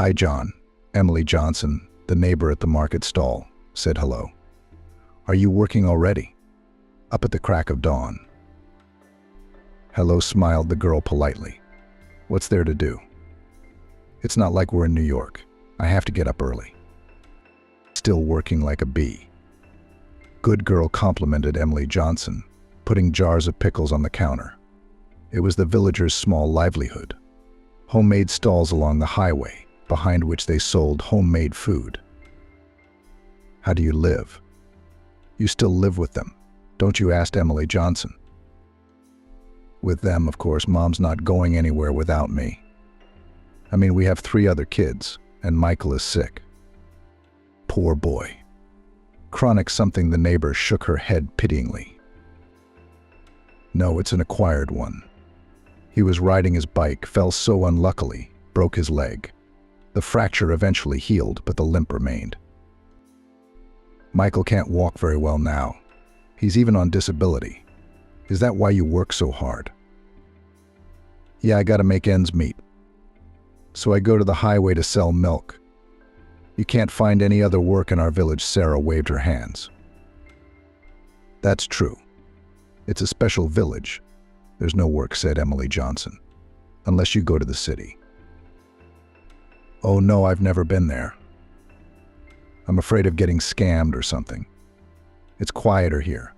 "Hi, John." Emily Johnson, the neighbor at the market stall, said hello. "Are you working already?" "Up at the crack of dawn." "Hello," smiled the girl politely. "What's there to do?" "It's not like we're in New York. I have to get up early." "Still working like a bee." Good girl complimented Emily Johnson, putting jars of pickles on the counter. It was the villagers' small livelihood. Homemade stalls along the highway, behind which they sold homemade food. "How do you live?" "You still live with them, don't you?" asked Emily Johnson. "With them, of course. Mom's not going anywhere without me. I mean, we have 3 other kids, and Michael is sick." "Poor boy." "Chronic something," the neighbor shook her head pityingly. "No, it's an acquired one. He was riding his bike, fell so unluckily, broke his leg. The fracture eventually healed, but the limp remained. Michael can't walk very well now. He's even on disability. Is that why you work so hard?" "Yeah, I gotta make ends meet. So I go to the highway to sell milk. You can't find any other work in our village." Sara waved her hands. "That's true. It's a special village. There's no work," said Emily Johnson, "unless you go to the city." "Oh no, I've never been there. I'm afraid of getting scammed or something. It's quieter here.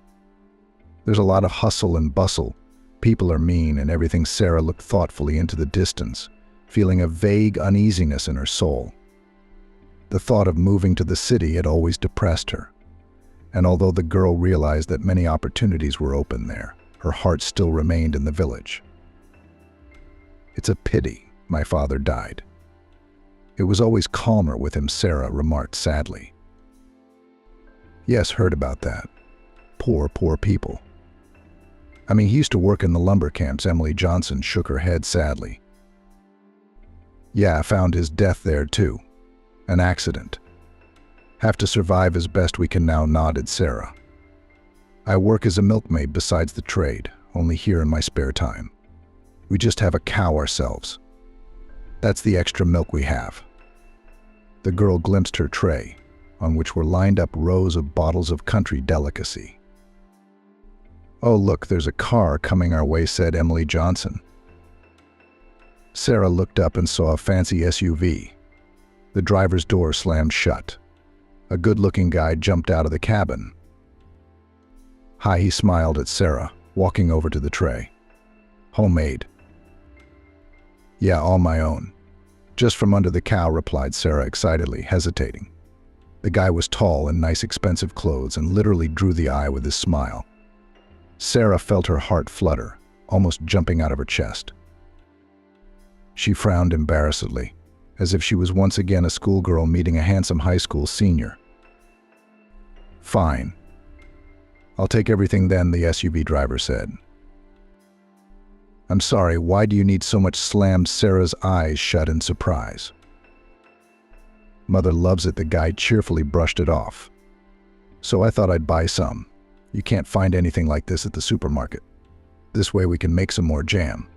There's a lot of hustle and bustle. People are mean and everything." Sara looked thoughtfully into the distance, feeling a vague uneasiness in her soul. The thought of moving to the city had always depressed her, and although the girl realized that many opportunities were open there, her heart still remained in the village. "It's a pity my father died. It was always calmer with him," Sara remarked sadly. "Yes, heard about that. Poor people. I mean, he used to work in the lumber camps." Emily Johnson shook her head sadly. "Yeah, I found his death there too. An accident. Have to survive as best we can now," nodded Sara. "I work as a milkmaid besides the trade, only here in my spare time. We just have a cow ourselves. That's the extra milk we have." The girl glimpsed her tray, on which were lined up rows of bottles of country delicacy. "Oh look, there's a car coming our way," said Emily Johnson. Sara looked up and saw a fancy SUV. The driver's door slammed shut. A good-looking guy jumped out of the cabin. "Hi," he smiled at Sara, walking over to the tray. "Homemade?" "Yeah, all my own. Just from under the cow," replied Sara excitedly, hesitating. The guy was tall in nice expensive clothes and literally drew the eye with his smile. Sara felt her heart flutter, almost jumping out of her chest. She frowned embarrassedly, as if she was once again a schoolgirl meeting a handsome high school senior. "Fine. I'll take everything then," the SUV driver said. "I'm sorry, why do you need so much?" slammed Sara's eyes shut in surprise. "Mother loves it," the guy cheerfully brushed it off. "So I thought I'd buy some. You can't find anything like this at the supermarket. This way we can make some more jam."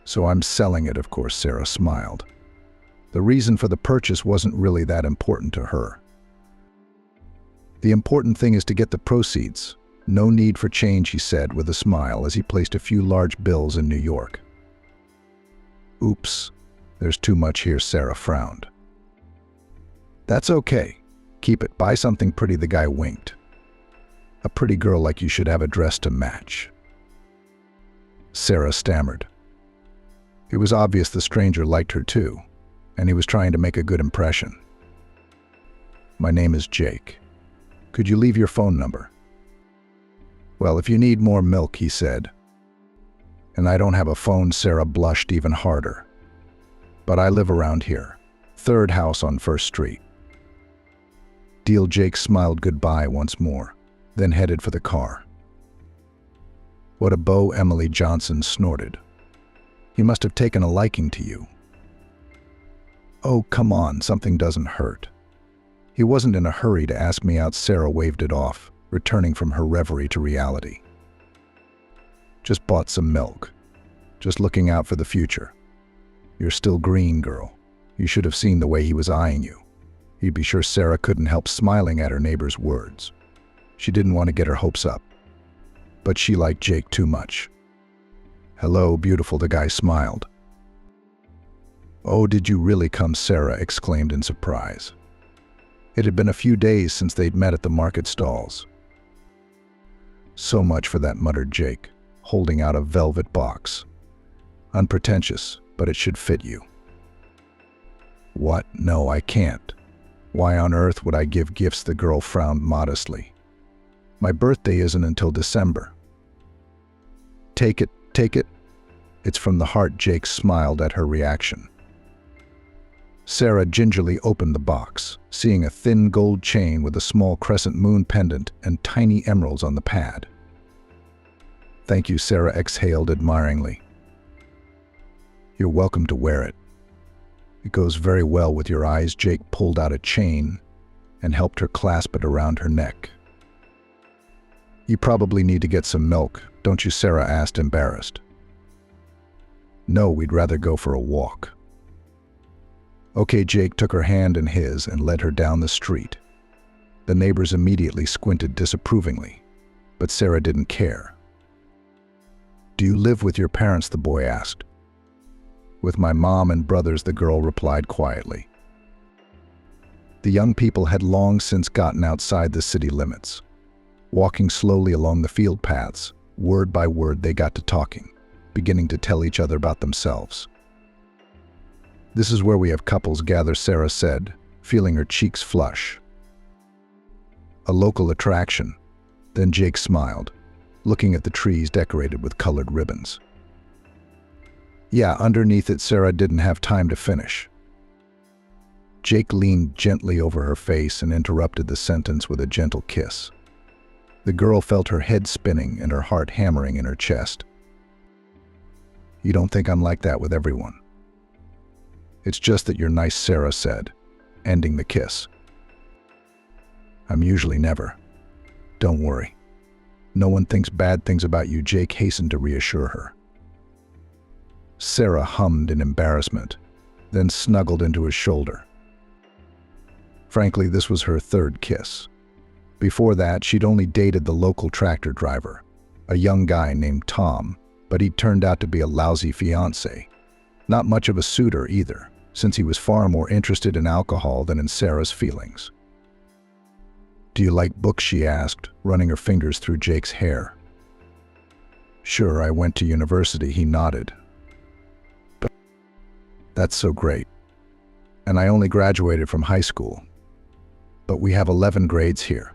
"So I'm selling it, of course," Sara smiled. The reason for the purchase wasn't really that important to her. "The important thing is to get the proceeds. No need for change," he said with a smile as he placed a few large bills in New York. "Oops, there's too much here," Sara frowned. "That's okay. Keep it. Buy something pretty," the guy winked. "A pretty girl like you should have a dress to match." Sara stammered. It was obvious the stranger liked her too, and he was trying to make a good impression. "My name is Jake. Could you leave your phone number?" "Well, if you need more milk," he said. "And I don't have a phone." Sara blushed even harder. "But I live around here. 3rd house on 1st Street. "Deal." Jake smiled goodbye once more, then headed for the car. "What a beau," Emily Johnson snorted. "He must have taken a liking to you." "Oh, come on, something doesn't hurt. He wasn't in a hurry to ask me out." Sara waved it off, returning from her reverie to reality. "Just bought some milk. Just looking out for the future. You're still green, girl." You should have seen the way he was eyeing you. You'd be sure Sara couldn't help smiling at her neighbor's words. She didn't want to get her hopes up, but she liked Jake too much. "Hello, beautiful," the guy smiled. "Oh, did you really come?" Sara exclaimed in surprise. It had been a few days since they'd met at the market stalls. "So much for that," muttered Jake, holding out a velvet box. "Unpretentious, but it should fit you." "What? No, I can't. Why on earth would I give gifts?" The girl frowned modestly. "My birthday isn't until December." Take it. It's from the heart." Jake smiled at her reaction. Sara gingerly opened the box, seeing a thin gold chain with a small crescent moon pendant and tiny emeralds on the pad. "Thank you," Sara exhaled admiringly. "You're welcome to wear it. It goes very well with your eyes." Jake pulled out a chain and helped her clasp it around her neck. "You probably need to get some milk, don't you?" Sara asked, embarrassed. "No, we'd rather go for a walk." "Okay." Jake took her hand in his and led her down the street. The neighbors immediately squinted disapprovingly, but Sara didn't care. "Do you live with your parents?" the boy asked. "With my mom and brothers," the girl replied quietly. The young people had long since gotten outside the city limits. Walking slowly along the field paths, word by word they got to talking, beginning to tell each other about themselves. "This is where we have couples gather," Sara said, feeling her cheeks flush. "A local attraction." Then Jake smiled, looking at the trees decorated with colored ribbons. "Yeah, underneath it." Sara didn't have time to finish. Jake leaned gently over her face and interrupted the sentence with a gentle kiss. The girl felt her head spinning and her heart hammering in her chest. "You don't think I'm like that with everyone?" "It's just that you're nice," Sara said, ending the kiss. "I'm usually never. Don't worry. No one thinks bad things about you," Jake hastened to reassure her. Sara hummed in embarrassment, then snuggled into his shoulder. Frankly, this was her third kiss. Before that, she'd only dated the local tractor driver, a young guy named Tom, but he'd turned out to be a lousy fiancé. Not much of a suitor either, since he was far more interested in alcohol than in Sara's feelings. "Do you like books?" she asked, running her fingers through Jake's hair. "Sure, I went to university," he nodded. "But that's so great. And I only graduated from high school. But we have 11 grades here."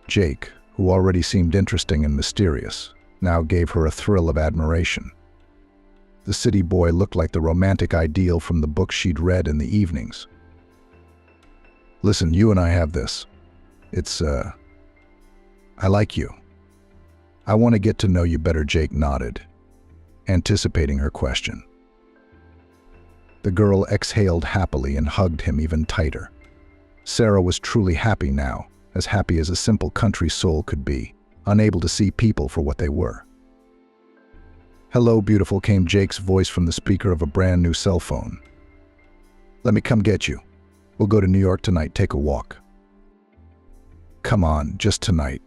Jake, who already seemed interesting and mysterious, now gave her a thrill of admiration. The city boy looked like the romantic ideal from the books she'd read in the evenings. "Listen, you and I have this. I like you. I want to get to know you better." Jake nodded, anticipating her question. The girl exhaled happily and hugged him even tighter. Sara was truly happy now, as happy as a simple country soul could be, unable to see people for what they were. "Hello, beautiful," came Jake's voice from the speaker of a brand new cell phone. "Let me come get you. We'll go to New York tonight, take a walk." "Come on, just tonight.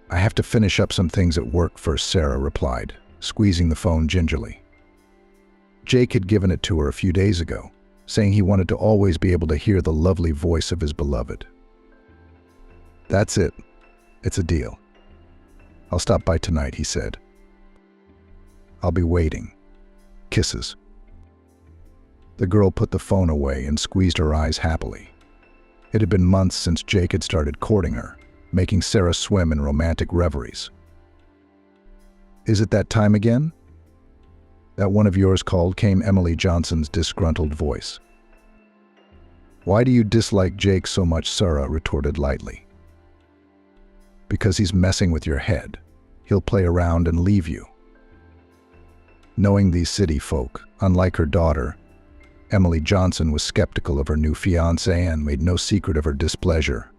I have to finish up some things at work first," Sara replied, squeezing the phone gingerly. Jake had given it to her a few days ago, saying he wanted to always be able to hear the lovely voice of his beloved. "That's it. It's a deal. I'll stop by tonight," he said. "I'll be waiting. Kisses." The girl put the phone away and squeezed her eyes happily. It had been months since Jake had started courting her, making Sara swim in romantic reveries. "Is it that time again?" "That one of yours called," came Emily Johnson's disgruntled voice. "Why do you dislike Jake so much?" Sara retorted lightly. "Because he's messing with your head. He'll play around and leave you." Knowing these city folk, unlike her daughter, Emily Johnson was skeptical of her new fiancé and made no secret of her displeasure.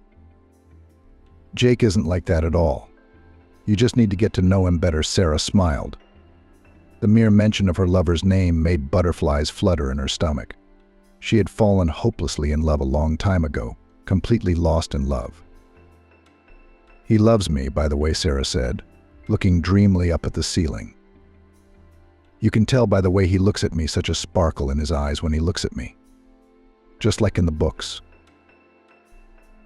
"Jake isn't like that at all. You just need to get to know him better." Sara smiled. The mere mention of her lover's name made butterflies flutter in her stomach. She had fallen hopelessly in love a long time ago, completely lost in love. "He loves me, by the way," Sara said, looking dreamily up at the ceiling. "You can tell by the way he looks at me, such a sparkle in his eyes when he looks at me. Just like in the books."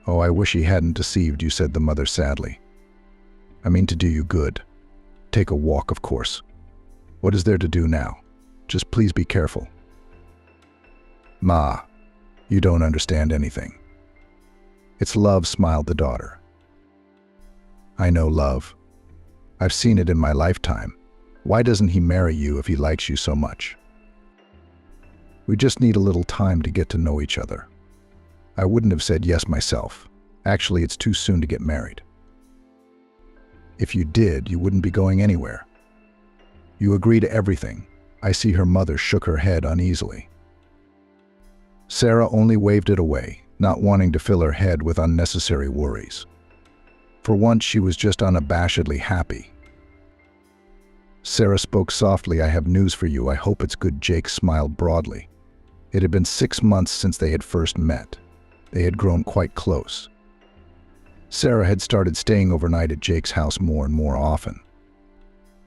"Oh, I wish he hadn't deceived you," said the mother sadly. "I mean to do you good. Take a walk, of course. What is there to do now? Just please be careful." "Ma, you don't understand anything." "It's love," smiled the daughter. "I know love. I've seen it in my lifetime. Why doesn't he marry you if he likes you so much? We just need a little time to get to know each other. I wouldn't have said yes myself. Actually, it's too soon to get married. If you did, you wouldn't be going anywhere. You agree to everything." I see her mother shook her head uneasily. Sara only waved it away, not wanting to fill her head with unnecessary worries. For once, she was just unabashedly happy. Sara spoke softly. "I have news for you. I hope it's good." Jake smiled broadly. It had been 6 months since they had first met. They had grown quite close. Sara had started staying overnight at Jake's house more and more often.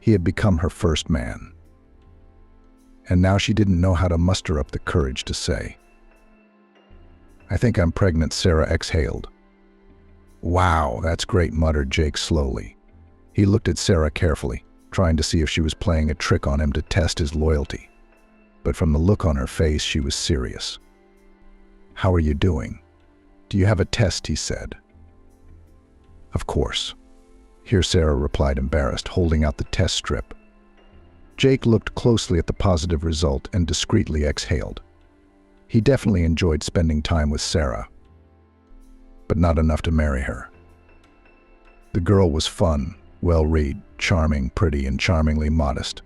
He had become her first man. And now she didn't know how to muster up the courage to say, "I think I'm pregnant," Sara exhaled. "Wow, that's great," muttered Jake slowly. He looked at Sara carefully, trying to see if she was playing a trick on him to test his loyalty. But from the look on her face, she was serious. "How are you doing? Do you have a test?" he said. "Of course." "Here," Sara replied, embarrassed, holding out the test strip. Jake looked closely at the positive result and discreetly exhaled. He definitely enjoyed spending time with Sara, but not enough to marry her. The girl was fun, well-read, charming, pretty, and charmingly modest.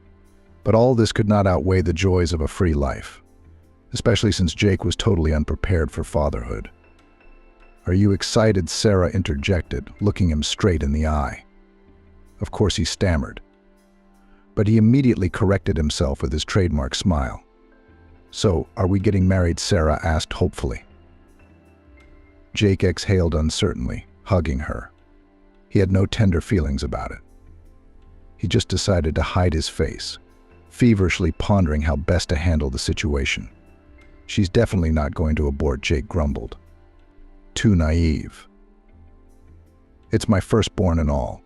But all this could not outweigh the joys of a free life, especially since Jake was totally unprepared for fatherhood. "Are you excited?" Sara interjected, looking him straight in the eye. Of course he stammered, but he immediately corrected himself with his trademark smile. "So, are we getting married?" Sara asked hopefully. Jake exhaled uncertainly, hugging her. He had no tender feelings about it. He just decided to hide his face, feverishly pondering how best to handle the situation. "She's definitely not going to abort," Jake grumbled. "Too naive. It's my firstborn and all.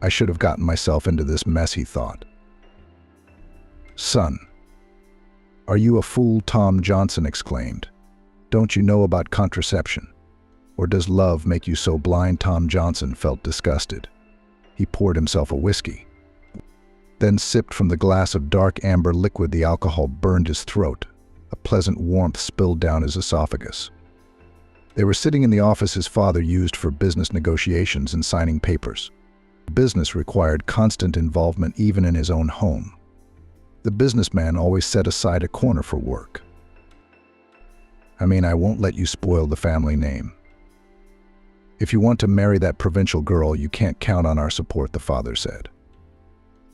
I should have gotten myself into this mess," he thought. "Son, are you a fool?" Tom Johnson exclaimed. "Don't you know about contraception? Or does love make you so blind?" Tom Johnson felt disgusted. He poured himself a whiskey, then sipped from the glass of dark amber liquid. The alcohol burned his throat. A pleasant warmth spilled down his esophagus. They were sitting in the office his father used for business negotiations and signing papers. Business required constant involvement even in his own home. The businessman always set aside a corner for work. "I mean, I won't let you spoil the family name. If you want to marry that provincial girl, you can't count on our support," the father said.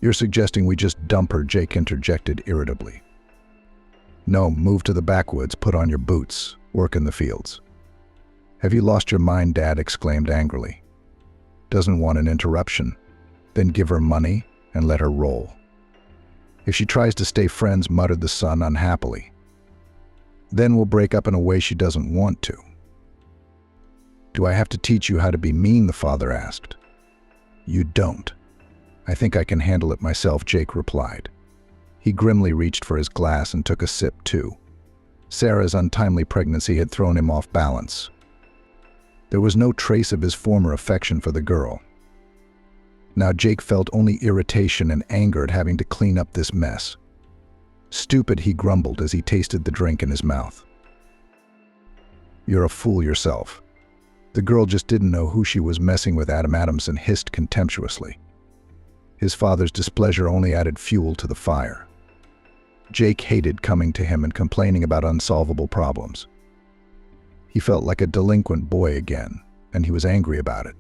"You're suggesting we just dump her?" Jake interjected irritably. "No, move to the backwoods, put on your boots, work in the fields." "Have you lost your mind?" Dad exclaimed angrily. "Doesn't want an interruption? Then give her money and let her roll. If she tries to stay friends," muttered the son unhappily, "then we'll break up in a way she doesn't want to." "Do I have to teach you how to be mean?" the father asked. "You don't. I think I can handle it myself," Jake replied. He grimly reached for his glass and took a sip too. Sara's untimely pregnancy had thrown him off balance. There was no trace of his former affection for the girl. Now Jake felt only irritation and anger at having to clean up this mess. "Stupid," he grumbled as he tasted the drink in his mouth. "You're a fool yourself. The girl just didn't know who she was messing with," Adam Adamson hissed contemptuously. His father's displeasure only added fuel to the fire. Jake hated coming to him and complaining about unsolvable problems. He felt like a delinquent boy again, and he was angry about it.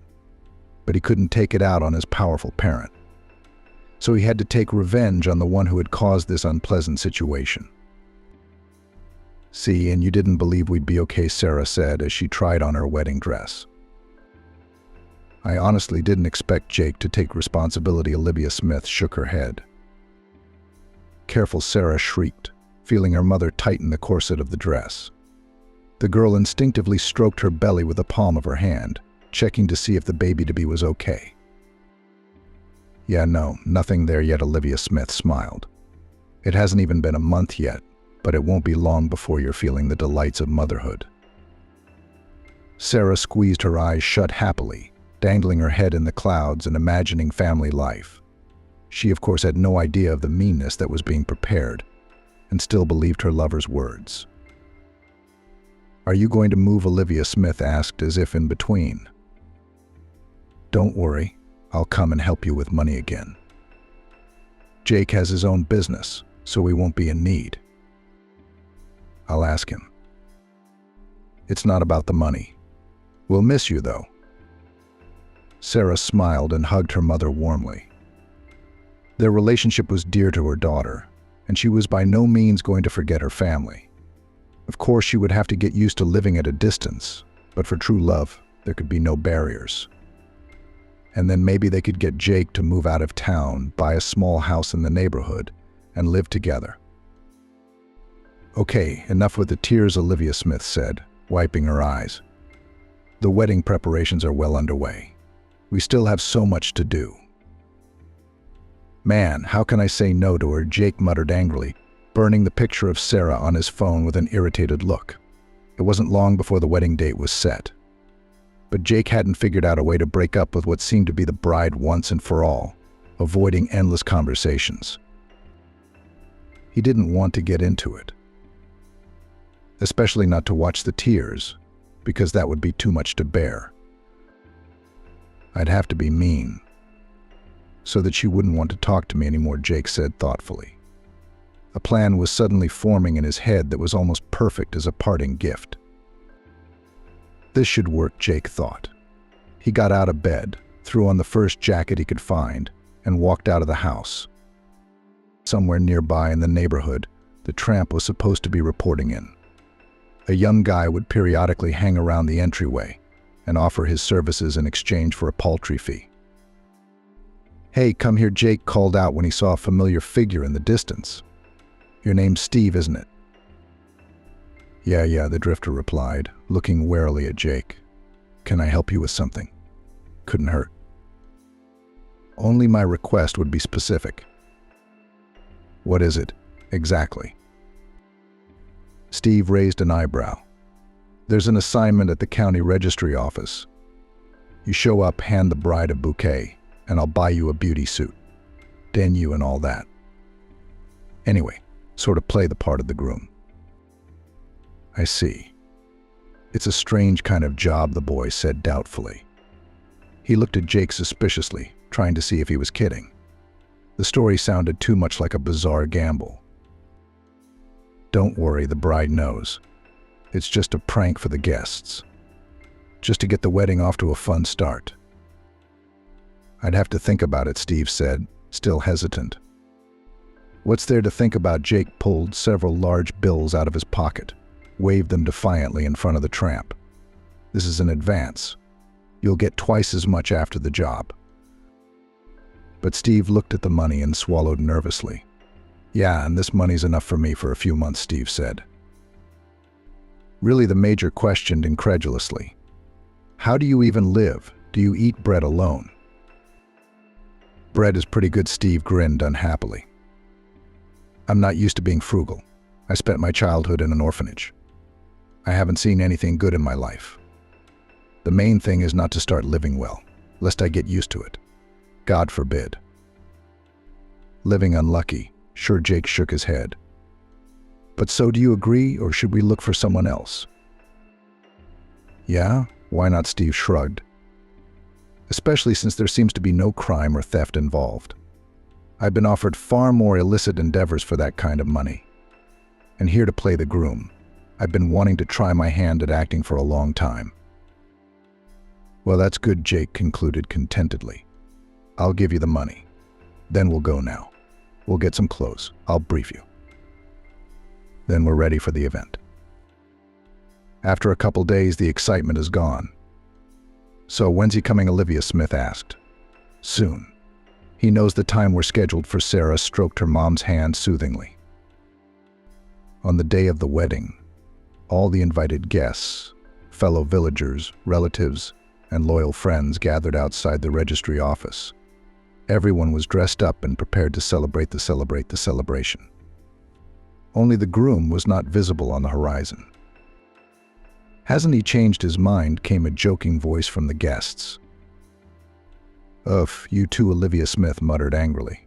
But he couldn't take it out on his powerful parent. So he had to take revenge on the one who had caused this unpleasant situation. "See, and you didn't believe we'd be okay," Sara said as she tried on her wedding dress. "I honestly didn't expect Jake to take responsibility." Olivia Smith shook her head. "Careful," Sara shrieked, feeling her mother tighten the corset of the dress. The girl instinctively stroked her belly with the palm of her hand, checking to see if the baby-to-be was okay. "Yeah, no, nothing there yet," Olivia Smith smiled. "It hasn't even been a month yet, but it won't be long before you're feeling the delights of motherhood." Sara squeezed her eyes shut happily, dangling her head in the clouds and imagining family life. She, of course, had no idea of the meanness that was being prepared, and still believed her lover's words. "Are you going to move?" Olivia Smith asked, as if in between. "Don't worry, I'll come and help you with money again. Jake has his own business, so we won't be in need. I'll ask him. It's not about the money. We'll miss you, though." Sara smiled and hugged her mother warmly. Their relationship was dear to her daughter, and she was by no means going to forget her family. Of course, she would have to get used to living at a distance, but for true love, there could be no barriers. And then maybe they could get Jake to move out of town, buy a small house in the neighborhood, and live together. "Okay, enough with the tears," Olivia Smith said, wiping her eyes. "The wedding preparations are well underway. We still have so much to do." "Man, how can I say no to her?" Jake muttered angrily, burning the picture of Sara on his phone with an irritated look. It wasn't long before the wedding date was set. But Jake hadn't figured out a way to break up with what seemed to be the bride once and for all, avoiding endless conversations. He didn't want to get into it. Especially not to watch the tears, because that would be too much to bear. "I'd have to be mean, so that she wouldn't want to talk to me anymore," Jake said thoughtfully. A plan was suddenly forming in his head that was almost perfect as a parting gift. This should work, Jake thought. He got out of bed, threw on the first jacket he could find, and walked out of the house. Somewhere nearby in the neighborhood, the tramp was supposed to be reporting in. A young guy would periodically hang around the entryway and offer his services in exchange for a paltry fee. "Hey, come here," Jake called out when he saw a familiar figure in the distance. "Your name's Steve, isn't it?" Yeah, the drifter replied, looking warily at Jake. "Can I help you with something? Couldn't hurt." "Only my request would be specific." "What is it, exactly?" Steve raised an eyebrow. "There's an assignment at the county registry office. You show up, hand the bride a bouquet, and I'll buy you a beauty suit. Den you and all that. Anyway, sort of play the part of the groom." "I see. It's a strange kind of job," the boy said doubtfully. He looked at Jake suspiciously, trying to see if he was kidding. The story sounded too much like a bizarre gamble. "Don't worry, the bride knows. It's just a prank for the guests. Just to get the wedding off to a fun start." "I'd have to think about it," Steve said, still hesitant. "What's there to think about?" Jake pulled several large bills out of his pocket, waved them defiantly in front of the tramp. "This is an advance. You'll get twice as much after the job." But Steve looked at the money and swallowed nervously. "Yeah, and this money's enough for me for a few months," Steve said. Really, the major questioned incredulously. "How do you even live? Do you eat bread alone?" "Bread is pretty good," Steve grinned unhappily. "I'm not used to being frugal. I spent my childhood in an orphanage. I haven't seen anything good in my life. The main thing is not to start living well, lest I get used to it. God forbid." "Living unlucky," sure, Jake shook his head. "But so do you agree, or should we look for someone else?" "Yeah, why not?" Steve shrugged. "Especially since there seems to be no crime or theft involved. I've been offered far more illicit endeavors for that kind of money. And here to play the groom. I've been wanting to try my hand at acting for a long time." "Well, that's good," Jake concluded contentedly. "I'll give you the money. Then we'll go now. We'll get some clothes. I'll brief you. Then we're ready for the event. After a couple days, the excitement is gone. So when's he coming? Olivia Smith asked. Soon. He knows the time we're scheduled for. Sara stroked her mom's hand soothingly. On the day of the wedding, all the invited guests, fellow villagers, relatives, and loyal friends gathered outside the registry office. Everyone was dressed up and prepared to celebrate the celebration. Only the groom was not visible on the horizon. Hasn't he changed his mind? Came a joking voice from the guests. Ugh, you too, Olivia Smith muttered angrily.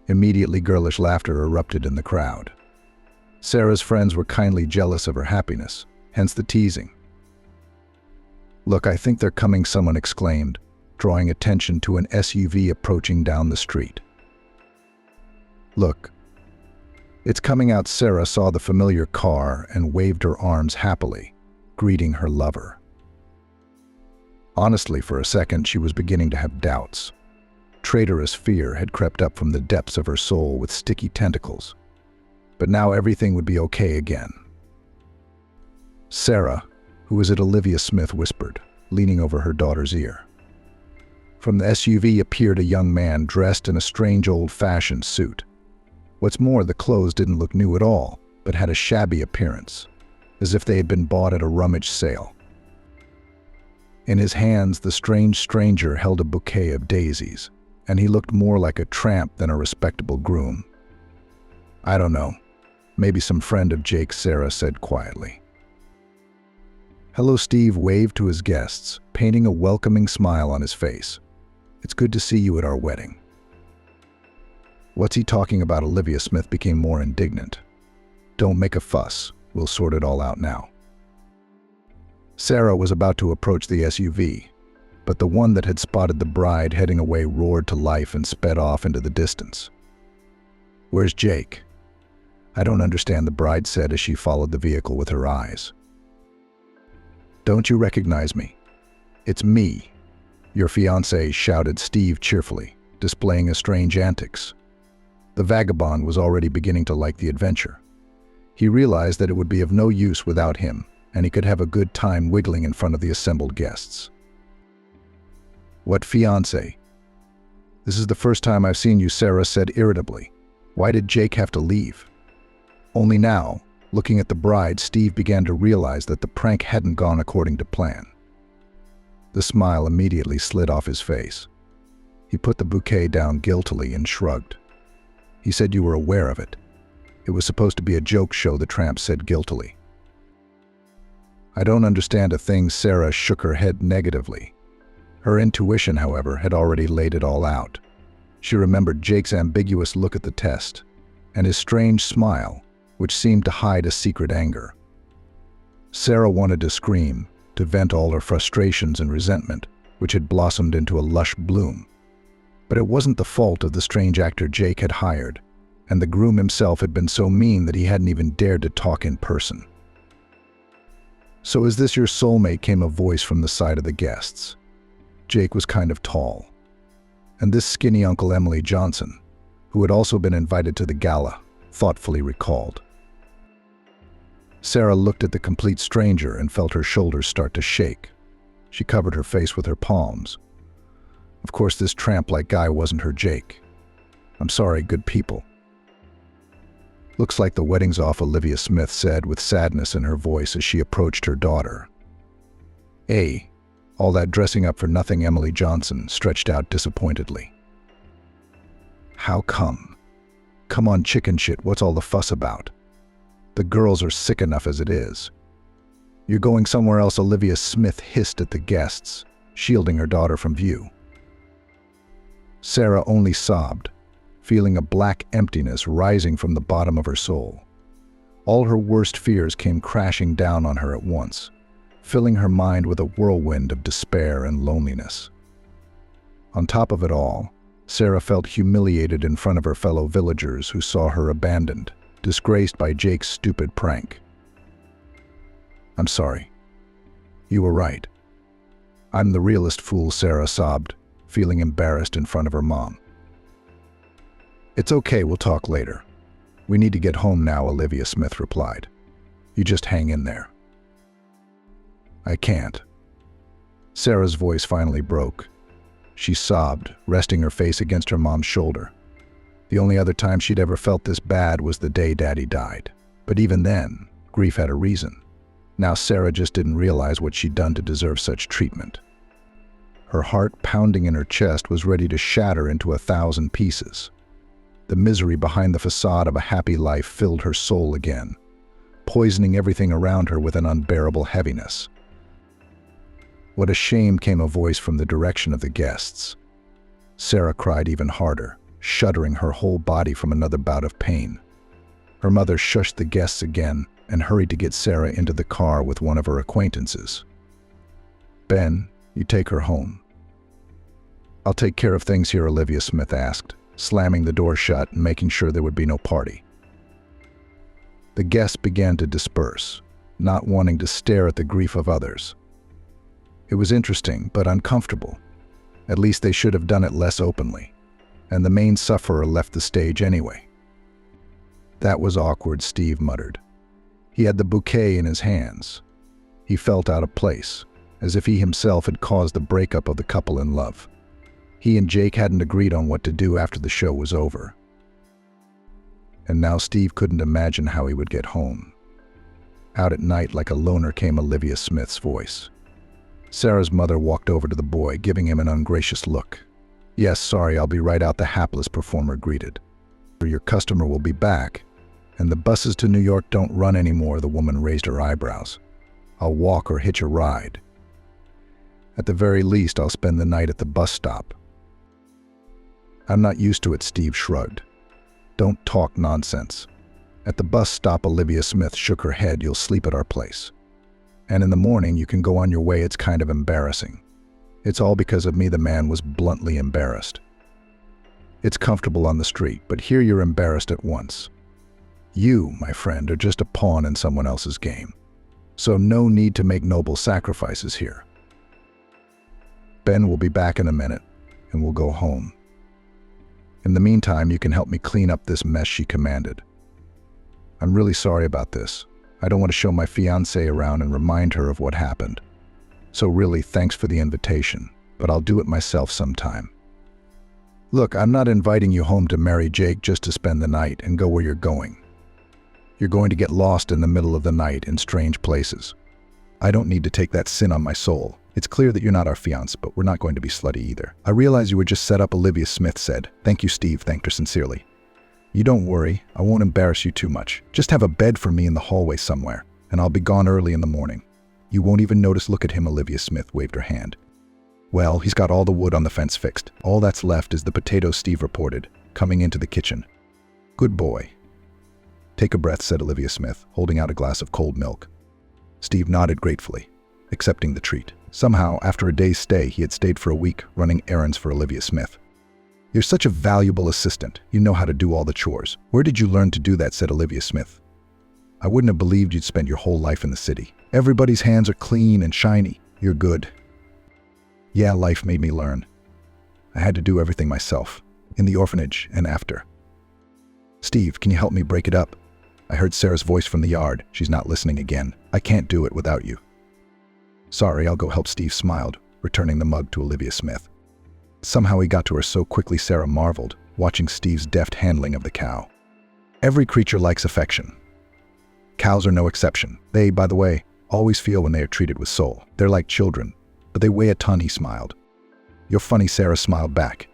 Immediately girlish laughter erupted in the crowd. Sara's friends were kindly jealous of her happiness, hence the teasing. Look, I think they're coming, someone exclaimed, drawing attention to an SUV approaching down the street. Look, it's coming out. Sara saw the familiar car and waved her arms happily, greeting her lover. Honestly, for a second, she was beginning to have doubts. Traitorous fear had crept up from the depths of her soul with sticky tentacles. But now everything would be okay again. Sara, who is it? Olivia Smith whispered, leaning over her daughter's ear. From the SUV appeared a young man dressed in a strange old-fashioned suit. What's more, the clothes didn't look new at all, but had a shabby appearance, as if they had been bought at a rummage sale. In his hands, the strange stranger held a bouquet of daisies, and he looked more like a tramp than a respectable groom. I don't know. Maybe some friend of Jake's, Sara said quietly. Hello, Steve waved to his guests, painting a welcoming smile on his face. It's good to see you at our wedding. What's he talking about? Olivia Smith became more indignant. Don't make a fuss. We'll sort it all out now. Sara was about to approach the SUV, but the one that had spotted the bride heading away roared to life and sped off into the distance. Where's Jake? I don't understand, the bride said as she followed the vehicle with her eyes. Don't you recognize me? It's me, your fiancé, shouted Steve cheerfully, displaying his strange antics. The vagabond was already beginning to like the adventure. He realized that it would be of no use without him, and he could have a good time wiggling in front of the assembled guests. What fiancé? This is the first time I've seen you, Sara said irritably. Why did Jake have to leave? Only now, looking at the bride, Steve began to realize that the prank hadn't gone according to plan. The smile immediately slid off his face. He put the bouquet down guiltily and shrugged. He said you were aware of it. It was supposed to be a joke show, the tramp said guiltily. I don't understand a thing. Sara shook her head negatively. Her intuition, however, had already laid it all out. She remembered Jake's ambiguous look at the test, and his strange smile, which seemed to hide a secret anger. Sara wanted to scream, to vent all her frustrations and resentment, which had blossomed into a lush bloom. But it wasn't the fault of the strange actor Jake had hired, and the groom himself had been so mean that he hadn't even dared to talk in person. So is this your soulmate? Came a voice from the side of the guests. Jake was kind of tall. And this skinny Uncle Emily Johnson, who had also been invited to the gala, thoughtfully recalled. Sara looked at the complete stranger and felt her shoulders start to shake. She covered her face with her palms. Of course, this tramp-like guy wasn't her Jake. I'm sorry, good people. Looks like the wedding's off, Olivia Smith said with sadness in her voice as she approached her daughter. Hey, all that dressing up for nothing, Emily Johnson stretched out disappointedly. How come? Come on, chicken shit, what's all the fuss about? The girls are sick enough as it is. You're going somewhere else, Olivia Smith hissed at the guests, shielding her daughter from view. Sara only sobbed, feeling a black emptiness rising from the bottom of her soul. All her worst fears came crashing down on her at once, filling her mind with a whirlwind of despair and loneliness. On top of it all, Sara felt humiliated in front of her fellow villagers who saw her abandoned, disgraced by Jake's stupid prank. I'm sorry. You were right. I'm the realest fool, Sara sobbed, feeling embarrassed in front of her mom. It's okay, we'll talk later. We need to get home now, Olivia Smith replied. You just hang in there. I can't. Sarah's voice finally broke. She sobbed, resting her face against her mom's shoulder. The only other time she'd ever felt this bad was the day Daddy died. But even then, grief had a reason. Now Sara just didn't realize what she'd done to deserve such treatment. Her heart, pounding in her chest, was ready to shatter into 1,000 pieces. The misery behind the facade of a happy life filled her soul again, poisoning everything around her with an unbearable heaviness. What a shame, came a voice from the direction of the guests. Sara cried even harder, shuddering her whole body from another bout of pain. Her mother shushed the guests again and hurried to get Sara into the car with one of her acquaintances. Ben, you take her home. I'll take care of things here, Olivia Smith asked, slamming the door shut and making sure there would be no party. The guests began to disperse, not wanting to stare at the grief of others. It was interesting, but uncomfortable. At least they should have done it less openly. And the main sufferer left the stage anyway. That was awkward, Steve muttered. He had the bouquet in his hands. He felt out of place, as if he himself had caused the breakup of the couple in love. He and Jake hadn't agreed on what to do after the show was over. And now Steve couldn't imagine how he would get home. Out at night, like a loner, came Olivia Smith's voice. Sara's mother walked over to the boy, giving him an ungracious look. Yes, sorry, I'll be right out, the hapless performer greeted. Your customer will be back, and the buses to New York don't run anymore, the woman raised her eyebrows. I'll walk or hitch a ride. At the very least, I'll spend the night at the bus stop. I'm not used to it, Steve shrugged. Don't talk nonsense. At the bus stop, Olivia Smith shook her head, you'll sleep at our place. And in the morning, you can go on your way, it's kind of embarrassing. It's all because of me, the man was bluntly embarrassed. It's comfortable on the street, but here you're embarrassed at once. You, my friend, are just a pawn in someone else's game. So no need to make noble sacrifices here. Ben will be back in a minute, and we'll go home. In the meantime, you can help me clean up this mess, she commanded. I'm really sorry about this. I don't want to show my fiancée around and remind her of what happened. So really, thanks for the invitation, but I'll do it myself sometime. Look, I'm not inviting you home to marry Jake just to spend the night and go where you're going. You're going to get lost in the middle of the night in strange places. I don't need to take that sin on my soul. It's clear that you're not our fiancé, but we're not going to be slutty either. I realize you were just set up, Olivia Smith said. Thank you, Steve thanked her sincerely. You don't worry, I won't embarrass you too much. Just have a bed for me in the hallway somewhere, and I'll be gone early in the morning. You won't even notice. Look at him, Olivia Smith waved her hand. Well, he's got all the wood on the fence fixed. All that's left is the potatoes, Steve reported, coming into the kitchen. Good boy. Take a breath, said Olivia Smith, holding out a glass of cold milk. Steve nodded gratefully, accepting the treat. Somehow, after a day's stay, he had stayed for a week, running errands for Olivia Smith. You're such a valuable assistant. You know how to do all the chores. Where did you learn to do that, said Olivia Smith. I wouldn't have believed you'd spent your whole life in the city. Everybody's hands are clean and shiny. You're good. Yeah, life made me learn. I had to do everything myself, in the orphanage and after. Steve, can you help me break it up? I heard Sara's voice from the yard. She's not listening again. I can't do it without you. Sorry, I'll go help. Steve smiled, returning the mug to Olivia Smith. Somehow he got to her so quickly, Sara marveled, watching Steve's deft handling of the cow. Every creature likes affection. Cows are no exception. They, by the way, always feel when they are treated with soul. They're like children, but they weigh a ton, he smiled. You're funny, Sara smiled back.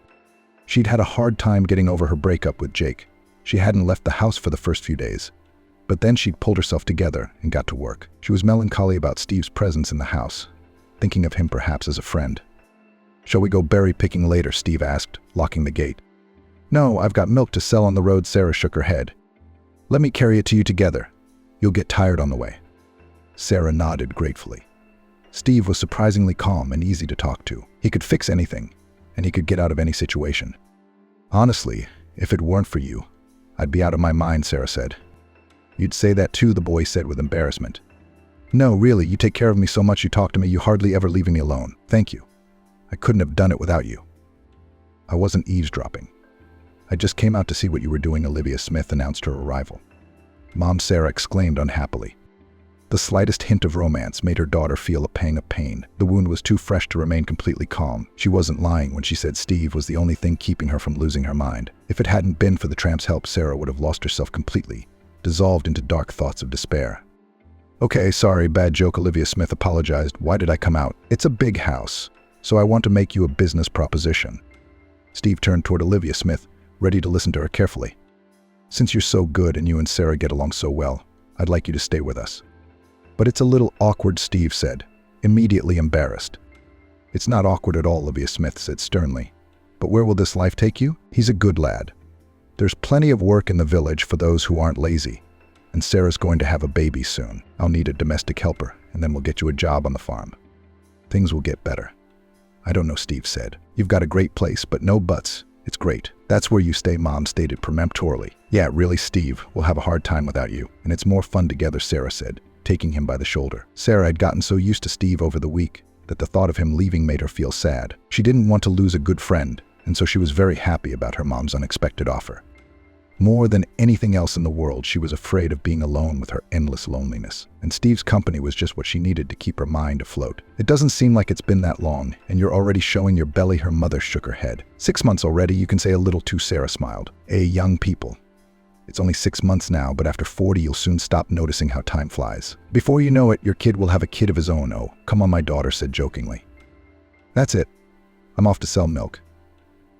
She'd had a hard time getting over her breakup with Jake. She hadn't left the house for the first few days. But then she'd pulled herself together and got to work. She was melancholy about Steve's presence in the house, thinking of him perhaps as a friend. Shall we go berry picking later? Steve asked, locking the gate. No, I've got milk to sell on the road. Sara shook her head. Let me carry it to you together. You'll get tired on the way. Sara nodded gratefully. Steve was surprisingly calm and easy to talk to. He could fix anything, and he could get out of any situation. Honestly, if it weren't for you, I'd be out of my mind, Sara said. You'd say that too, the boy said with embarrassment. No, really, you take care of me so much, you talk to me, you hardly ever leave me alone. Thank you. I couldn't have done it without you. I wasn't eavesdropping. "I just came out to see what you were doing," Olivia Smith announced her arrival. Mom Sara exclaimed unhappily. The slightest hint of romance made her daughter feel a pang of pain. The wound was too fresh to remain completely calm. She wasn't lying when she said Steve was the only thing keeping her from losing her mind. If it hadn't been for the tramp's help, Sara would have lost herself completely, dissolved into dark thoughts of despair. "Okay, sorry, bad joke," Olivia Smith apologized. "Why did I come out? It's a big house, so I want to make you a business proposition." Steve turned toward Olivia Smith, ready to listen to her carefully. "Since you're so good and you and Sara get along so well, I'd like you to stay with us." "But it's a little awkward," Steve said, immediately embarrassed. "It's not awkward at all," Olivia Smith said sternly. "But where will this life take you? He's a good lad. There's plenty of work in the village for those who aren't lazy. And Sarah's going to have a baby soon. I'll need a domestic helper, and then we'll get you a job on the farm. Things will get better." "I don't know," Steve said. "You've got a great place, but no buts. It's great." "That's where you stay," Mom stated peremptorily. "Yeah, really, Steve. We'll have a hard time without you. And it's more fun together," Sara said, taking him by the shoulder. Sara had gotten so used to Steve over the week that the thought of him leaving made her feel sad. She didn't want to lose a good friend, and so she was very happy about her mom's unexpected offer. More than anything else in the world, she was afraid of being alone with her endless loneliness. And Steve's company was just what she needed to keep her mind afloat. "It doesn't seem like it's been that long, and you're already showing your belly," her mother shook her head. 6 months already, you can say a little too," Sara smiled. Young people. It's only 6 months now, but after 40, you'll soon stop noticing how time flies. Before you know it, your kid will have a kid of his own." "Oh, come on," my daughter said jokingly. "That's it. I'm off to sell milk."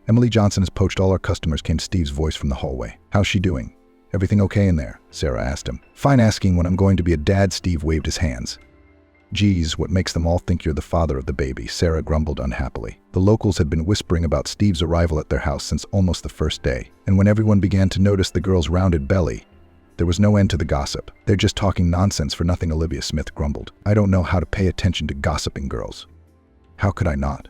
"Emily Johnson has poached all our customers," came Steve's voice from the hallway. "How's she doing? Everything okay in there?" Sara asked him. "Fine asking when I'm going to be a dad," Steve waved his hands. "Geez, what makes them all think you're the father of the baby?" Sara grumbled unhappily. The locals had been whispering about Steve's arrival at their house since almost the first day, and when everyone began to notice the girl's rounded belly, there was no end to the gossip. "They're just talking nonsense for nothing," Olivia Smith grumbled. "I don't know how to pay attention to gossiping girls." "How could I not?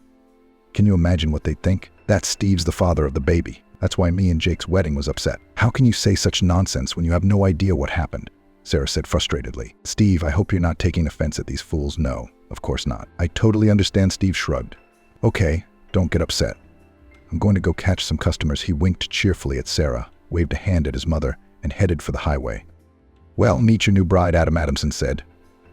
Can you imagine what they'd think? That's Steve's the father of the baby. That's why me and Jake's wedding was upset." "How can you say such nonsense when you have no idea what happened?" Sara said frustratedly. "Steve, I hope you're not taking offense at these fools." "No, of course not. I totally understand," Steve shrugged. "Okay, don't get upset. I'm going to go catch some customers." He winked cheerfully at Sara, waved a hand at his mother, and headed for the highway. "Well, meet your new bride," Adam Adamson said,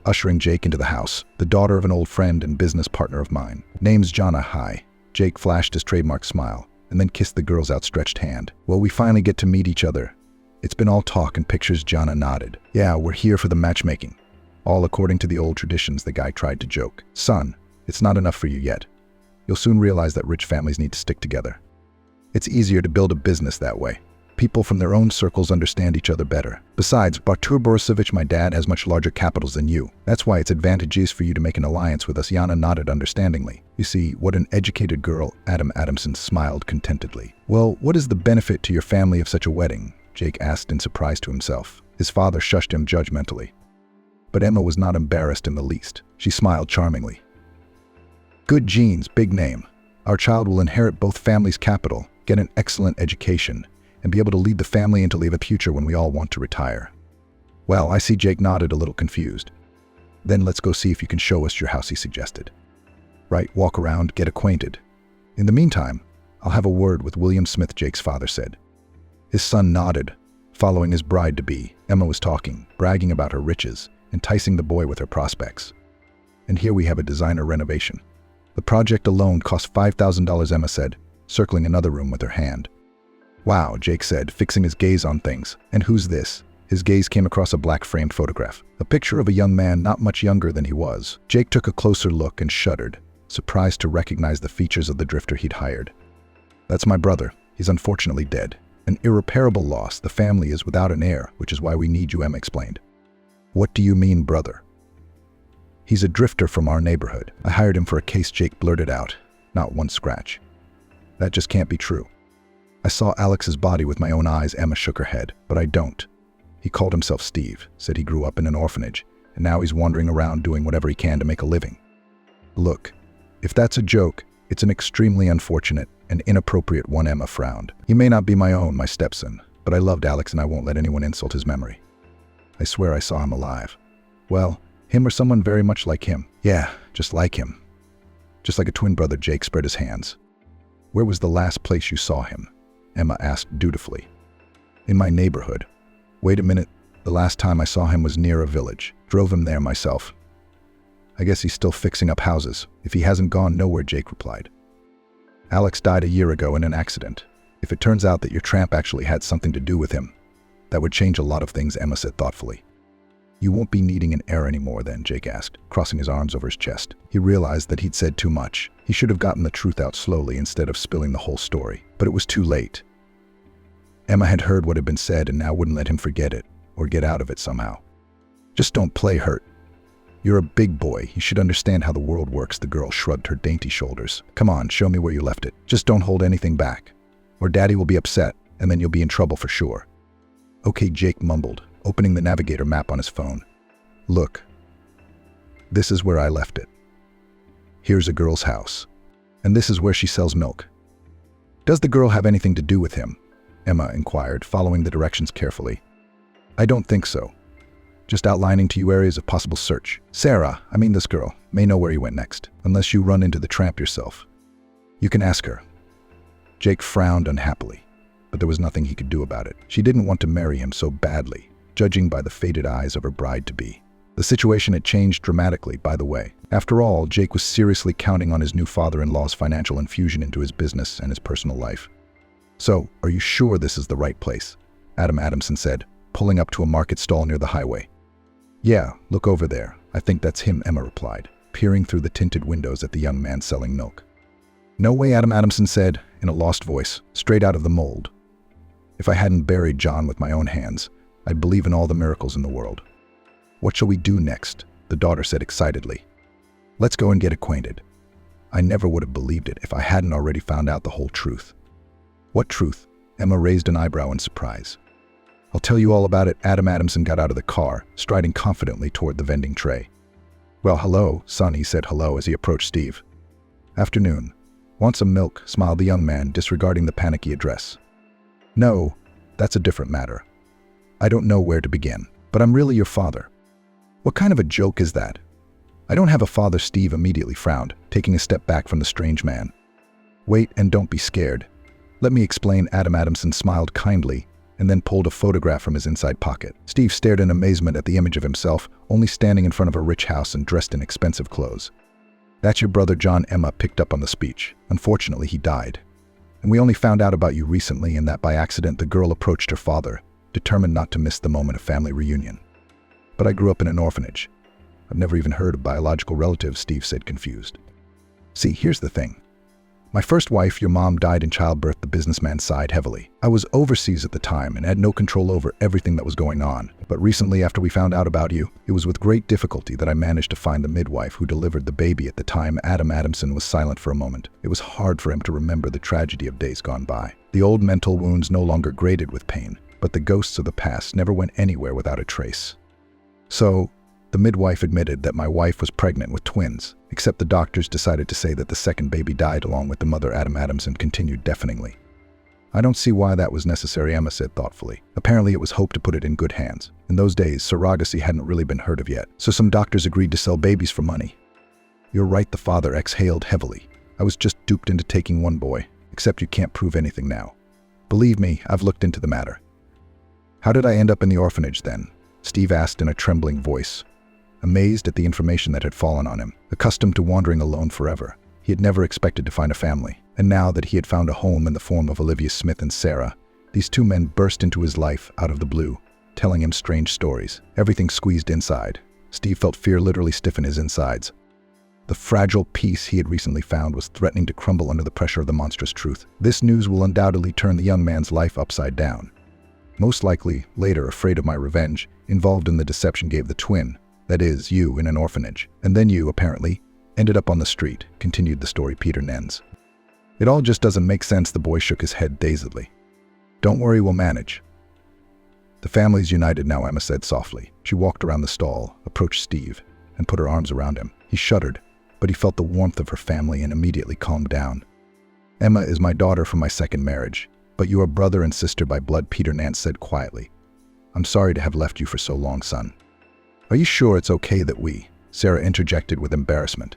ushering Jake into the house, "the daughter of an old friend and business partner of mine. Name's Jonna. Hi." Jake flashed his trademark smile, and then kissed the girl's outstretched hand. "Well, we finally get to meet each other. It's been all talk and pictures." Jonna nodded. "Yeah, we're here for the matchmaking. All according to the old traditions," the guy tried to joke. "Son, it's not enough for you yet. You'll soon realize that rich families need to stick together. It's easier to build a business that way. People from their own circles understand each other better. Besides, Bartur Borisovich, my dad, has much larger capitals than you. That's why it's advantageous for you to make an alliance with us." Jonna nodded understandingly. "You see, what an educated girl," Adam Adamson smiled contentedly. "Well, what is the benefit to your family of such a wedding?" Jake asked in surprise to himself. His father shushed him judgmentally. But Emma was not embarrassed in the least. She smiled charmingly. "Good genes, big name. Our child will inherit both families' capital, get an excellent education, and be able to lead the family until they have a future when we all want to retire." "Well, I see." Jake nodded, a little confused. "Then let's go see if you can show us your house," he suggested. "Right, walk around, get acquainted. In the meantime, I'll have a word with William Smith," Jake's father said. His son nodded, following his bride-to-be. Emma was talking, bragging about her riches, enticing the boy with her prospects. "And here we have a designer renovation. The project alone cost $5,000, Emma said, circling another room with her hand. "Wow," Jake said, fixing his gaze on things. "And who's this?" His gaze came across a black-framed photograph, a picture of a young man not much younger than he was. Jake took a closer look and shuddered, surprised to recognize the features of the drifter he'd hired. "That's my brother. He's unfortunately dead. An irreparable loss. The family is without an heir, which is why we need you," Emma explained. "What do you mean, brother?" "He's a drifter from our neighborhood. I hired him for a case," Jake blurted out. "Not one scratch." "That just can't be true." "I saw Alex's body with my own eyes," Emma shook her head. "But I don't. He called himself Steve, said he grew up in an orphanage, and now he's wandering around doing whatever he can to make a living." "Look, if that's a joke, it's an extremely unfortunate and inappropriate one," Emma frowned. "He may not be my stepson, but I loved Alex and I won't let anyone insult his memory. I swear I saw him alive. Well, him or someone very much like him. Yeah, just like him. Just like a twin brother." Jake spread his hands. "Where was the last place you saw him?" Emma asked dutifully. In my neighborhood. Wait a minute, the last time I saw him was near a village. Drove him there myself. I guess he's still fixing up houses. If he hasn't gone nowhere, Jake replied. Alex died a year ago in an accident. If it turns out that your tramp actually had something to do with him, that would change a lot of things, Emma said thoughtfully. You won't be needing an heir anymore then, Jake asked, crossing his arms over his chest. He realized that he'd said too much. He should have gotten the truth out slowly instead of spilling the whole story. But it was too late. Emma had heard what had been said and now wouldn't let him forget it, or get out of it somehow. Just don't play hurt. You're a big boy. You should understand how the world works, the girl shrugged her dainty shoulders. Come on, show me where you left it. Just don't hold anything back, or Daddy will be upset, and then you'll be in trouble for sure. Okay, Jake mumbled, opening the navigator map on his phone. Look. This is where I left it. Here's a girl's house. And this is where she sells milk. Does the girl have anything to do with him? Emma inquired, following the directions carefully. I don't think so. Just outlining to you areas of possible search. Sara, this girl, may know where he went next, unless you run into the tramp yourself. You can ask her. Jake frowned unhappily, but there was nothing he could do about it. She didn't want to marry him so badly, judging by the faded eyes of her bride-to-be. The situation had changed dramatically, by the way. After all, Jake was seriously counting on his new father-in-law's financial infusion into his business and his personal life. So, are you sure this is the right place? Adam Adamson said, pulling up to a market stall near the highway. Yeah, look over there. I think that's him, Emma replied, peering through the tinted windows at the young man selling milk. No way, Adam Adamson said, in a lost voice, straight out of the mold. If I hadn't buried John with my own hands, I'd believe in all the miracles in the world. What shall we do next? The daughter said excitedly. Let's go and get acquainted. I never would have believed it if I hadn't already found out the whole truth. What truth? Emma raised an eyebrow in surprise. I'll tell you all about it. Adam Adamson got out of the car, striding confidently toward the vending tray. Well, hello, son, he said hello as he approached Steve. Afternoon. Want some milk? Smiled the young man, disregarding the panicky address. No, that's a different matter. I don't know where to begin, but I'm really your father. What kind of a joke is that? I don't have a father, Steve immediately frowned, taking a step back from the strange man. Wait and don't be scared. Let me explain. Adam Adamson smiled kindly, and then pulled a photograph from his inside pocket. Steve stared in amazement at the image of himself, only standing in front of a rich house and dressed in expensive clothes. That's your brother John, Emma picked up on the speech. Unfortunately, he died. And we only found out about you recently, and that by accident the girl approached her father, determined not to miss the moment of family reunion. But I grew up in an orphanage. I've never even heard of biological relatives, Steve said, confused. See, here's the thing. My first wife, your mom, died in childbirth. The businessman sighed heavily. I was overseas at the time and had no control over everything that was going on. But recently, after we found out about you, it was with great difficulty that I managed to find the midwife who delivered the baby at the time. Adam Adamson was silent for a moment. It was hard for him to remember the tragedy of days gone by. The old mental wounds no longer grated with pain, but the ghosts of the past never went anywhere without a trace. So, the midwife admitted that my wife was pregnant with twins, except the doctors decided to say that the second baby died along with the mother. Adam Adamson continued deafeningly. I don't see why that was necessary, Emma said thoughtfully. Apparently it was hoped to put it in good hands. In those days, surrogacy hadn't really been heard of yet, so some doctors agreed to sell babies for money. You're right, the father exhaled heavily. I was just duped into taking one boy, except you can't prove anything now. Believe me, I've looked into the matter. How did I end up in the orphanage then? Steve asked in a trembling voice, amazed at the information that had fallen on him. Accustomed to wandering alone forever, he had never expected to find a family. And now that he had found a home in the form of Olivia Smith and Sara, these two men burst into his life out of the blue, telling him strange stories. Everything squeezed inside. Steve felt fear literally stiffen his insides. The fragile peace he had recently found was threatening to crumble under the pressure of the monstrous truth. This news will undoubtedly turn the young man's life upside down. Most likely, later, afraid of my revenge, involved in the deception, gave the twin, that is, you, in an orphanage. And then you, apparently, ended up on the street, continued the story Peter Nens. It all just doesn't make sense. The boy shook his head dazedly. Don't worry, we'll manage. The family's united now, Emma said softly. She walked around the stall, approached Steve, and put her arms around him. He shuddered, but he felt the warmth of her family and immediately calmed down. Emma is my daughter from my second marriage, but you are brother and sister by blood, Peter Nance said quietly. I'm sorry to have left you for so long, son. Are you sure it's okay that we? Sara interjected with embarrassment.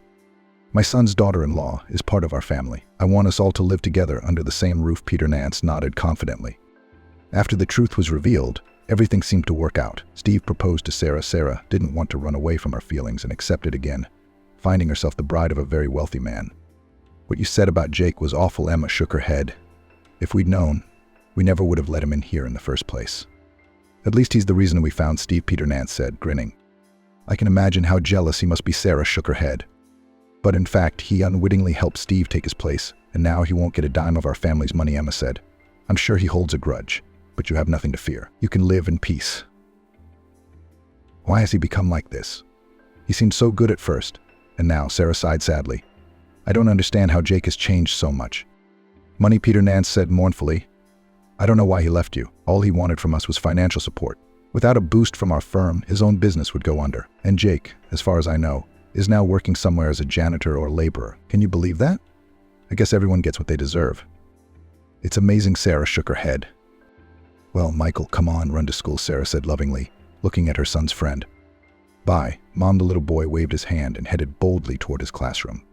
My son's daughter-in-law is part of our family. I want us all to live together under the same roof. Peter Nance nodded confidently. After the truth was revealed, everything seemed to work out. Steve proposed to Sara. Sara didn't want to run away from her feelings and accepted again, finding herself the bride of a very wealthy man. What you said about Jake was awful. Emma shook her head. If we'd known, we never would have let him in here in the first place. At least he's the reason we found Steve, Peter Nance said, grinning. I can imagine how jealous he must be. Sara shook her head. But in fact, he unwittingly helped Steve take his place, and now he won't get a dime of our family's money, Emma said. I'm sure he holds a grudge, but you have nothing to fear. You can live in peace. Why has he become like this? He seemed so good at first, and now, Sara sighed sadly. I don't understand how Jake has changed so much. Money, Peter Nance said mournfully. I don't know why he left you. All he wanted from us was financial support. Without a boost from our firm, his own business would go under. And Jake, as far as I know, is now working somewhere as a janitor or laborer. Can you believe that? I guess everyone gets what they deserve. It's amazing. Sara shook her head. Well, Michael, come on, run to school, Sara said lovingly, looking at her son's friend. Bye, Mom. The little boy waved his hand and headed boldly toward his classroom.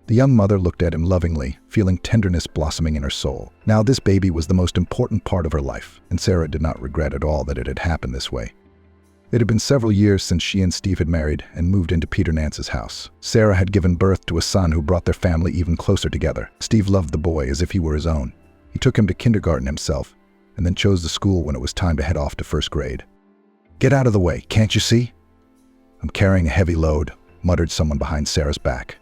The young mother looked at him lovingly, feeling tenderness blossoming in her soul. Now this baby was the most important part of her life, and Sara did not regret at all that it had happened this way. It had been several years since she and Steve had married and moved into Peter Nance's house. Sara had given birth to a son who brought their family even closer together. Steve loved the boy as if he were his own. He took him to kindergarten himself, and then chose the school when it was time to head off to first grade. Get out of the way, can't you see? I'm carrying a heavy load, muttered someone behind Sara's back.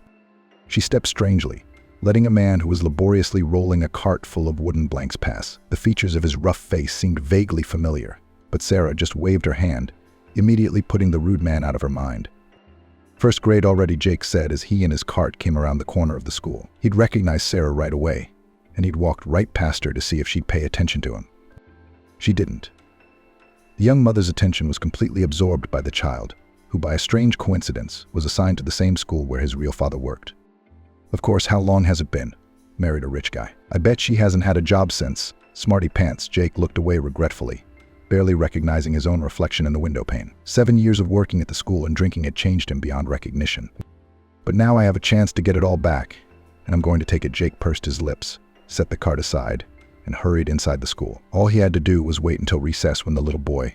She stepped strangely, letting a man who was laboriously rolling a cart full of wooden blanks pass. The features of his rough face seemed vaguely familiar, but Sara just waved her hand, immediately putting the rude man out of her mind. First grade already, Jake said as he and his cart came around the corner of the school. He'd recognized Sara right away, and he'd walked right past her to see if she'd pay attention to him. She didn't. The young mother's attention was completely absorbed by the child, who by a strange coincidence was assigned to the same school where his real father worked. Of course, how long has it been? Married a rich guy. I bet she hasn't had a job since. Smarty pants. Jake looked away regretfully, barely recognizing his own reflection in the window pane. 7 years of working at the school and drinking had changed him beyond recognition. But now I have a chance to get it all back, and I'm going to take it. Jake pursed his lips, set the cart aside, and hurried inside the school. All he had to do was wait until recess when the little boy,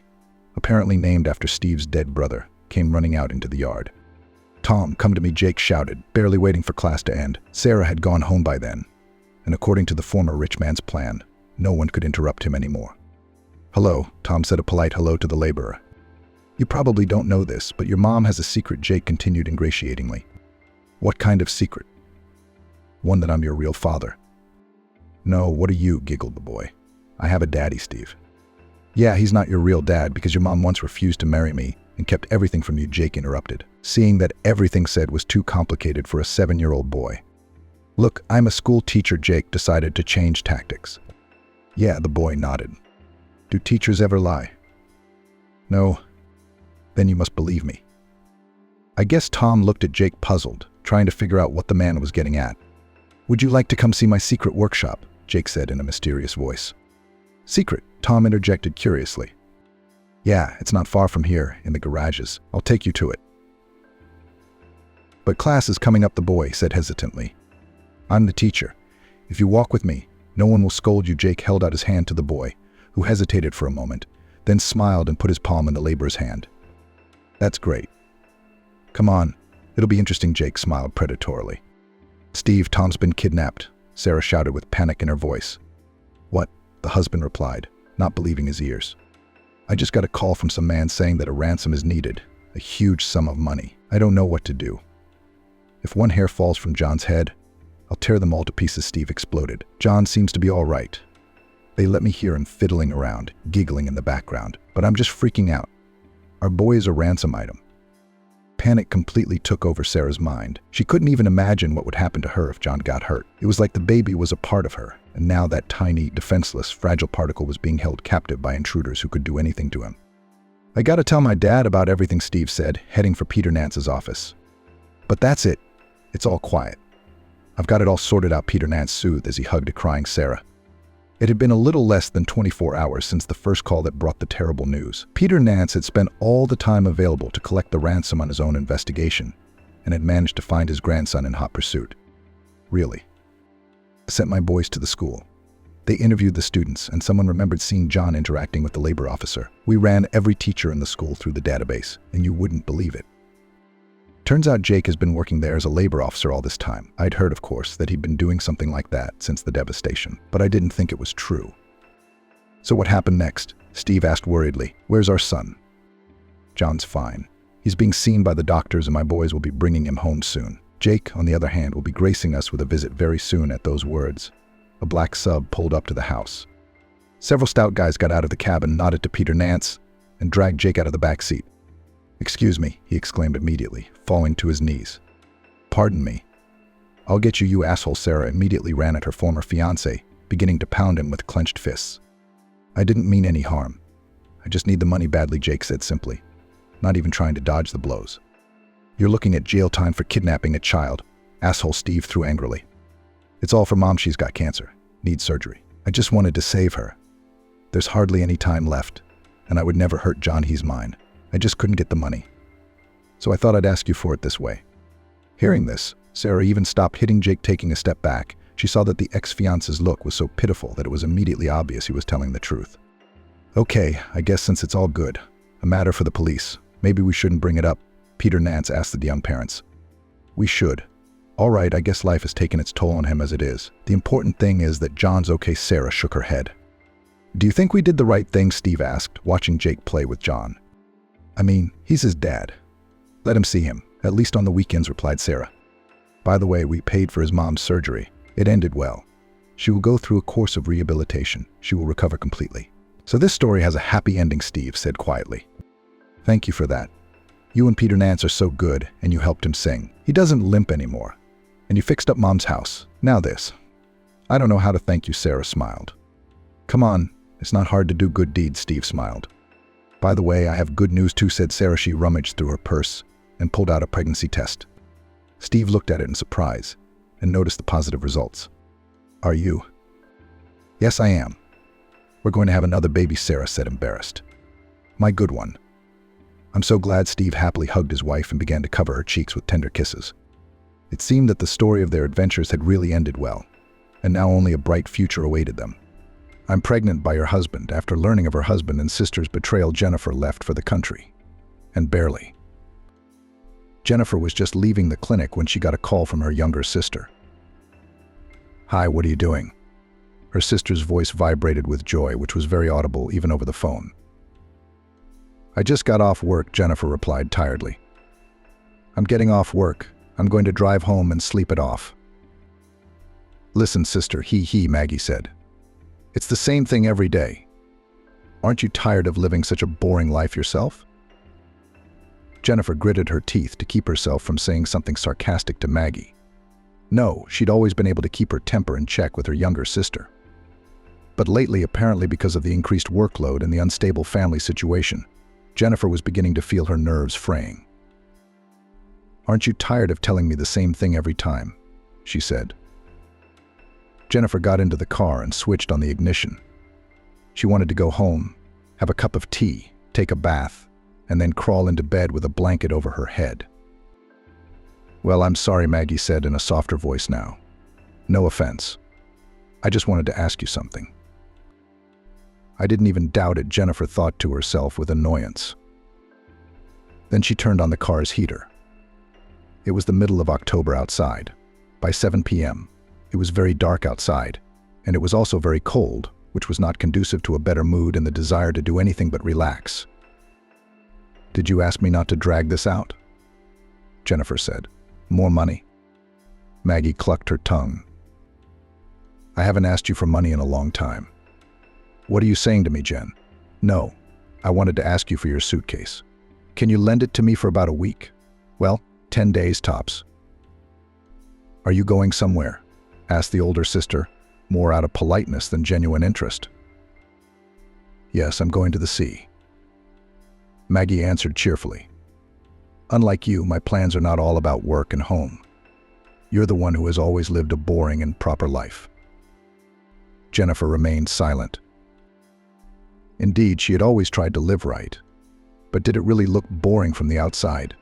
apparently named after Steve's dead brother, came running out into the yard. Tom, come to me, Jake shouted, barely waiting for class to end. Sara had gone home by then, and according to the former rich man's plan, no one could interrupt him anymore. Hello, Tom said a polite hello to the laborer. You probably don't know this, but your mom has a secret, Jake continued ingratiatingly. What kind of secret? One that I'm your real father. No, what are you, giggled the boy. I have a daddy, Steve. Yeah, he's not your real dad because your mom once refused to marry me and kept everything from you, Jake interrupted, seeing that everything said was too complicated for a 7-year-old boy. Look, I'm a school teacher. Jake decided to change tactics. Yeah, the boy nodded. Do teachers ever lie? No. Then you must believe me. I guess Tom looked at Jake puzzled, trying to figure out what the man was getting at. Would you like to come see my secret workshop? Jake said in a mysterious voice. Secret? Tom interjected curiously. Yeah, it's not far from here, in the garages. I'll take you to it. But class is coming up, the boy said hesitantly. I'm the teacher. If you walk with me, no one will scold you. Jake held out his hand to the boy, who hesitated for a moment, then smiled and put his palm in the laborer's hand. That's great. Come on, it'll be interesting. Jake smiled predatorily. Steve, Tom's been kidnapped, Sara shouted with panic in her voice. What? The husband replied, not believing his ears. I just got a call from some man saying that a ransom is needed, a huge sum of money. I don't know what to do. If one hair falls from John's head, I'll tear them all to pieces. Steve exploded. John seems to be all right. They let me hear him fiddling around, giggling in the background, but I'm just freaking out. Our boy is a ransom item. Panic completely took over Sara's mind. She couldn't even imagine what would happen to her if John got hurt. It was like the baby was a part of her, and now that tiny, defenseless, fragile particle was being held captive by intruders who could do anything to him. I gotta tell my dad about everything, Steve said, heading for Peter Nance's office. But that's it. It's all quiet. I've got it all sorted out, Peter Nance soothed as he hugged a crying Sara. It had been a little less than 24 hours since the first call that brought the terrible news. Peter Nance had spent all the time available to collect the ransom on his own investigation, and had managed to find his grandson in hot pursuit. Really. I sent my boys to the school. They interviewed the students, and someone remembered seeing John interacting with the labor officer. We ran every teacher in the school through the database, and you wouldn't believe it. Turns out Jake has been working there as a labor officer all this time. I'd heard, of course, that he'd been doing something like that since the devastation, but I didn't think it was true. So what happened next? Steve asked worriedly. Where's our son? John's fine. He's being seen by the doctors, and my boys will be bringing him home soon. Jake, on the other hand, will be gracing us with a visit very soon. At those words, a black sub pulled up to the house. Several stout guys got out of the cab and nodded to Peter Nance and dragged Jake out of the back seat. "Excuse me," he exclaimed immediately, falling to his knees. "Pardon me." "I'll get you, you asshole." Sara immediately ran at her former fiancé, beginning to pound him with clenched fists. "I didn't mean any harm. I just need the money badly," Jake said simply, not even trying to dodge the blows. "You're looking at jail time for kidnapping a child," asshole Steve threw angrily. "It's all for Mom. She's got cancer. Needs surgery. I just wanted to save her. There's hardly any time left, and I would never hurt John. He's mine. I just couldn't get the money. So I thought I'd ask you for it this way." Hearing this, Sara even stopped hitting Jake. Taking a step back, she saw that the ex-fiance's look was so pitiful that it was immediately obvious he was telling the truth. "Okay, I guess since it's all good, a matter for the police, maybe we shouldn't bring it up," Peter Nance asked the young parents. "We should. All right, I guess life has taken its toll on him as it is. The important thing is that John's okay." Sara shook her head. "Do you think we did the right thing?" Steve asked, watching Jake play with John. "I mean, he's his dad. Let him see him, at least on the weekends," replied Sara. "By the way, we paid for his mom's surgery. It ended well. She will go through a course of rehabilitation. She will recover completely." "So this story has a happy ending," Steve said quietly. "Thank you for that. You and Peter Nance are so good, and you helped him sing. He doesn't limp anymore. And you fixed up Mom's house. Now this. I don't know how to thank you." Sara smiled. "Come on, it's not hard to do good deeds," Steve smiled. "By the way, I have good news too," said Sara. She rummaged through her purse and pulled out a pregnancy test. Steve looked at it in surprise and noticed the positive results. "Are you?" "Yes, I am. We're going to have another baby," Sara said, embarrassed. "My good one." "I'm so glad." Steve happily hugged his wife and began to cover her cheeks with tender kisses. It seemed that the story of their adventures had really ended well, and now only a bright future awaited them. "I'm pregnant by your husband." After learning of her husband and sister's betrayal, Jennifer left for the country. And barely. Jennifer was just leaving the clinic when she got a call from her younger sister. "Hi, what are you doing?" Her sister's voice vibrated with joy, which was very audible even over the phone. "I just got off work," Jennifer replied tiredly. "I'm getting off work. I'm going to drive home and sleep it off." "Listen, sister," Maggie said. "It's the same thing every day. Aren't you tired of living such a boring life yourself?" Jennifer gritted her teeth to keep herself from saying something sarcastic to Maggie. No, she'd always been able to keep her temper in check with her younger sister. But lately, apparently because of the increased workload and the unstable family situation, Jennifer was beginning to feel her nerves fraying. "Aren't you tired of telling me the same thing every time?" she said. Jennifer got into the car and switched on the ignition. She wanted to go home, have a cup of tea, take a bath, and then crawl into bed with a blanket over her head. "Well, I'm sorry," Maggie said in a softer voice now. "No offense. I just wanted to ask you something." "I didn't even doubt it," Jennifer thought to herself with annoyance. Then she turned on the car's heater. It was the middle of October outside. By 7 p.m., it was very dark outside, and it was also very cold, which was not conducive to a better mood and the desire to do anything but relax. "Did you ask me not to drag this out?" Jennifer said. "More money?" Maggie clucked her tongue. "I haven't asked you for money in a long time." "What are you saying to me, Jen?" "No, I wanted to ask you for your suitcase. Can you lend it to me for about a week? Well, 10 days tops." "Are you going somewhere?" asked the older sister, more out of politeness than genuine interest. "Yes, I'm going to the sea," Maggie answered cheerfully. "Unlike you, my plans are not all about work and home. You're the one who has always lived a boring and proper life." Jennifer remained silent. Indeed, she had always tried to live right. But did it really look boring from the outside?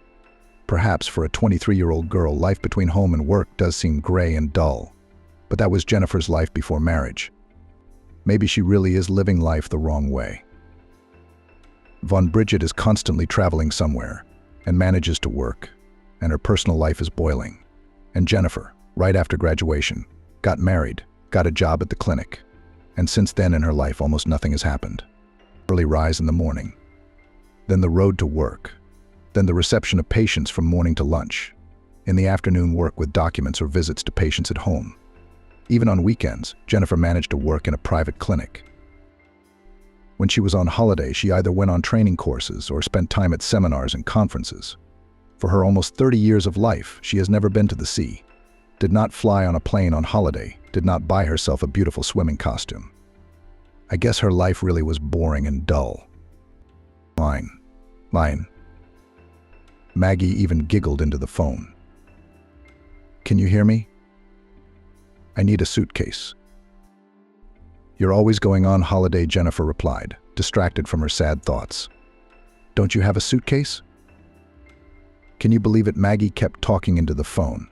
Perhaps for a 23-year-old girl, life between home and work does seem gray and dull. But that was Jennifer's life before marriage. Maybe she really is living life the wrong way. Von Bridget is constantly traveling somewhere and manages to work, and her personal life is boiling. And Jennifer, right after graduation, got married, got a job at the clinic, and since then in her life almost nothing has happened. Early rise in the morning, then the road to work, then the reception of patients from morning to lunch. In the afternoon, work with documents or visits to patients at home. Even on weekends, Jennifer managed to work in a private clinic. When she was on holiday, she either went on training courses or spent time at seminars and conferences. For her almost 30 years of life, she has never been to the sea, did not fly on a plane on holiday, did not buy herself a beautiful swimming costume. I guess her life really was boring and dull. Mine. Maggie even giggled into the phone. Can you hear me? I need a suitcase. You're always going on holiday, Jennifer replied, distracted from her sad thoughts. Don't you have a suitcase? Can you believe it? Maggie kept talking into the phone,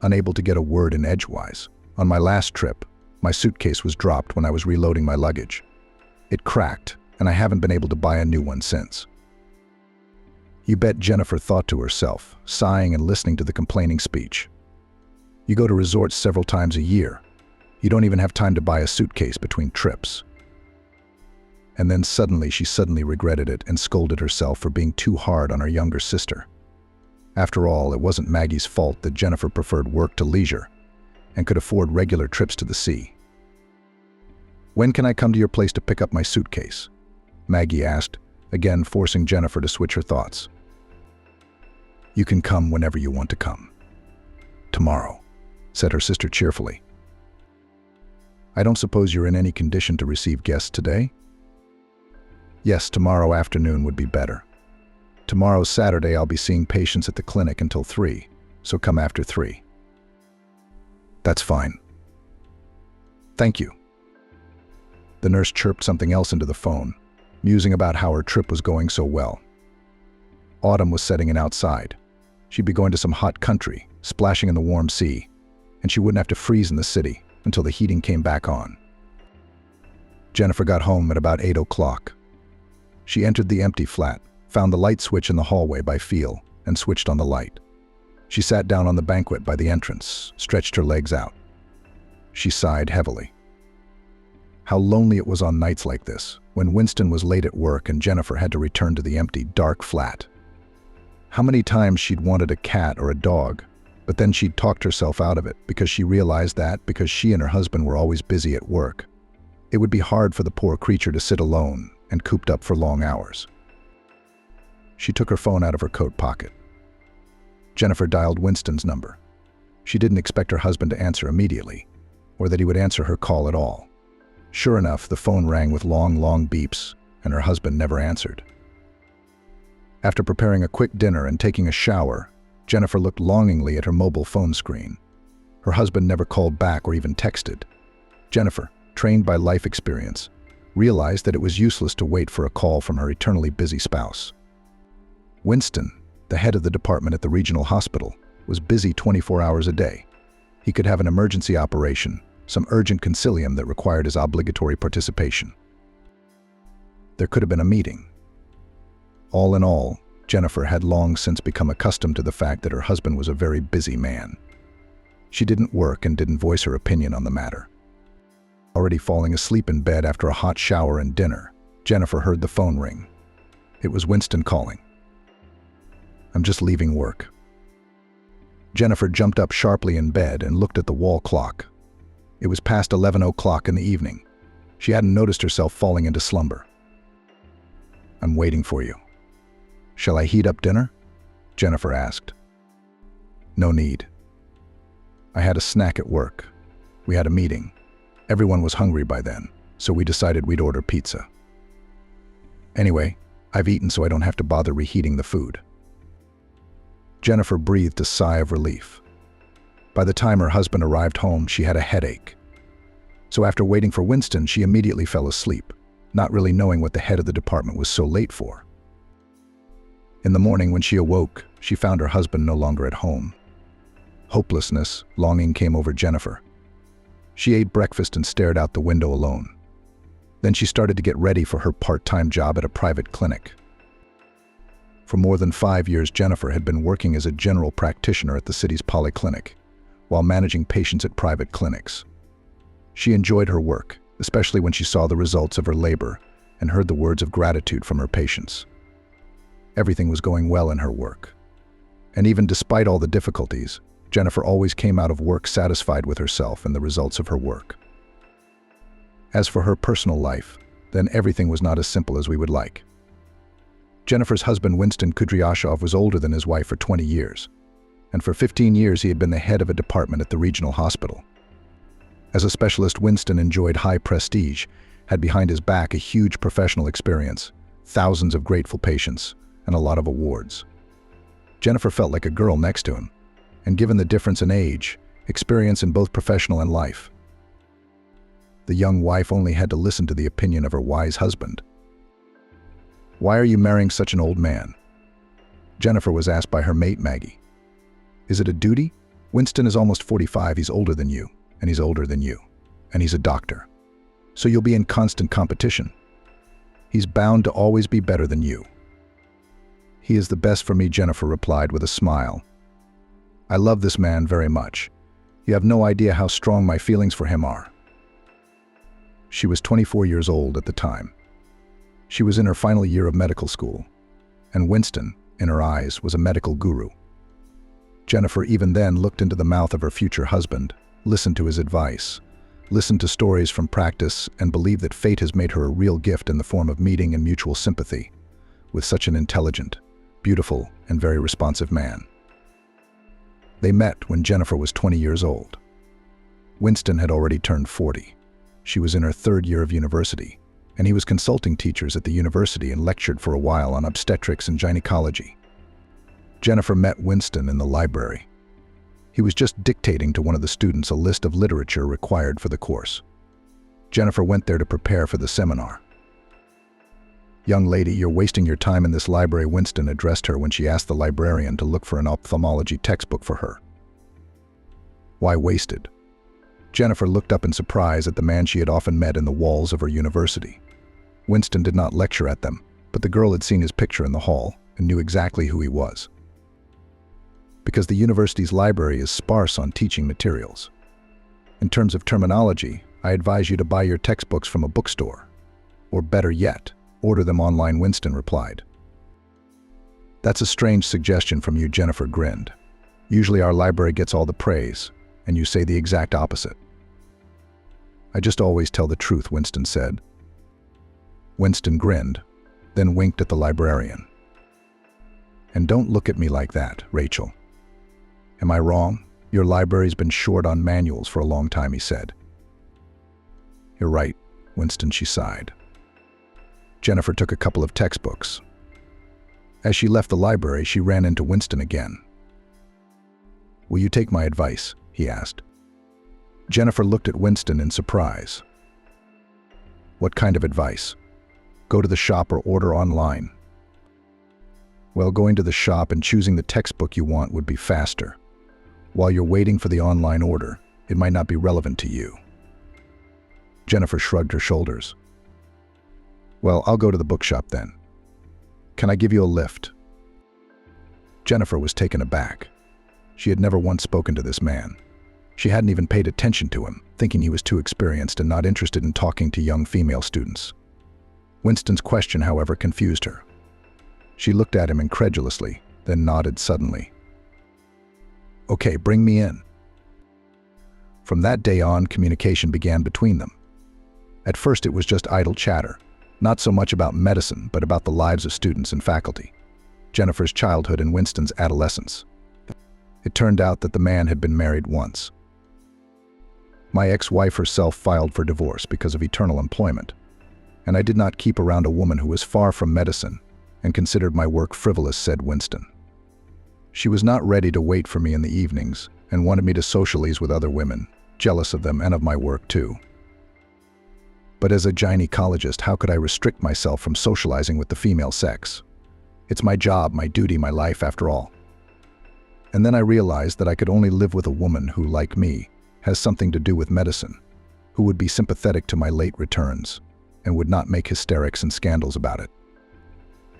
unable to get a word in edgewise. On my last trip, my suitcase was dropped when I was reloading my luggage. It cracked, and I haven't been able to buy a new one since. You bet, Jennifer thought to herself, sighing and listening to the complaining speech. You go to resorts several times a year. You don't even have time to buy a suitcase between trips. And then she suddenly regretted it and scolded herself for being too hard on her younger sister. After all, it wasn't Maggie's fault that Jennifer preferred work to leisure and could afford regular trips to the sea. When can I come to your place to pick up my suitcase? Maggie asked, again forcing Jennifer to switch her thoughts. You can come whenever you want to come. Tomorrow, said her sister cheerfully. I don't suppose you're in any condition to receive guests today? Yes, tomorrow afternoon would be better. Tomorrow's Saturday. I'll be seeing patients at the clinic until 3, so come after 3. That's fine. Thank you. The nurse chirped something else into the phone, musing about how her trip was going so well. Autumn was setting in outside. She'd be going to some hot country, splashing in the warm sea, and she wouldn't have to freeze in the city until the heating came back on. Jennifer got home at about 8 o'clock. She entered the empty flat, found the light switch in the hallway by feel, and switched on the light. She sat down on the banquette by the entrance, stretched her legs out. She sighed heavily. How lonely it was on nights like this, when Winston was late at work and Jennifer had to return to the empty, dark flat. How many times she'd wanted a cat or a dog, but then she'd talked herself out of it because she realized that, because she and her husband were always busy at work, it would be hard for the poor creature to sit alone and cooped up for long hours. She took her phone out of her coat pocket. Jennifer dialed Winston's number. She didn't expect her husband to answer immediately, or that he would answer her call at all. Sure enough, the phone rang with long beeps, and her husband never answered. After preparing a quick dinner and taking a shower, Jennifer looked longingly at her mobile phone screen. Her husband never called back or even texted. Jennifer, trained by life experience, realized that it was useless to wait for a call from her eternally busy spouse. Winston, the head of the department at the regional hospital, was busy 24 hours a day. He could have an emergency operation, some urgent concilium that required his obligatory participation. There could have been a meeting. All in all, Jennifer had long since become accustomed to the fact that her husband was a very busy man. She didn't work and didn't voice her opinion on the matter. Already falling asleep in bed after a hot shower and dinner, Jennifer heard the phone ring. It was Winston calling. I'm just leaving work. Jennifer jumped up sharply in bed and looked at the wall clock. It was past 11 o'clock in the evening. She hadn't noticed herself falling into slumber. I'm waiting for you. Shall I heat up dinner? Jennifer asked. No need. I had a snack at work. We had a meeting. Everyone was hungry by then, so we decided we'd order pizza. Anyway, I've eaten so I don't have to bother reheating the food. Jennifer breathed a sigh of relief. By the time her husband arrived home, she had a headache. So after waiting for Winston, she immediately fell asleep, not really knowing what the head of the department was so late for. In the morning when she awoke, she found her husband no longer at home. Hopelessness, longing came over Jennifer. She ate breakfast and stared out the window alone. Then she started to get ready for her part-time job at a private clinic. For more than 5 years, Jennifer had been working as a general practitioner at the city's polyclinic, while managing patients at private clinics. She enjoyed her work, especially when she saw the results of her labor and heard the words of gratitude from her patients. Everything was going well in her work. And even despite all the difficulties, Jennifer always came out of work satisfied with herself and the results of her work. As for her personal life, then everything was not as simple as we would like. Jennifer's husband, Winston Kudryashov, was older than his wife for 20 years, and for 15 years he had been the head of a department at the regional hospital. As a specialist, Winston enjoyed high prestige, had behind his back a huge professional experience, thousands of grateful patients, and a lot of awards. Jennifer felt like a girl next to him, and given the difference in age, experience in both professional and life, the young wife only had to listen to the opinion of her wise husband. "Why are you marrying such an old man?" Jennifer was asked by her mate Maggie. "Is it a duty? Winston is almost 45, he's older than you, and he's older than you, and he's a doctor. So you'll be in constant competition. He's bound to always be better than you." "He is the best for me," Jennifer replied with a smile. "I love this man very much. You have no idea how strong my feelings for him are." She was 24 years old at the time. She was in her final year of medical school, and Winston, in her eyes, was a medical guru. Jennifer even then looked into the mouth of her future husband, listened to his advice, listened to stories from practice, and believed that fate has made her a real gift in the form of meeting and mutual sympathy with such an intelligent, beautiful, and very responsive man. They met when Jennifer was 20 years old. Winston had already turned 40. She was in her 3rd year of university, and he was consulting teachers at the university and lectured for a while on obstetrics and gynecology. Jennifer met Winston in the library. He was just dictating to one of the students a list of literature required for the course. Jennifer went there to prepare for the seminar. "Young lady, you're wasting your time in this library," Winston addressed her when she asked the librarian to look for an ophthalmology textbook for her. "Why wasted?" Jennifer looked up in surprise at the man she had often met in the walls of her university. Winston did not lecture at them, but the girl had seen his picture in the hall and knew exactly who he was. "Because the university's library is sparse on teaching materials. In terms of terminology, I advise you to buy your textbooks from a bookstore. Or better yet, order them online," Winston replied. "That's a strange suggestion from you," Jennifer grinned. "Usually our library gets all the praise, and you say the exact opposite." "I just always tell the truth," Winston said. Winston grinned, then winked at the librarian. "And don't look at me like that, Rachel. Am I wrong? Your library's been short on manuals for a long time," he said. "You're right, Winston," she sighed. Jennifer took a couple of textbooks. As she left the library, she ran into Winston again. "Will you take my advice?" he asked. Jennifer looked at Winston in surprise. "What kind of advice? Go to the shop or order online?" "Well, going to the shop and choosing the textbook you want would be faster. While you're waiting for the online order, it might not be relevant to you." Jennifer shrugged her shoulders. "Well, I'll go to the bookshop then. Can I give you a lift?" Jennifer was taken aback. She had never once spoken to this man. She hadn't even paid attention to him, thinking he was too experienced and not interested in talking to young female students. Winston's question, however, confused her. She looked at him incredulously, then nodded suddenly. "Okay, bring me in." From that day on, communication began between them. At first it was just idle chatter, not so much about medicine, but about the lives of students and faculty, Jennifer's childhood and Winston's adolescence. It turned out that the man had been married once. "My ex-wife herself filed for divorce because of eternal employment, and I did not keep around a woman who was far from medicine and considered my work frivolous," said Winston. "She was not ready to wait for me in the evenings and wanted me to socialize with other women, jealous of them and of my work too. But as a gynecologist, how could I restrict myself from socializing with the female sex? It's my job, my duty, my life after all. And then I realized that I could only live with a woman who, like me, has something to do with medicine, who would be sympathetic to my late returns, and would not make hysterics and scandals about it.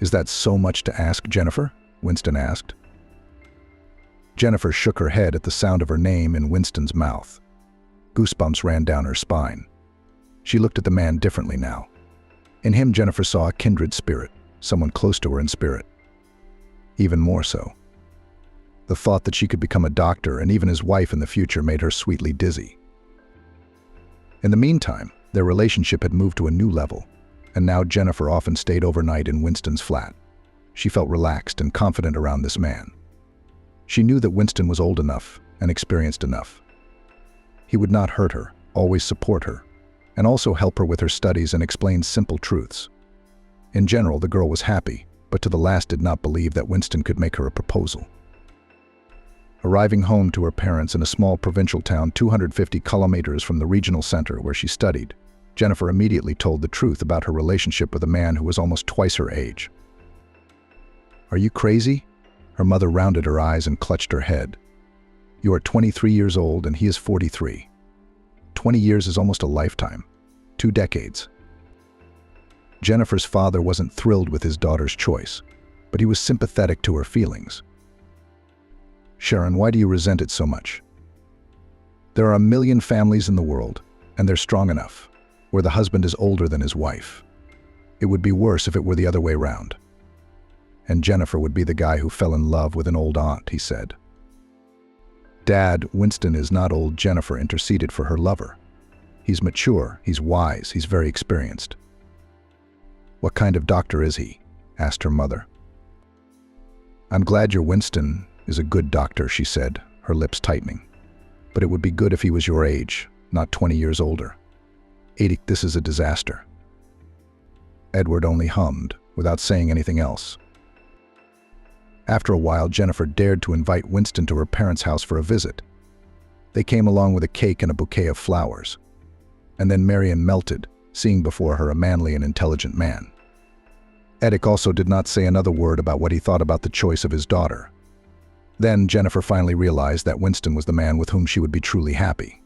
Is that so much to ask, Jennifer? Winston asked. Jennifer shook her head at the sound of her name in Winston's mouth. Goosebumps ran down her spine. She looked at the man differently now. In him, Jennifer saw a kindred spirit, someone close to her in spirit. Even more so. The thought that she could become a doctor and even his wife in the future made her sweetly dizzy. In the meantime, their relationship had moved to a new level, and now Jennifer often stayed overnight in Winston's flat. She felt relaxed and confident around this man. She knew that Winston was old enough and experienced enough. He would not hurt her, always support her, and also help her with her studies and explain simple truths. In general, the girl was happy, but to the last did not believe that Winston could make her a proposal. Arriving home to her parents in a small provincial town 250 kilometers from the regional center where she studied, Jennifer immediately told the truth about her relationship with a man who was almost twice her age. "Are you crazy?" Her mother rounded her eyes and clutched her head. "You are 23 years old and he is 43. 20 years is almost a lifetime. 2 decades. Jennifer's father wasn't thrilled with his daughter's choice, but he was sympathetic to her feelings. "Sharon, why do you resent it so much? There are a million families in the world, and they're strong enough, where the husband is older than his wife. It would be worse if it were the other way round. And Jennifer would be the guy who fell in love with an old aunt," he said. "Dad, Winston is not old," Jennifer interceded for her lover. "He's mature, he's wise, he's very experienced." "What kind of doctor is he?" asked her mother. "I'm glad your Winston is a good doctor," she said, her lips tightening. "But it would be good if he was your age, not 20 years older. Edith, this is a disaster." Edward only hummed, without saying anything else. After a while, Jennifer dared to invite Winston to her parents' house for a visit. They came along with a cake and a bouquet of flowers. And then Marion melted, seeing before her a manly and intelligent man. Edic also did not say another word about what he thought about the choice of his daughter. Then Jennifer finally realized that Winston was the man with whom she would be truly happy.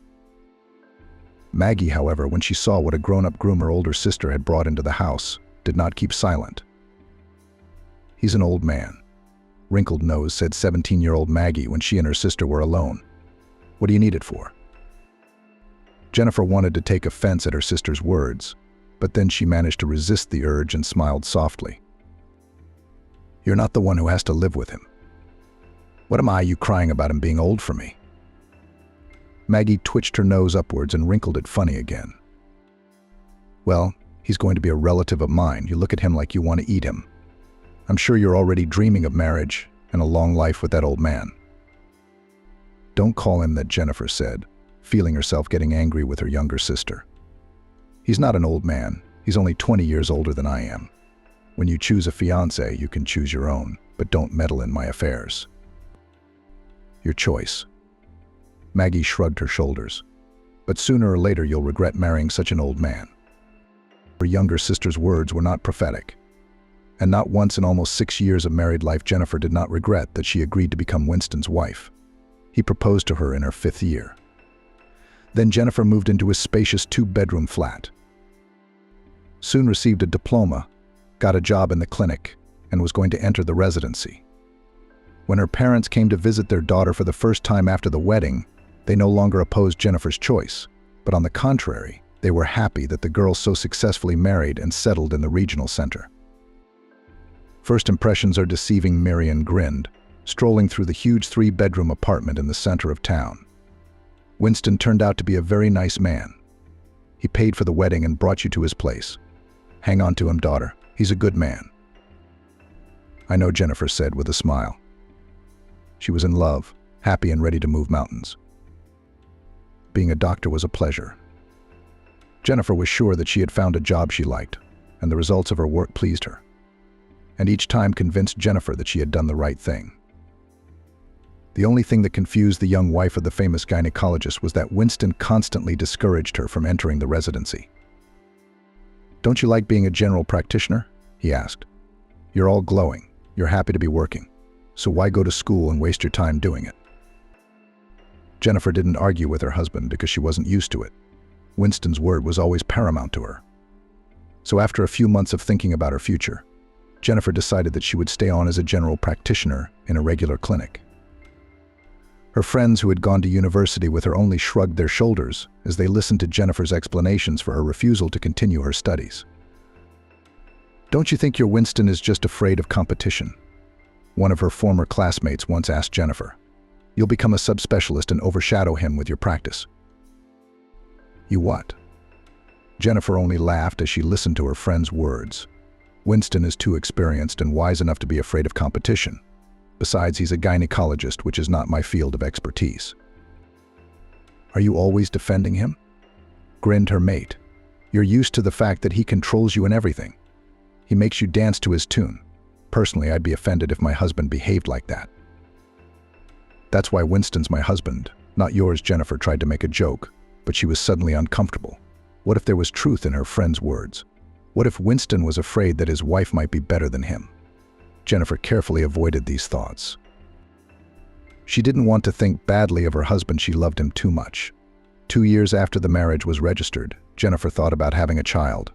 Maggie, however, when she saw what a grown-up groom her older sister had brought into the house, did not keep silent. "He's an old man," wrinkled nose said 17-year-old Maggie when she and her sister were alone. "What do you need it for?" Jennifer wanted to take offense at her sister's words, but then she managed to resist the urge and smiled softly. "You're not the one who has to live with him. What am I, you crying about him being old for me?" Maggie twitched her nose upwards and wrinkled it funny again. "Well, he's going to be a relative of mine. You look at him like you want to eat him. I'm sure you're already dreaming of marriage and a long life with that old man." "Don't call him that," Jennifer said, feeling herself getting angry with her younger sister. "He's not an old man. He's only 20 years older than I am. When you choose a fiancé, you can choose your own, but don't meddle in my affairs." "Your choice." Maggie shrugged her shoulders. "But sooner or later you'll regret marrying such an old man." Her younger sister's words were not prophetic. And not once in almost 6 years of married life Jennifer did not regret that she agreed to become Winston's wife. He proposed to her in her 5th year. Then Jennifer moved into his spacious 2-bedroom flat. Soon received a diploma, got a job in the clinic, and was going to enter the residency. When her parents came to visit their daughter for the first time after the wedding, they no longer opposed Jennifer's choice, but on the contrary, they were happy that the girl so successfully married and settled in the regional center. First impressions are deceiving, Marion grinned, strolling through the huge 3-bedroom apartment in the center of town. Winston turned out to be a very nice man. He paid for the wedding and brought you to his place. Hang on to him, daughter. He's a good man. "I know," Jennifer said with a smile. She was in love, happy and ready to move mountains. Being a doctor was a pleasure. Jennifer was sure that she had found a job she liked, and the results of her work pleased her. And each time convinced Jennifer that she had done the right thing. The only thing that confused the young wife of the famous gynecologist was that Winston constantly discouraged her from entering the residency. "Don't you like being a general practitioner?" he asked. "You're all glowing. You're happy to be working. so why go to school and waste your time doing it? Jennifer didn't argue with her husband because she wasn't used to it. Winston's word was always paramount to her. So after a few months of thinking about her future, Jennifer decided that she would stay on as a general practitioner in a regular clinic. Her friends who had gone to university with her only shrugged their shoulders as they listened to Jennifer's explanations for her refusal to continue her studies. "Don't you think your Winston is just afraid of competition?" One of her former classmates once asked Jennifer. "You'll become a subspecialist and overshadow him with your practice." "You what?" Jennifer only laughed as she listened to her friend's words. "Winston is too experienced and wise enough to be afraid of competition. Besides, he's a gynecologist, which is not my field of expertise." "Are you always defending him?" Grinned her mate. "You're used to the fact that he controls you in everything. He makes you dance to his tune. Personally, I'd be offended if my husband behaved like that." "That's why Winston's my husband, not yours," Jennifer tried to make a joke, but she was suddenly uncomfortable. What if there was truth in her friend's words? What if Winston was afraid that his wife might be better than him? Jennifer carefully avoided these thoughts. She didn't want to think badly of her husband. She loved him too much. 2 years after the marriage was registered, Jennifer thought about having a child.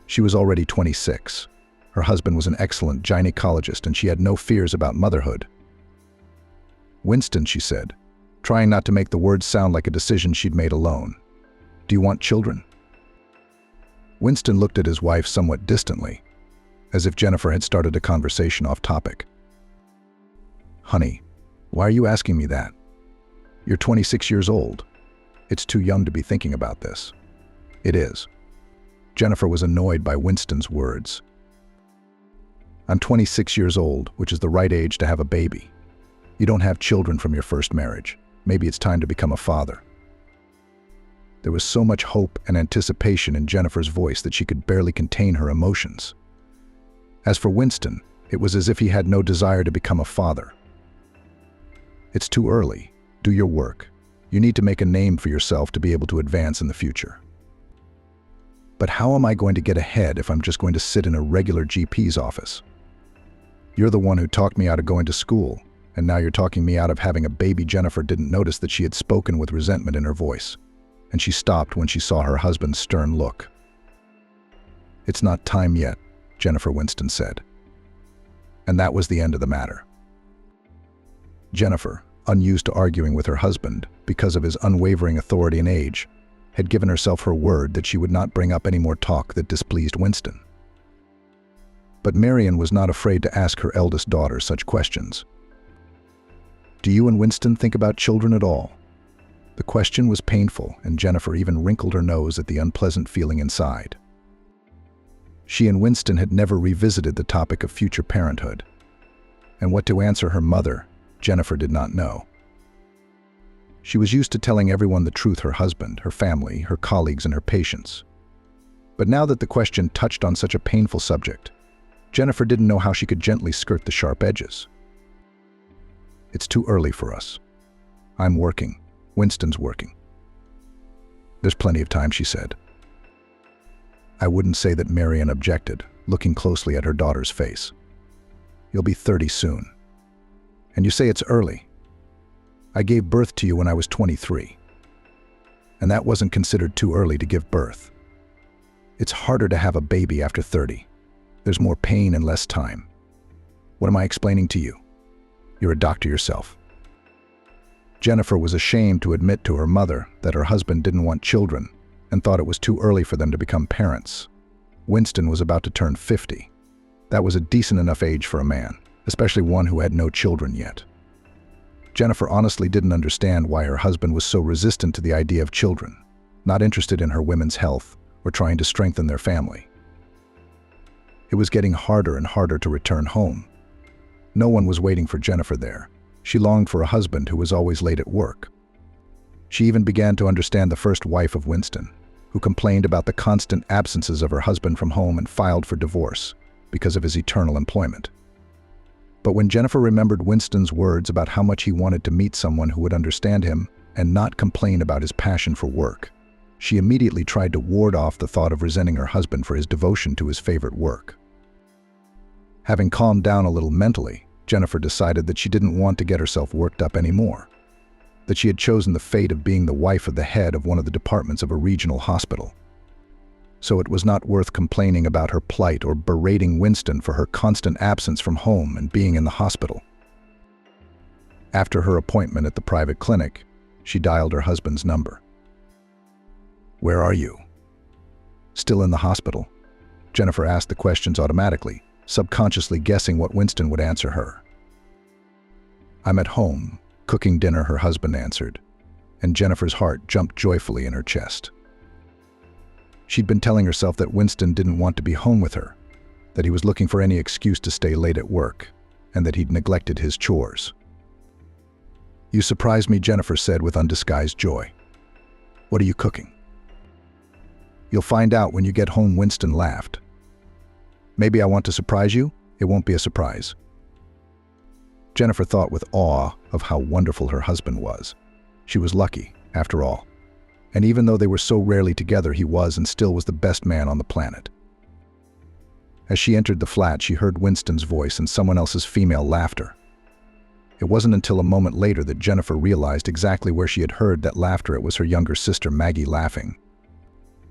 She was already 26. Her husband was an excellent gynecologist and she had no fears about motherhood. "Winston," she said, trying not to make the words sound like a decision she'd made alone, "do you want children?" Winston looked at his wife somewhat distantly, as if Jennifer had started a conversation off topic. "Honey, why are you asking me that? You're 26 years old. It's too young to be thinking about this." "It is." Jennifer was annoyed by Winston's words. "I'm 26 years old, which is the right age to have a baby. You don't have children from your first marriage. Maybe it's time to become a father." There was so much hope and anticipation in Jennifer's voice that she could barely contain her emotions. As for Winston, it was as if he had no desire to become a father. "It's too early. Do your work. You need to make a name for yourself to be able to advance in the future." "But how am I going to get ahead if I'm just going to sit in a regular GP's office? You're the one who talked me out of going to school, and now you're talking me out of having a baby." Jennifer didn't notice that she had spoken with resentment in her voice, and she stopped when she saw her husband's stern look. "It's not time yet," Jennifer Winston said. And that was the end of the matter. Jennifer, unused to arguing with her husband because of his unwavering authority and age, had given herself her word that she would not bring up any more talk that displeased Winston. But Marian was not afraid to ask her eldest daughter such questions. "Do you and Winston think about children at all?" The question was painful, and Jennifer even wrinkled her nose at the unpleasant feeling inside. She and Winston had never revisited the topic of future parenthood, and what to answer her mother, Jennifer did not know. She was used to telling everyone the truth: her husband, her family, her colleagues, and her patients. But now that the question touched on such a painful subject, Jennifer didn't know how she could gently skirt the sharp edges. "It's too early for us. I'm working. Winston's working. There's plenty of time," she said. "I wouldn't say that." Marian objected, looking closely at her daughter's face. "You'll be 30 soon. And you say it's early. I gave birth to you when I was 23. And that wasn't considered too early to give birth. It's harder to have a baby after 30. There's more pain and less time. What am I explaining to you? You're a doctor yourself." Jennifer was ashamed to admit to her mother that her husband didn't want children and thought it was too early for them to become parents. Winston was about to turn 50. That was a decent enough age for a man, especially one who had no children yet. Jennifer honestly didn't understand why her husband was so resistant to the idea of children, not interested in her women's health or trying to strengthen their family. It was getting harder and harder to return home. No one was waiting for Jennifer there. She longed for a husband who was always late at work. She even began to understand the first wife of Winston, who complained about the constant absences of her husband from home and filed for divorce because of his eternal employment. But when Jennifer remembered Winston's words about how much he wanted to meet someone who would understand him and not complain about his passion for work, she immediately tried to ward off the thought of resenting her husband for his devotion to his favorite work. Having calmed down a little mentally, Jennifer decided that she didn't want to get herself worked up anymore, that she had chosen the fate of being the wife of the head of one of the departments of a regional hospital. So it was not worth complaining about her plight or berating Winston for her constant absence from home and being in the hospital. After her appointment at the private clinic, she dialed her husband's number. "Where are you?" "Still in the hospital." Jennifer asked the questions automatically, subconsciously guessing what Winston would answer her. "I'm at home, cooking dinner," her husband answered, and Jennifer's heart jumped joyfully in her chest. She'd been telling herself that Winston didn't want to be home with her, that he was looking for any excuse to stay late at work, and that he'd neglected his chores. "You surprised me," Jennifer said with undisguised joy. "What are you cooking?" "You'll find out when you get home," Winston laughed. "Maybe I want to surprise you? It won't be a surprise." Jennifer thought with awe of how wonderful her husband was. She was lucky, after all. And even though they were so rarely together, he was and still was the best man on the planet. As she entered the flat, she heard Winston's voice and someone else's female laughter. It wasn't until a moment later that Jennifer realized exactly where she had heard that laughter. It was her younger sister, Maggie, laughing.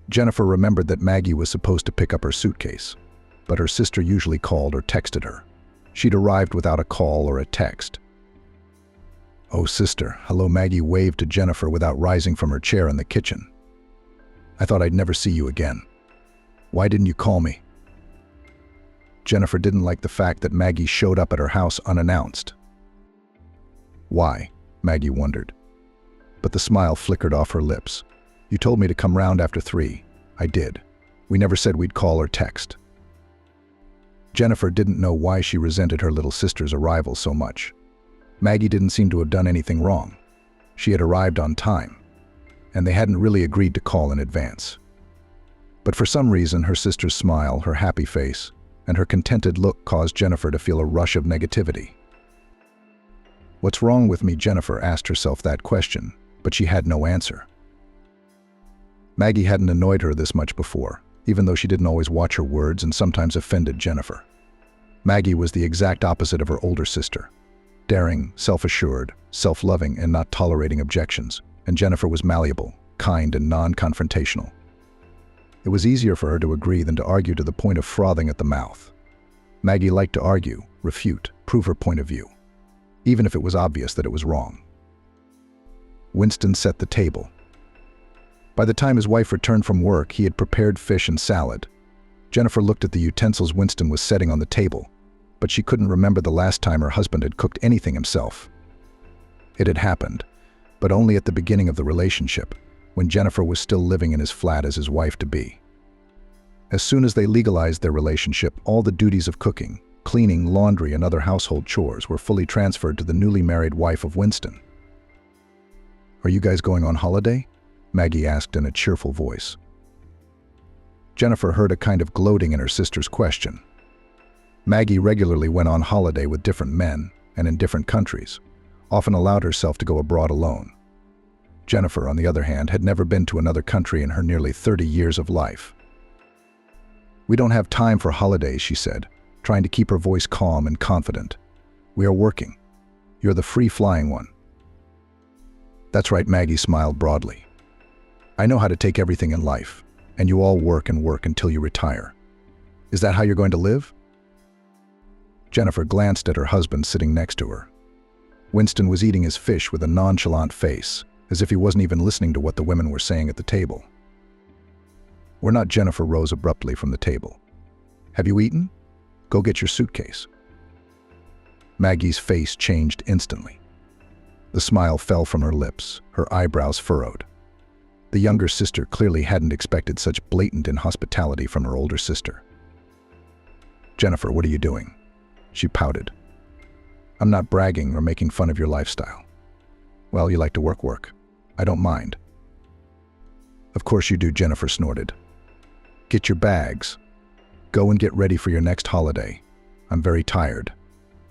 Jennifer remembered that Maggie was supposed to pick up her suitcase, but her sister usually called or texted her. She'd arrived without a call or a text. "Oh, sister." Hello, Maggie waved to Jennifer without rising from her chair in the kitchen. "I thought I'd never see you again. Why didn't you call me?" Jennifer didn't like the fact that Maggie showed up at her house unannounced. "Why?" Maggie wondered. But the smile flickered off her lips. "You told me to come round after 3. I did. We never said we'd call or text." Jennifer didn't know why she resented her little sister's arrival so much. Maggie didn't seem to have done anything wrong. She had arrived on time, and they hadn't really agreed to call in advance. But for some reason, her sister's smile, her happy face, and her contented look caused Jennifer to feel a rush of negativity. "What's wrong with me?" Jennifer asked herself that question, but she had no answer. Maggie hadn't annoyed her this much before, even though she didn't always watch her words and sometimes offended Jennifer. Maggie was the exact opposite of her older sister. Daring, self-assured, self-loving, and not tolerating objections, and Jennifer was malleable, kind, and non-confrontational. It was easier for her to agree than to argue to the point of frothing at the mouth. Maggie liked to argue, refute, prove her point of view, even if it was obvious that it was wrong. Winston set the table. By the time his wife returned from work, he had prepared fish and salad. Jennifer looked at the utensils Winston was setting on the table, but she couldn't remember the last time her husband had cooked anything himself. It had happened, but only at the beginning of the relationship, when Jennifer was still living in his flat as his wife-to-be. As soon as they legalized their relationship, all the duties of cooking, cleaning, laundry, and other household chores were fully transferred to the newly married wife of Winston. "Are you guys going on holiday?" Maggie asked in a cheerful voice. Jennifer heard a kind of gloating in her sister's question. Maggie regularly went on holiday with different men and in different countries, often allowed herself to go abroad alone. Jennifer, on the other hand, had never been to another country in her nearly 30 years of life. "We don't have time for holidays," she said, trying to keep her voice calm and confident. "We are working. You're the free-flying one." "That's right," Maggie smiled broadly. "I know how to take everything in life, and you all work and work until you retire. Is that how you're going to live?" Jennifer glanced at her husband sitting next to her. Winston was eating his fish with a nonchalant face, as if he wasn't even listening to what the women were saying at the table. "We're not." Jennifer rose abruptly from the table. "Have you eaten? Go get your suitcase." Maggie's face changed instantly. The smile fell from her lips, her eyebrows furrowed. The younger sister clearly hadn't expected such blatant inhospitality from her older sister. "Jennifer, what are you doing?" She pouted. "I'm not bragging or making fun of your lifestyle." "Well, you like to work. I don't mind." "Of course you do," Jennifer snorted. "Get your bags. Go and get ready for your next holiday. I'm very tired.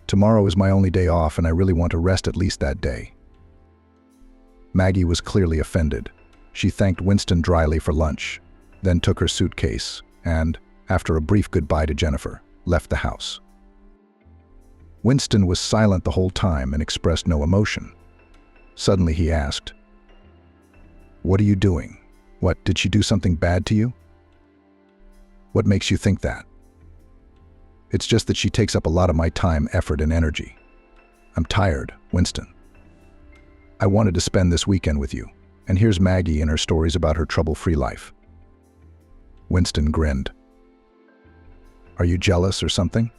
Tomorrow is my only day off, and I really want to rest at least that day." Maggie was clearly offended. She thanked Winston dryly for lunch, then took her suitcase and, after a brief goodbye to Jennifer, left the house. Winston was silent the whole time and expressed no emotion. Suddenly he asked, "What are you doing? What, did she do something bad to you?" "What makes you think that?" "It's just that she takes up a lot of my time, effort, and energy. I'm tired, Winston. I wanted to spend this weekend with you, and here's Maggie and her stories about her trouble-free life." Winston grinned. "Are you jealous or something?"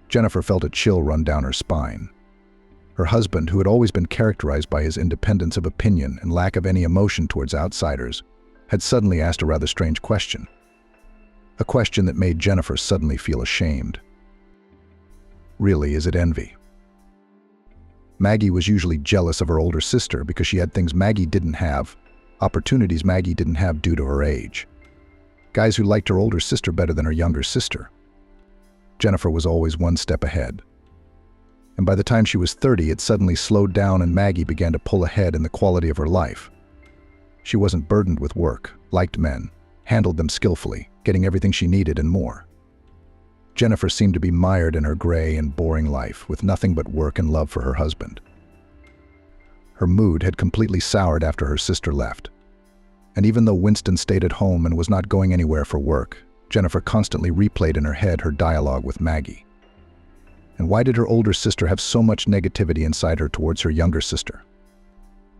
Jennifer felt a chill run down her spine. Her husband, who had always been characterized by his independence of opinion and lack of any emotion towards outsiders, had suddenly asked a rather strange question. A question that made Jennifer suddenly feel ashamed. Really, is it envy? Maggie was usually jealous of her older sister because she had things Maggie didn't have, opportunities Maggie didn't have due to her age. Guys who liked her older sister better than her younger sister. Jennifer was always one step ahead. And by the time she was 30, it suddenly slowed down and Maggie began to pull ahead in the quality of her life. She wasn't burdened with work, liked men, handled them skillfully, getting everything she needed and more. Jennifer seemed to be mired in her gray and boring life, with nothing but work and love for her husband. Her mood had completely soured after her sister left. And even though Winston stayed at home and was not going anywhere for work, Jennifer constantly replayed in her head her dialogue with Maggie. And why did her older sister have so much negativity inside her towards her younger sister?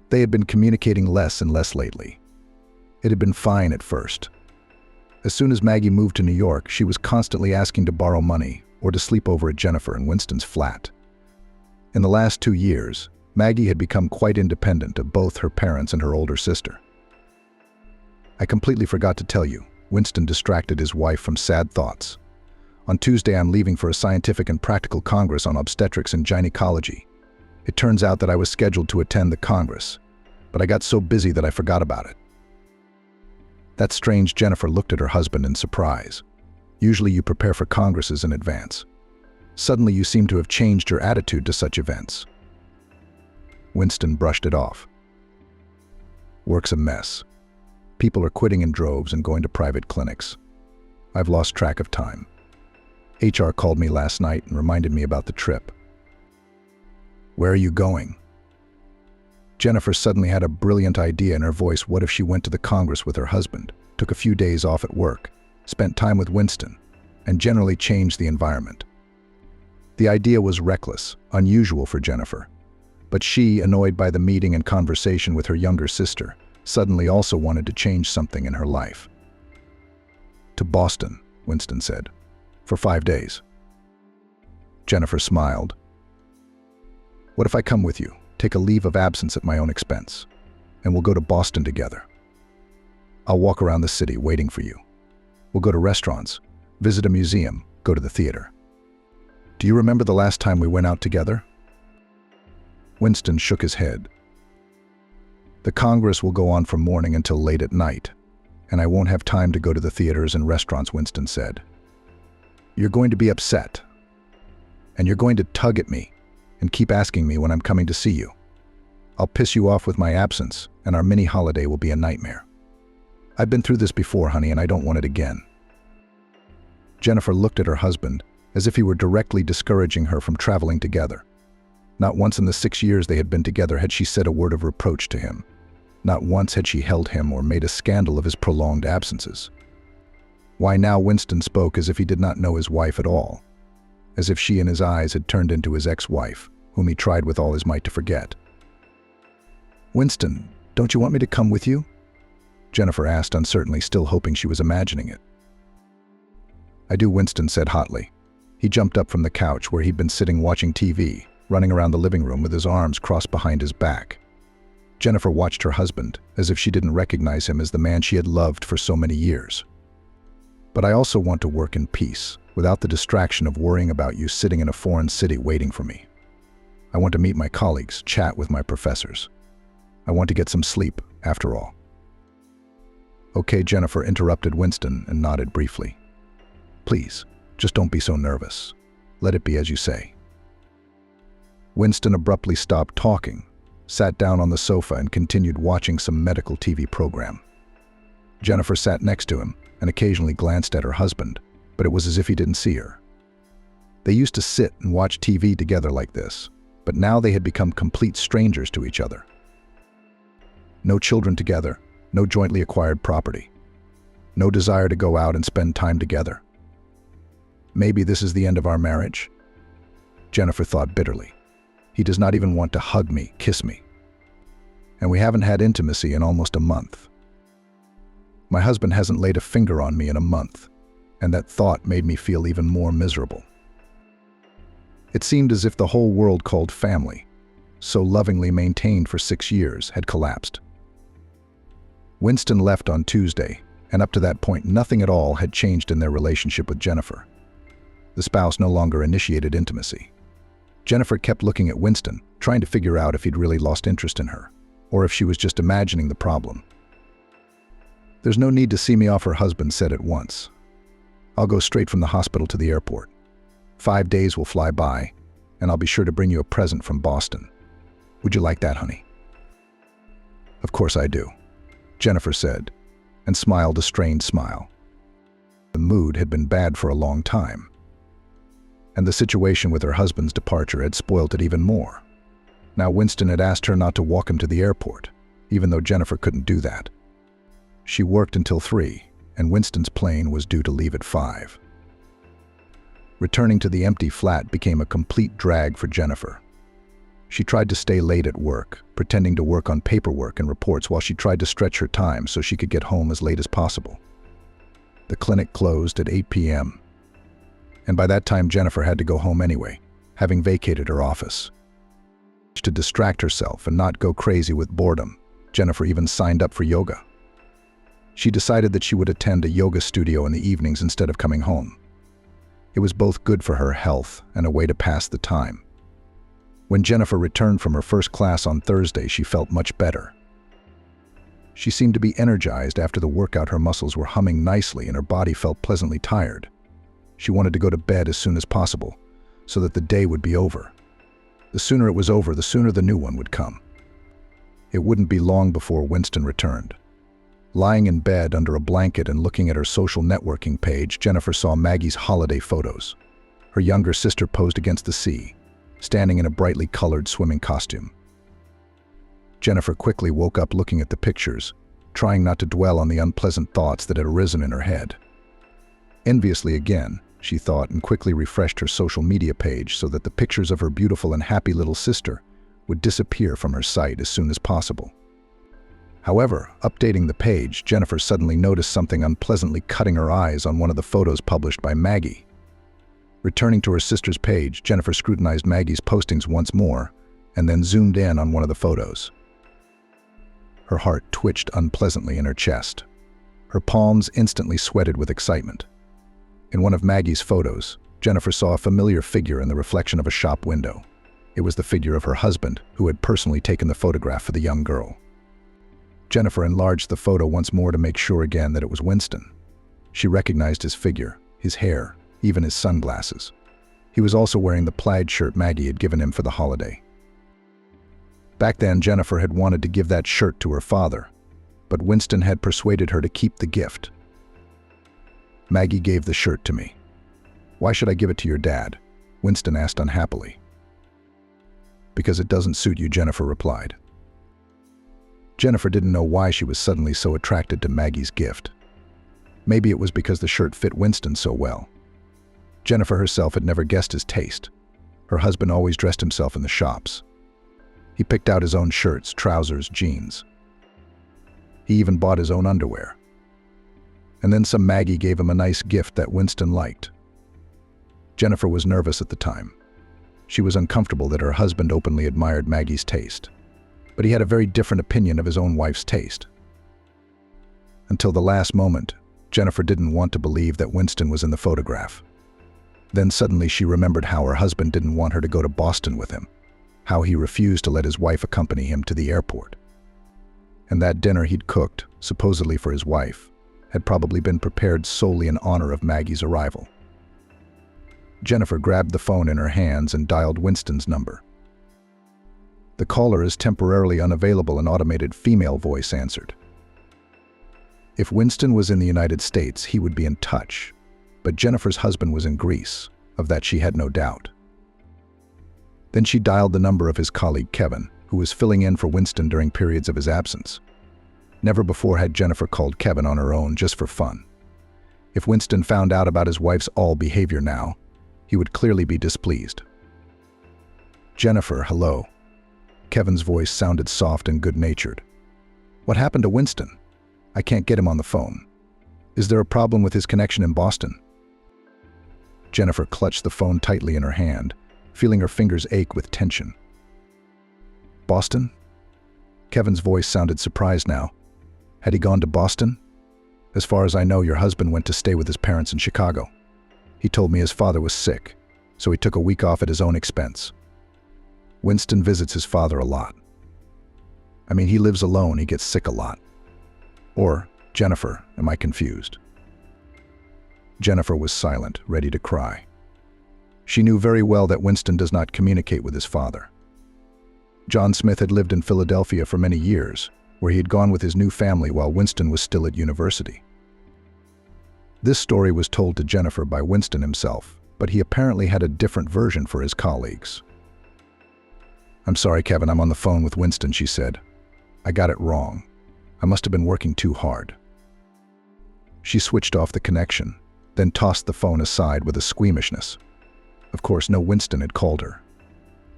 They had been communicating less and less lately. It had been fine at first. As soon as Maggie moved to New York, she was constantly asking to borrow money or to sleep over at Jennifer and Winston's flat. In the last 2 years, Maggie had become quite independent of both her parents and her older sister. "I completely forgot to tell you," Winston distracted his wife from sad thoughts. "On Tuesday, I'm leaving for a scientific and practical congress on obstetrics and gynecology. It turns out that I was scheduled to attend the congress, but I got so busy that I forgot about it." "That's strange." Jennifer looked at her husband in surprise. "Usually you prepare for congresses in advance. Suddenly you seem to have changed your attitude to such events." Winston brushed it off. "Work's a mess. People are quitting in droves and going to private clinics. I've lost track of time. HR called me last night and reminded me about the trip." "Where are you going?" Jennifer suddenly had a brilliant idea in her voice. What if she went to the Congress with her husband, took a few days off at work, spent time with Winston, and generally changed the environment? The idea was reckless, unusual for Jennifer, but she, annoyed by the meeting and conversation with her younger sister, suddenly also wanted to change something in her life. "To Boston," Winston said, "for 5 days." Jennifer smiled. "What if I come with you, take a leave of absence at my own expense, and we'll go to Boston together? I'll walk around the city waiting for you. We'll go to restaurants, visit a museum, go to the theater. Do you remember the last time we went out together?" Winston shook his head. "The Congress will go on from morning until late at night, and I won't have time to go to the theaters and restaurants," Winston said. "You're going to be upset, and you're going to tug at me and keep asking me when I'm coming to see you. I'll piss you off with my absence, and our mini holiday will be a nightmare. I've been through this before, honey, and I don't want it again." Jennifer looked at her husband as if he were directly discouraging her from traveling together. Not once in the 6 years they had been together had she said a word of reproach to him. Not once had she held him or made a scandal of his prolonged absences. Why now Winston spoke as if he did not know his wife at all, as if she in his eyes had turned into his ex-wife, whom he tried with all his might to forget. "Winston, don't you want me to come with you?" Jennifer asked uncertainly, still hoping she was imagining it. "I do," Winston said hotly. He jumped up from the couch where he'd been sitting watching TV, running around the living room with his arms crossed behind his back. Jennifer watched her husband as if she didn't recognize him as the man she had loved for so many years. "But I also want to work in peace, without the distraction of worrying about you sitting in a foreign city waiting for me. I want to meet my colleagues, chat with my professors. I want to get some sleep, after all." "Okay," Jennifer interrupted Winston and nodded briefly. "Please, just don't be so nervous. Let it be as you say." Winston abruptly stopped talking, sat down on the sofa and continued watching some medical TV program. Jennifer sat next to him and occasionally glanced at her husband, but it was as if he didn't see her. They used to sit and watch TV together like this, but now they had become complete strangers to each other. No children together, no jointly acquired property, no desire to go out and spend time together. Maybe this is the end of our marriage? Jennifer thought bitterly. He does not even want to hug me, kiss me. And we haven't had intimacy in almost a month. My husband hasn't laid a finger on me in a month, and that thought made me feel even more miserable. It seemed as if the whole world called family, so lovingly maintained for 6 years, had collapsed. Winston left on Tuesday, and up to that point nothing at all had changed in their relationship with Jennifer. The spouse no longer initiated intimacy. Jennifer kept looking at Winston, trying to figure out if he'd really lost interest in her, or if she was just imagining the problem. "There's no need to see me off," her husband said at once. "I'll go straight from the hospital to the airport. 5 days will fly by, and I'll be sure to bring you a present from Boston. Would you like that, honey?" "Of course I do," Jennifer said, and smiled a strained smile. The mood had been bad for a long time, and the situation with her husband's departure had spoiled it even more. Now Winston had asked her not to walk him to the airport, even though Jennifer couldn't do that. She worked until 3, and Winston's plane was due to leave at 5. Returning to the empty flat became a complete drag for Jennifer. She tried to stay late at work, pretending to work on paperwork and reports while she tried to stretch her time so she could get home as late as possible. The clinic closed at 8 p.m., and by that time Jennifer had to go home anyway, having vacated her office. To distract herself and not go crazy with boredom, Jennifer even signed up for yoga. She decided that she would attend a yoga studio in the evenings instead of coming home. It was both good for her health and a way to pass the time. When Jennifer returned from her first class on Thursday, she felt much better. She seemed to be energized after the workout. Her muscles were humming nicely and her body felt pleasantly tired. She wanted to go to bed as soon as possible, so that the day would be over. The sooner it was over, the sooner the new one would come. It wouldn't be long before Winston returned. Lying in bed under a blanket and looking at her social networking page, Jennifer saw Maggie's holiday photos. Her younger sister posed against the sea, standing in a brightly colored swimming costume. Jennifer quickly woke up looking at the pictures, trying not to dwell on the unpleasant thoughts that had arisen in her head. Enviously again, she thought, and quickly refreshed her social media page so that the pictures of her beautiful and happy little sister would disappear from her sight as soon as possible. However, updating the page, Jennifer suddenly noticed something unpleasantly cutting her eyes on one of the photos published by Maggie. Returning to her sister's page, Jennifer scrutinized Maggie's postings once more and then zoomed in on one of the photos. Her heart twitched unpleasantly in her chest. Her palms instantly sweated with excitement. In one of Maggie's photos, Jennifer saw a familiar figure in the reflection of a shop window. It was the figure of her husband, who had personally taken the photograph for the young girl. Jennifer enlarged the photo once more to make sure again that it was Winston. She recognized his figure, his hair, even his sunglasses. He was also wearing the plaid shirt Maggie had given him for the holiday. Back then, Jennifer had wanted to give that shirt to her father, but Winston had persuaded her to keep the gift. "Maggie gave the shirt to me. Why should I give it to your dad?" Winston asked unhappily. "Because it doesn't suit you," Jennifer replied. Jennifer didn't know why she was suddenly so attracted to Maggie's gift. Maybe it was because the shirt fit Winston so well. Jennifer herself had never guessed his taste. Her husband always dressed himself in the shops. He picked out his own shirts, trousers, jeans. He even bought his own underwear. And then some Maggie gave him a nice gift that Winston liked. Jennifer was nervous at the time. She was uncomfortable that her husband openly admired Maggie's taste, but he had a very different opinion of his own wife's taste. Until the last moment, Jennifer didn't want to believe that Winston was in the photograph. Then suddenly she remembered how her husband didn't want her to go to Boston with him, how he refused to let his wife accompany him to the airport. And that dinner he'd cooked, supposedly for his wife, had probably been prepared solely in honor of Maggie's arrival. Jennifer grabbed the phone in her hands and dialed Winston's number. "The caller is temporarily unavailable," an automated female voice answered. If Winston was in the United States, he would be in touch, but Jennifer's husband was in Greece, Of that she had no doubt. Then she dialed the number of his colleague Kevin, who was filling in for Winston during periods of his absence. Never before had Jennifer called Kevin on her own just for fun. If Winston found out about his wife's behavior now, he would clearly be displeased. "Jennifer, hello." Kevin's voice sounded soft and good-natured. "What happened to Winston? I can't get him on the phone. Is there a problem with his connection in Boston?" Jennifer clutched the phone tightly in her hand, feeling her fingers ache with tension. "Boston?" Kevin's voice sounded surprised now. "Had he gone to Boston? As far as I know, your husband went to stay with his parents in Chicago. He told me his father was sick, so he took a week off at his own expense. Winston visits his father a lot. I mean, he lives alone, he gets sick a lot. Or, Jennifer, am I confused?" Jennifer was silent, ready to cry. She knew very well that Winston does not communicate with his father. John Smith had lived in Philadelphia for many years, where he had gone with his new family while Winston was still at university. This story was told to Jennifer by Winston himself, but he apparently had a different version for his colleagues. "I'm sorry, Kevin, I'm on the phone with Winston," she said. "I got it wrong. I must have been working too hard." She switched off the connection, then tossed the phone aside with a squeamishness. Of course, no Winston had called her.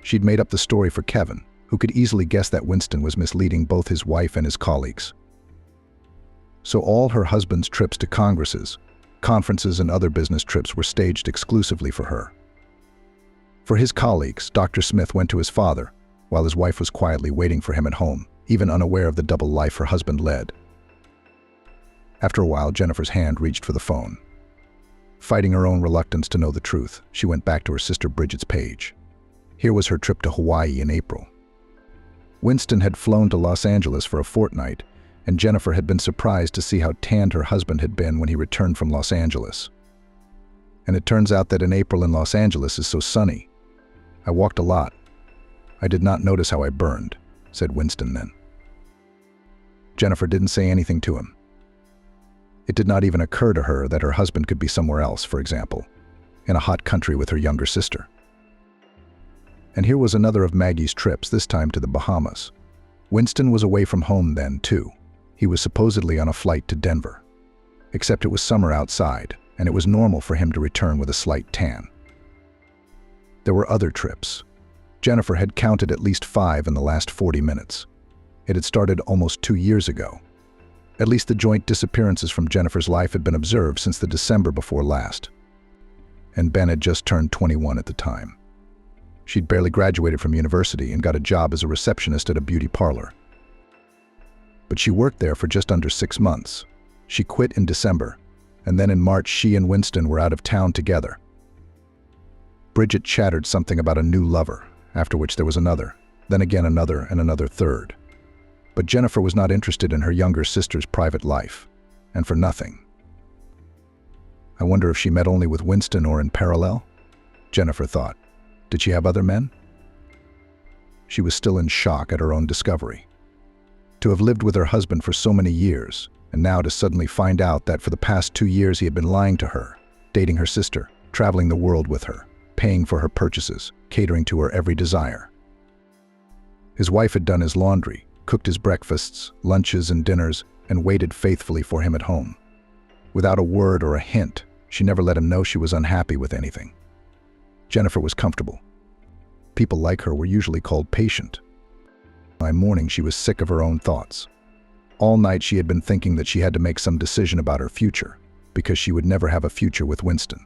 She'd made up the story for Kevin, who could easily guess that Winston was misleading both his wife and his colleagues. So all her husband's trips to congresses, conferences, and other business trips were staged exclusively for her. For his colleagues, Dr. Smith went to his father, while his wife was quietly waiting for him at home, even unaware of the double life her husband led. After a while, Jennifer's hand reached for the phone. Fighting her own reluctance to know the truth, she went back to her sister Bridget's page. Here was her trip to Hawaii in April. Winston had flown to Los Angeles for a fortnight, and Jennifer had been surprised to see how tanned her husband had been when he returned from Los Angeles. And it turns out that in April in Los Angeles is so sunny. "I walked a lot. I did not notice how I burned," said Winston then. Jennifer didn't say anything to him. It did not even occur to her that her husband could be somewhere else, for example, in a hot country with her younger sister. And here was another of Maggie's trips, this time to the Bahamas. Winston was away from home then, too. He was supposedly on a flight to Denver. Except it was summer outside, and it was normal for him to return with a slight tan. There were other trips. Jennifer had counted at least 5 in the last 40 minutes. It had started almost 2 years ago. At least the joint disappearances from Jennifer's life had been observed since the December before last. And Ben had just turned 21 at the time. She'd barely graduated from university and got a job as a receptionist at a beauty parlor. But she worked there for just under 6 months. She quit in December, and then in March she and Winston were out of town together. Bridget chattered something about a new lover, after which there was another, then again another and another third. But Jennifer was not interested in her younger sister's private life, and for nothing. I wonder if she met only with Winston or in parallel? Jennifer thought. Did she have other men? She was still in shock at her own discovery. To have lived with her husband for so many years, and now to suddenly find out that for the past 2 years he had been lying to her, dating her sister, traveling the world with her, paying for her purchases, catering to her every desire. His wife had done his laundry, cooked his breakfasts, lunches, and dinners, and waited faithfully for him at home. Without a word or a hint, she never let him know she was unhappy with anything. Jennifer was comfortable. People like her were usually called patient. By morning, she was sick of her own thoughts. All night she had been thinking that she had to make some decision about her future, because she would never have a future with Winston.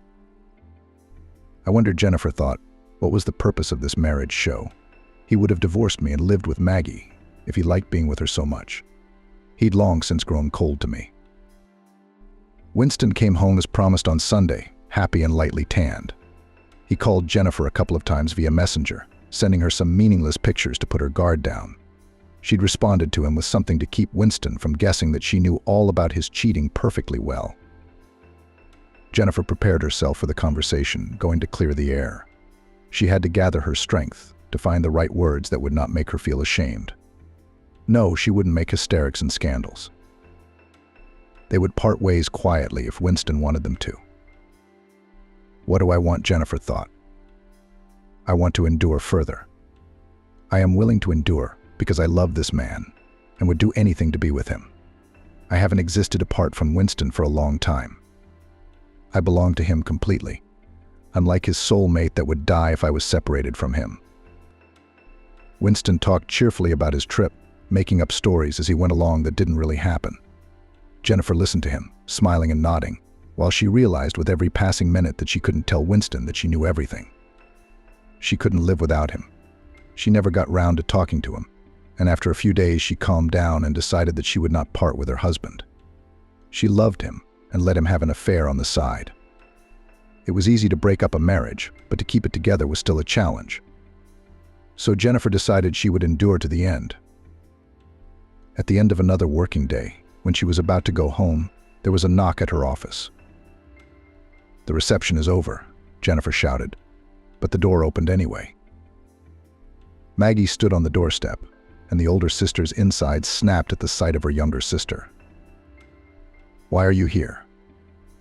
I wondered, Jennifer thought, what was the purpose of this marriage show? He would have divorced me and lived with Maggie, if he liked being with her so much. He'd long since grown cold to me. Winston came home as promised on Sunday, happy and lightly tanned. He called Jennifer a couple of times via Messenger, sending her some meaningless pictures to put her guard down. She'd responded to him with something to keep Winston from guessing that she knew all about his cheating perfectly well. Jennifer prepared herself for the conversation, going to clear the air. She had to gather her strength to find the right words that would not make her feel ashamed. No, she wouldn't make hysterics and scandals. They would part ways quietly if Winston wanted them to. What do I want? Jennifer thought. I want to endure further. I am willing to endure because I love this man and would do anything to be with him. I haven't existed apart from Winston for a long time. I belong to him completely. I'm like his soulmate that would die if I was separated from him. Winston talked cheerfully about his trip, making up stories as he went along that didn't really happen. Jennifer listened to him, smiling and nodding, while she realized with every passing minute that she couldn't tell Winston that she knew everything. She couldn't live without him. She never got round to talking to him, and after a few days she calmed down and decided that she would not part with her husband. She loved him and let him have an affair on the side. It was easy to break up a marriage, but to keep it together was still a challenge. So Jennifer decided she would endure to the end. At the end of another working day, when she was about to go home, there was a knock at her office. "The reception is over," Jennifer shouted, but the door opened anyway. Maggie stood on the doorstep, and the older sister's insides snapped at the sight of her younger sister. "Why are you here?"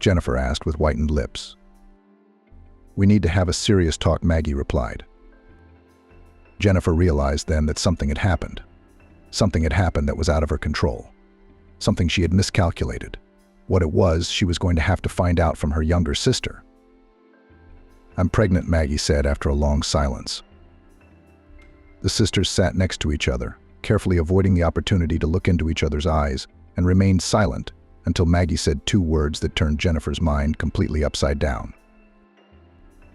Jennifer asked with whitened lips. "We need to have a serious talk," Maggie replied. Jennifer realized then that something had happened. Something had happened that was out of her control. Something she had miscalculated. What it was, she was going to have to find out from her younger sister. "I'm pregnant," Maggie said after a long silence. The sisters sat next to each other, carefully avoiding the opportunity to look into each other's eyes, and remained silent until Maggie said two words that turned Jennifer's mind completely upside down.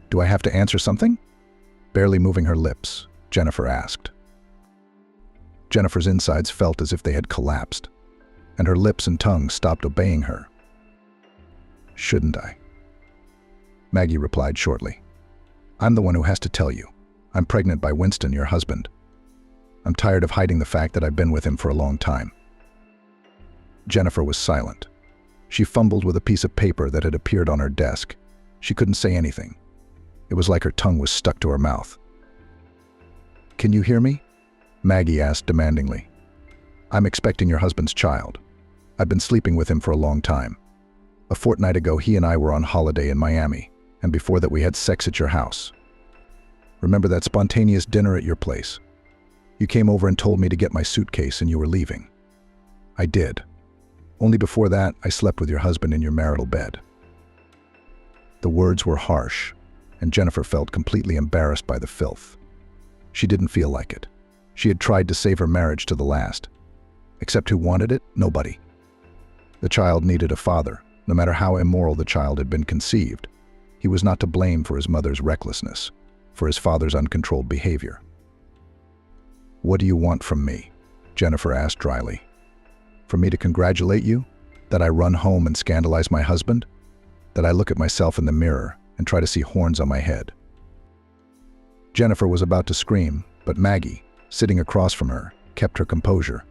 "Do I have to answer something?" Barely moving her lips, Jennifer asked. Jennifer's insides felt as if they had collapsed, and her lips and tongue stopped obeying her. "Shouldn't I?" Maggie replied shortly. "I'm the one who has to tell you. I'm pregnant by Winston, your husband. I'm tired of hiding the fact that I've been with him for a long time." Jennifer was silent. She fumbled with a piece of paper that had appeared on her desk. She couldn't say anything. It was like her tongue was stuck to her mouth. "Can you hear me?" Maggie asked demandingly. "I'm expecting your husband's child. I've been sleeping with him for a long time. A fortnight ago, he and I were on holiday in Miami, and before that we had sex at your house. Remember that spontaneous dinner at your place? You came over and told me to get my suitcase and you were leaving. I did. Only before that, I slept with your husband in your marital bed." The words were harsh, and Jennifer felt completely embarrassed by the filth. She didn't feel like it. She had tried to save her marriage to the last. Except who wanted it? Nobody. The child needed a father, no matter how immoral the child had been conceived. He was not to blame for his mother's recklessness, for his father's uncontrolled behavior. "What do you want from me?" Jennifer asked dryly. "For me to congratulate you? That I run home and scandalize my husband? That I look at myself in the mirror and try to see horns on my head?" Jennifer was about to scream, but Maggie, sitting across from her, kept her composure.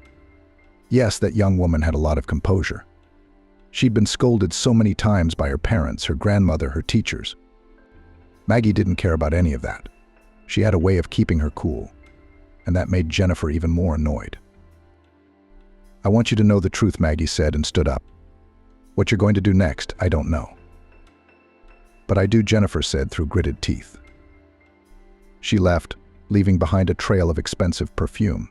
Yes, that young woman had a lot of composure. She'd been scolded so many times by her parents, her grandmother, her teachers. Maggie didn't care about any of that. She had a way of keeping her cool, and that made Jennifer even more annoyed. "I want you to know the truth," Maggie said and stood up. "What you're going to do next, I don't know." "But I do," Jennifer said through gritted teeth. She left, leaving behind a trail of expensive perfume.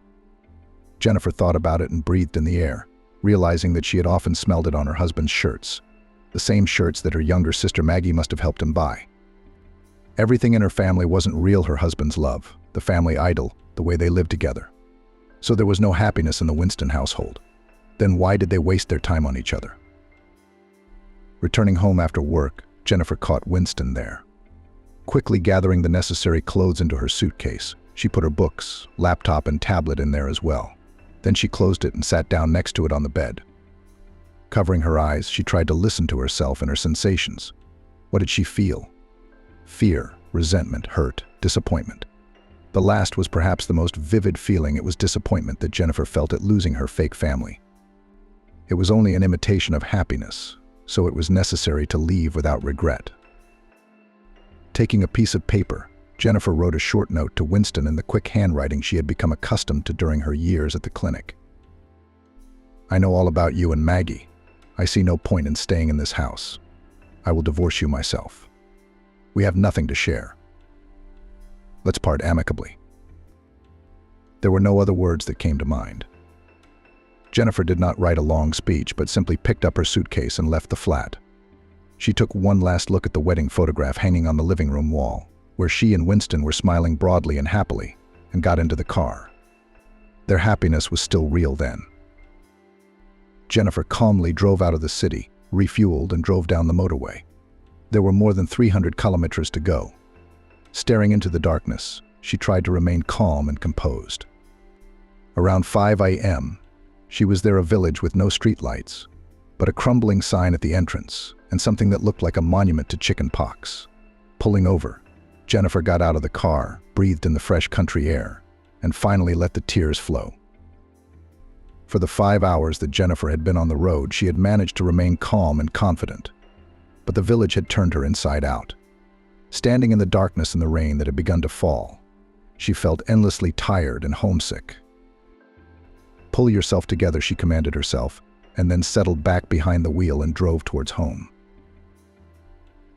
Jennifer thought about it and breathed in the air, realizing that she had often smelled it on her husband's shirts, the same shirts that her younger sister Maggie must have helped him buy. Everything in her family wasn't real her husband's love, the family idol, the way they lived together. So there was no happiness in the Winston household. Then why did they waste their time on each other? Returning home after work, Jennifer caught Winston there. Quickly gathering the necessary clothes into her suitcase, she put her books, laptop, and tablet in there as well. Then she closed it and sat down next to it on the bed. Covering her eyes, she tried to listen to herself and her sensations. What did she feel? Fear, resentment, hurt, disappointment. The last was perhaps the most vivid feeling. It was disappointment that Jennifer felt at losing her fake family. It was only an imitation of happiness, so it was necessary to leave without regret. Taking a piece of paper, Jennifer wrote a short note to Winston in the quick handwriting she had become accustomed to during her years at the clinic. "I know all about you and Maggie. I see no point in staying in this house. I will divorce you myself." We have nothing to share. Let's part amicably." There were no other words that came to mind. Jennifer did not write a long speech, but simply picked up her suitcase and left the flat. She took one last look at the wedding photograph hanging on the living room wall, where she and Winston were smiling broadly and happily, and got into the car. Their happiness was still real then. Jennifer calmly drove out of the city, refueled, and drove down the motorway. There were more than 300 kilometers to go. Staring into the darkness, she tried to remain calm and composed. Around 5 a.m., she was near a village with no streetlights, but a crumbling sign at the entrance and something that looked like a monument to chicken pox. Pulling over, Jennifer got out of the car, breathed in the fresh country air, and finally let the tears flow. For the 5 hours that Jennifer had been on the road, she had managed to remain calm and confident. But the village had turned her inside out. Standing in the darkness and the rain that had begun to fall, she felt endlessly tired and homesick. "Pull yourself together," she commanded herself, and then settled back behind the wheel and drove towards home.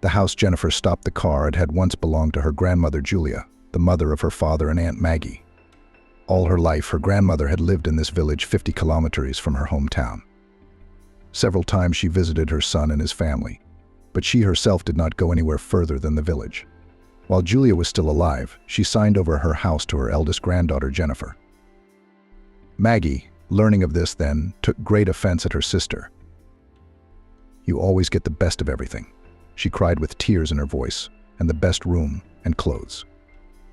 The house Jennifer stopped the car had once belonged to her grandmother Julia, the mother of her father and Aunt Maggie. All her life, her grandmother had lived in this village 50 kilometers from her hometown. Several times she visited her son and his family, but she herself did not go anywhere further than the village. While Julia was still alive, she signed over her house to her eldest granddaughter, Jennifer. Maggie, learning of this then, took great offense at her sister. "You always get the best of everything," she cried with tears in her voice, "and the best room and clothes.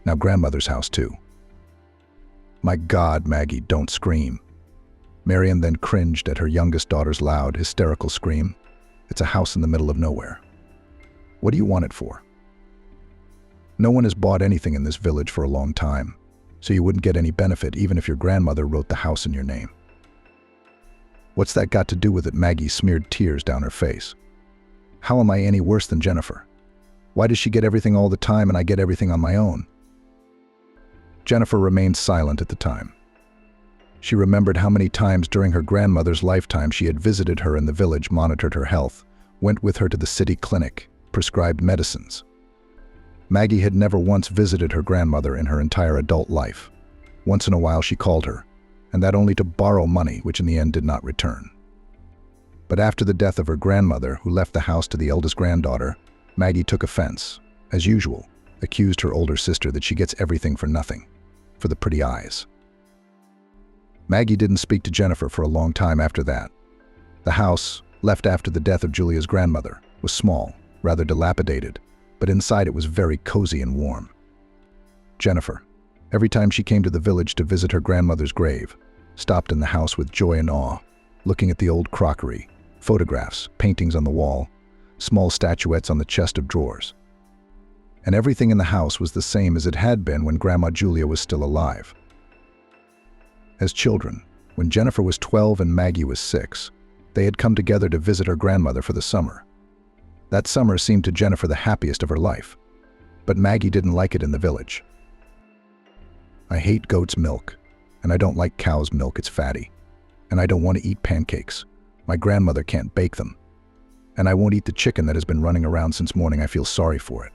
Now grandmother's house too." "My God, Maggie, don't scream." Marian then cringed at her youngest daughter's loud, hysterical scream. "It's a house in the middle of nowhere. What do you want it for? No one has bought anything in this village for a long time, so you wouldn't get any benefit even if your grandmother wrote the house in your name." "What's that got to do with it?" Maggie smeared tears down her face. "How am I any worse than Jennifer? Why does she get everything all the time and I get everything on my own?" Jennifer remained silent at the time. She remembered how many times during her grandmother's lifetime she had visited her in the village, monitored her health, went with her to the city clinic, prescribed medicines. Maggie had never once visited her grandmother in her entire adult life. Once in a while she called her, and that only to borrow money, which in the end did not return. But after the death of her grandmother, who left the house to the eldest granddaughter, Maggie took offense, as usual, accused her older sister that she gets everything for nothing, for the pretty eyes. Maggie didn't speak to Jennifer for a long time after that. The house, left after the death of Julia's grandmother, was small, rather dilapidated, but inside it was very cozy and warm. Jennifer, every time she came to the village to visit her grandmother's grave, stopped in the house with joy and awe, looking at the old crockery, photographs, paintings on the wall, small statuettes on the chest of drawers. And everything in the house was the same as it had been when Grandma Julia was still alive. As children, when Jennifer was 12 and Maggie was 6, they had come together to visit her grandmother for the summer. That summer seemed to Jennifer the happiest of her life, but Maggie didn't like it in the village. "I hate goat's milk, and I don't like cow's milk, it's fatty. And I don't want to eat pancakes. My grandmother can't bake them. And I won't eat the chicken that has been running around since morning, I feel sorry for it.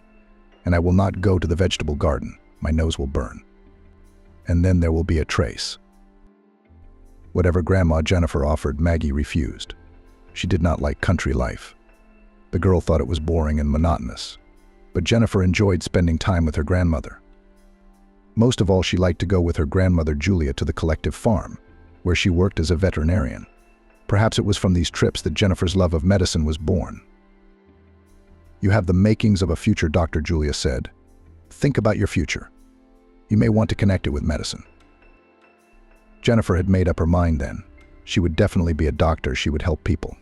And I will not go to the vegetable garden, my nose will burn. And then there will be a trace." Whatever Grandma Jennifer offered, Maggie refused. She did not like country life. The girl thought it was boring and monotonous, but Jennifer enjoyed spending time with her grandmother. Most of all, she liked to go with her grandmother Julia to the collective farm, where she worked as a veterinarian. Perhaps it was from these trips that Jennifer's love of medicine was born. "You have the makings of a future doctor," Julia said. "Think about your future. You may want to connect it with medicine." Jennifer had made up her mind then. She would definitely be a doctor, she would help people.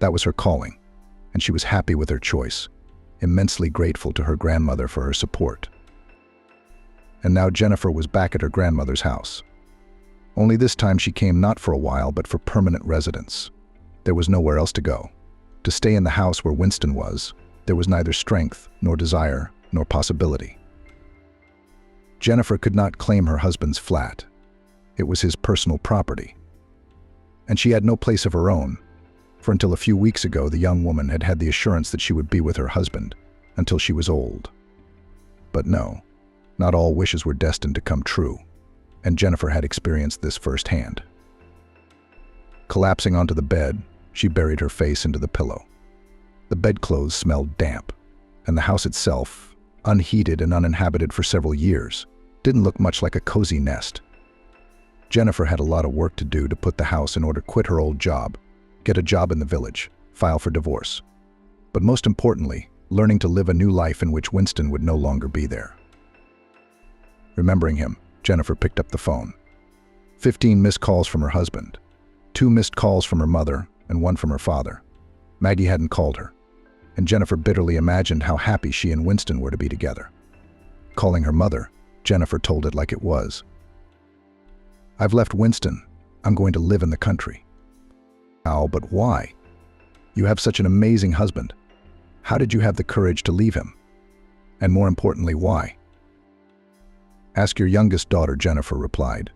That was her calling, and she was happy with her choice, immensely grateful to her grandmother for her support. And now Jennifer was back at her grandmother's house. Only this time she came not for a while, but for permanent residence. There was nowhere else to go. To stay in the house where Winston was, there was neither strength, nor desire, nor possibility. Jennifer could not claim her husband's flat. It was his personal property. And she had no place of her own, for until a few weeks ago the young woman had had the assurance that she would be with her husband, until she was old. But no, not all wishes were destined to come true, and Jennifer had experienced this firsthand. Collapsing onto the bed, she buried her face into the pillow. The bedclothes smelled damp, and the house itself, unheated and uninhabited for several years, didn't look much like a cozy nest. Jennifer had a lot of work to do to put the house in order, quit her old job, get a job in the village, file for divorce. But most importantly, learning to live a new life in which Winston would no longer be there. Remembering him, Jennifer picked up the phone. 15 missed calls from her husband, 2 missed calls from her mother, and 1 from her father. Maggie hadn't called her, and Jennifer bitterly imagined how happy she and Winston were to be together. Calling her mother, Jennifer told it like it was. "I've left Winston. I'm going to live in the country." "How, but why? You have such an amazing husband. How did you have the courage to leave him? And more importantly, why?" "Ask your youngest daughter," Jennifer replied,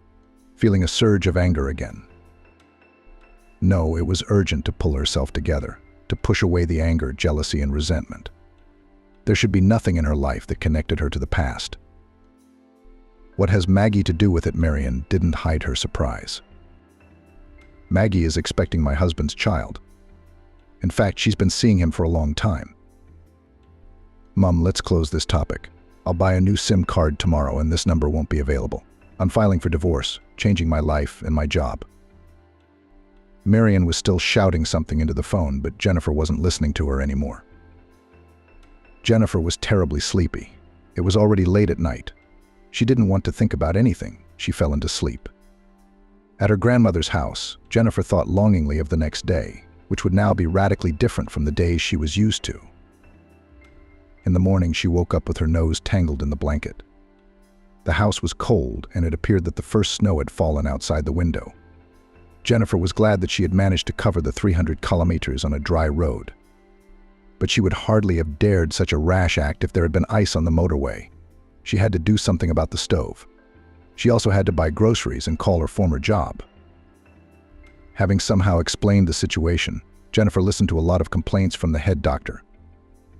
feeling a surge of anger again. No, it was urgent to pull herself together, to push away the anger, jealousy, and resentment. There should be nothing in her life that connected her to the past. "What has Maggie to do with it?" Marion didn't hide her surprise. "Maggie is expecting my husband's child. In fact, she's been seeing him for a long time." "Mum, let's close this topic. I'll buy a new SIM card tomorrow and this number won't be available. I'm filing for divorce, changing my life and my job." Marion was still shouting something into the phone, but Jennifer wasn't listening to her anymore. Jennifer was terribly sleepy. It was already late at night. She didn't want to think about anything. She fell into sleep. At her grandmother's house, Jennifer thought longingly of the next day, which would now be radically different from the days she was used to. In the morning, she woke up with her nose tangled in the blanket. The house was cold, and it appeared that the first snow had fallen outside the window. Jennifer was glad that she had managed to cover the 300 kilometers on a dry road. But she would hardly have dared such a rash act if there had been ice on the motorway. She had to do something about the stove. She also had to buy groceries and call her former job. Having somehow explained the situation, Jennifer listened to a lot of complaints from the head doctor,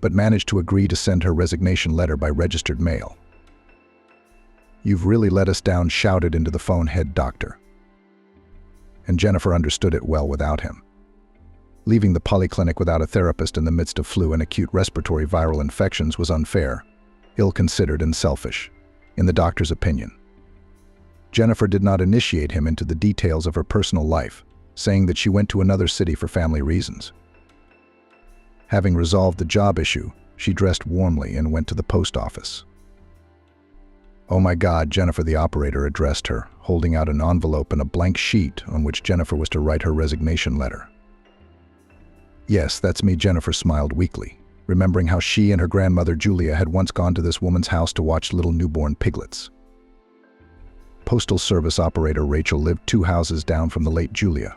but managed to agree to send her resignation letter by registered mail. "You've really let us down," shouted into the phone head doctor. And Jennifer understood it well without him. Leaving the polyclinic without a therapist in the midst of flu and acute respiratory viral infections was unfair, ill-considered, and selfish, in the doctor's opinion. Jennifer did not initiate him into the details of her personal life, saying that she went to another city for family reasons. Having resolved the job issue, she dressed warmly and went to the post office. "Oh my God," Jennifer, the operator, addressed her, holding out an envelope and a blank sheet on which Jennifer was to write her resignation letter. "Yes, that's me," Jennifer smiled weakly, remembering how she and her grandmother Julia had once gone to this woman's house to watch little newborn piglets. Postal Service operator Rachel lived 2 houses down from the late Julia.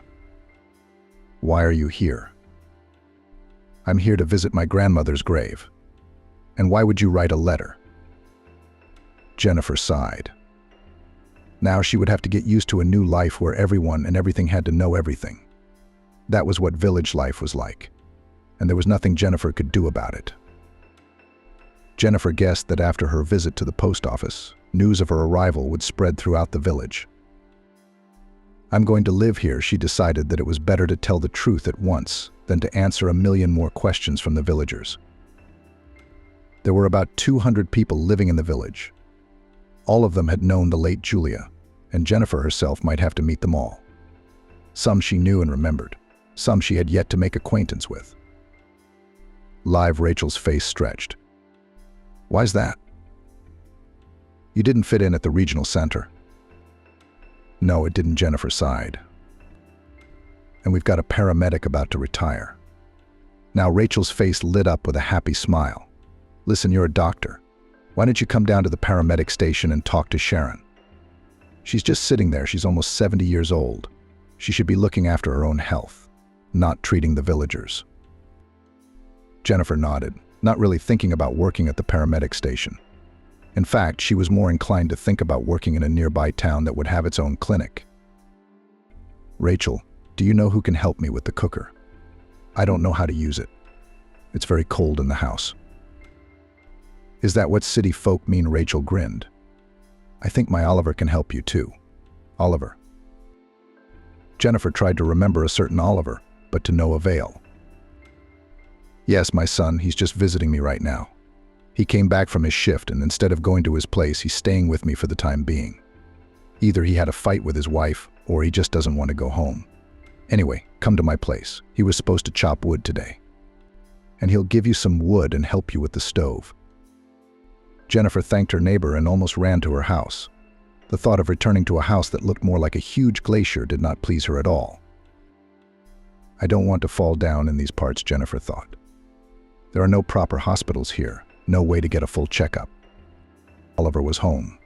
"Why are you here?" "I'm here to visit my grandmother's grave." "And why would you write a letter?" Jennifer sighed. Now she would have to get used to a new life where everyone and everything had to know everything. That was what village life was like, and there was nothing Jennifer could do about it. Jennifer guessed that after her visit to the post office, news of her arrival would spread throughout the village. "I'm going to live here," she decided that it was better to tell the truth at once than to answer a million more questions from the villagers. There were about 200 people living in the village. All of them had known the late Julia, and Jennifer herself might have to meet them all. Some she knew and remembered, some she had yet to make acquaintance with. Live Rachel's face stretched. "Why's that?" "You didn't fit in at the regional center." "No, it didn't," Jennifer sighed. "And we've got a paramedic about to retire." Now Rachel's face lit up with a happy smile. "Listen, you're a doctor. Why don't you come down to the paramedic station and talk to Sharon? She's just sitting there. She's almost 70 years old. She should be looking after her own health, not treating the villagers." Jennifer nodded, not really thinking about working at the paramedic station. In fact, she was more inclined to think about working in a nearby town that would have its own clinic. "Rachel, do you know who can help me with the cooker? I don't know how to use it. It's very cold in the house." Is that what city folk mean? Rachel grinned. I think my Oliver can help you too. Oliver. Jennifer tried to remember a certain Oliver, but to no avail. Yes, my son, he's just visiting me right now. He came back from his shift, and instead of going to his place, he's staying with me for the time being. Either he had a fight with his wife, or he just doesn't want to go home. Anyway, come to my place. He was supposed to chop wood today. And he'll give you some wood and help you with the stove. Jennifer thanked her neighbor and almost ran to her house. The thought of returning to a house that looked more like a huge glacier did not please her at all. I don't want to fall down in these parts, Jennifer thought. There are no proper hospitals here, no way to get a full checkup. Oliver was home.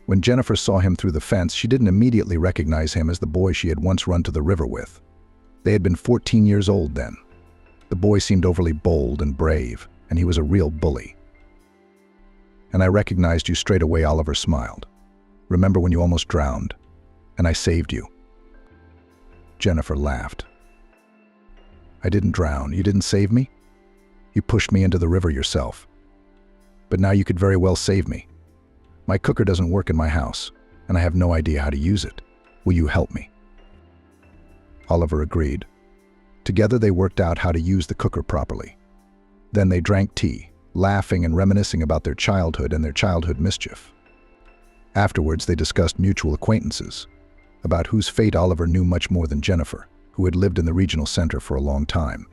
When Jennifer saw him through the fence, she didn't immediately recognize him as the boy she had once run to the river with. They had been 14 years old then. The boy seemed overly bold and brave, and he was a real bully. And I recognized you straight away, Oliver smiled. Remember when you almost drowned? And I saved you. Jennifer laughed. I didn't drown. You didn't save me? You pushed me into the river yourself. But now you could very well save me. My cooker doesn't work in my house, and I have no idea how to use it. Will you help me? Oliver agreed. Together they worked out how to use the cooker properly. Then they drank tea, laughing and reminiscing about their childhood and their childhood mischief. Afterwards, they discussed mutual acquaintances, about whose fate Oliver knew much more than Jennifer, who had lived in the regional center for a long time.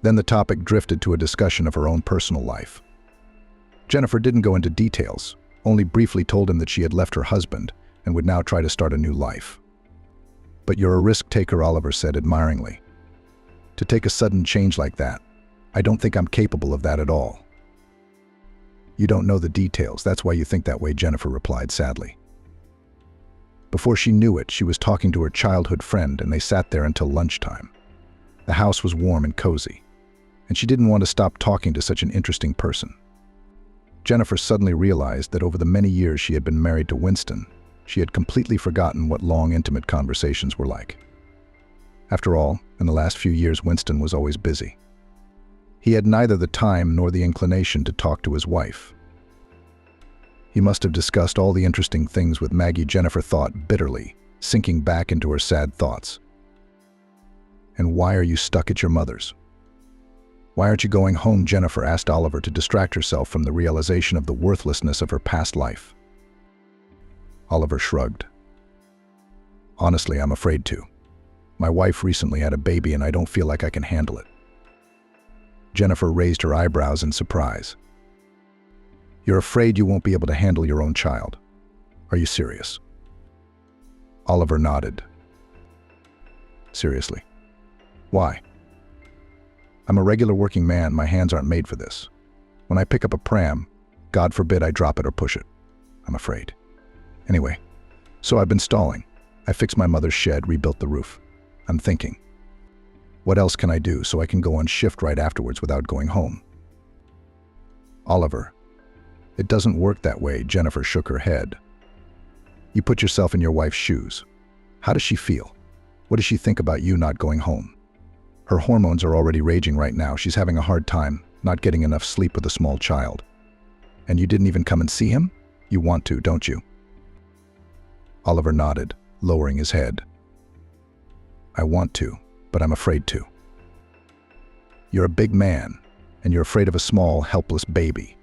Then the topic drifted to a discussion of her own personal life. Jennifer didn't go into details, only briefly told him that she had left her husband and would now try to start a new life. But you're a risk taker, Oliver said admiringly. To take a sudden change like that, I don't think I'm capable of that at all. You don't know the details, that's why you think that way, Jennifer replied sadly. Before she knew it, she was talking to her childhood friend, and they sat there until lunchtime. The house was warm and cozy, and she didn't want to stop talking to such an interesting person. Jennifer suddenly realized that over the many years she had been married to Winston, she had completely forgotten what long, intimate conversations were like. After all, in the last few years, Winston was always busy. He had neither the time nor the inclination to talk to his wife. He must have discussed all the interesting things with Maggie, Jennifer thought bitterly, sinking back into her sad thoughts. And why are you stuck at your mother's? Why aren't you going home? Jennifer asked Oliver to distract herself from the realization of the worthlessness of her past life. Oliver shrugged. Honestly, I'm afraid to. My wife recently had a baby and I don't feel like I can handle it. Jennifer raised her eyebrows in surprise. You're afraid you won't be able to handle your own child? Are you serious? Oliver nodded. Seriously. Why? I'm a regular working man, my hands aren't made for this. When I pick up a pram, God forbid I drop it or push it. I'm afraid. Anyway, so I've been stalling. I fixed my mother's shed, rebuilt the roof. I'm thinking, what else can I do so I can go on shift right afterwards without going home? Oliver, it doesn't work that way, Jennifer shook her head. You put yourself in your wife's shoes. How does she feel? What does she think about you not going home? Her hormones are already raging right now. She's having a hard time, not getting enough sleep with a small child. And you didn't even come and see him? You want to, don't you? Oliver nodded, lowering his head. I want to, but I'm afraid to. You're a big man, and you're afraid of a small, helpless baby.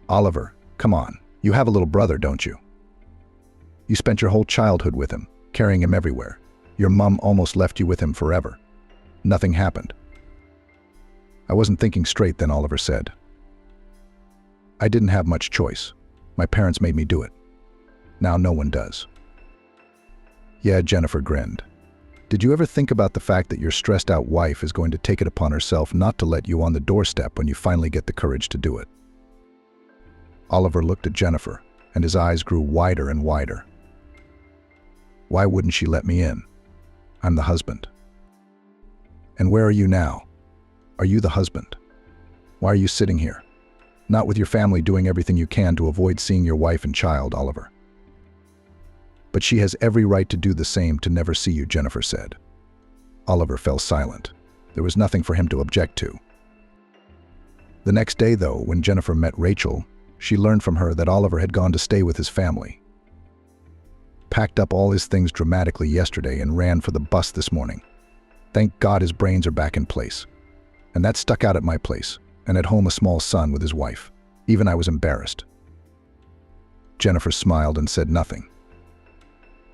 Oliver, come on, you have a little brother, don't you? You spent your whole childhood with him, carrying him everywhere. Your mom almost left you with him forever. Nothing happened. I wasn't thinking straight then, Oliver said. I didn't have much choice. My parents made me do it. Now no one does. Yeah, Jennifer grinned. Did you ever think about the fact that your stressed-out wife is going to take it upon herself not to let you on the doorstep when you finally get the courage to do it? Oliver looked at Jennifer, and his eyes grew wider and wider. Why wouldn't she let me in? I'm the husband. And where are you now? Are you the husband? Why are you sitting here? Not with your family doing everything you can to avoid seeing your wife and child, Oliver. But she has every right to do the same, to never see you, Jennifer said. Oliver fell silent. There was nothing for him to object to. The next day, though, when Jennifer met Rachel, she learned from her that Oliver had gone to stay with his family. Packed up all his things dramatically yesterday and ran for the bus this morning. Thank God his brains are back in place. And that stuck out at my place, and at home a small son with his wife. Even I was embarrassed. Jennifer smiled and said nothing.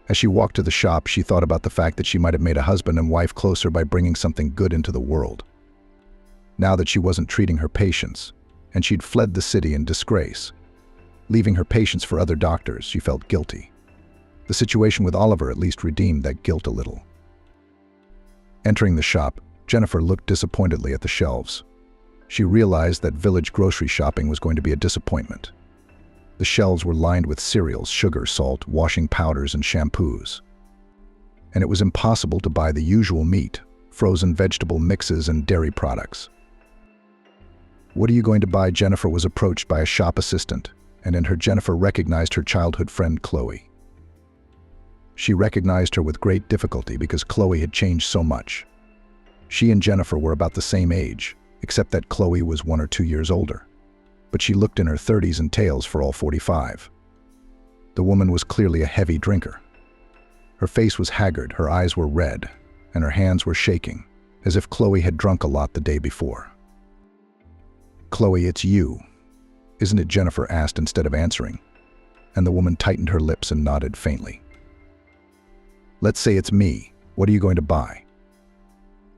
As she walked to the shop, she thought about the fact that she might have made a husband and wife closer by bringing something good into the world. Now that she wasn't treating her patients, and she'd fled the city in disgrace, leaving her patients for other doctors, she felt guilty. The situation with Oliver at least redeemed that guilt a little. Entering the shop, Jennifer looked disappointedly at the shelves. She realized that village grocery shopping was going to be a disappointment. The shelves were lined with cereals, sugar, salt, washing powders, and shampoos. And it was impossible to buy the usual meat, frozen vegetable mixes, and dairy products. "What are you going to buy?" Jennifer was approached by a shop assistant, and in her Jennifer recognized her childhood friend Chloe. She recognized her with great difficulty because Chloe had changed so much. She and Jennifer were about the same age, except that Chloe was 1 or 2 years older. But she looked in her 30s and tails for all 45. The woman was clearly a heavy drinker. Her face was haggard, her eyes were red, and her hands were shaking, as if Chloe had drunk a lot the day before. "Chloe, it's you, isn't it?" Jennifer asked instead of answering, and the woman tightened her lips and nodded faintly. "Let's say it's me. What are you going to buy?"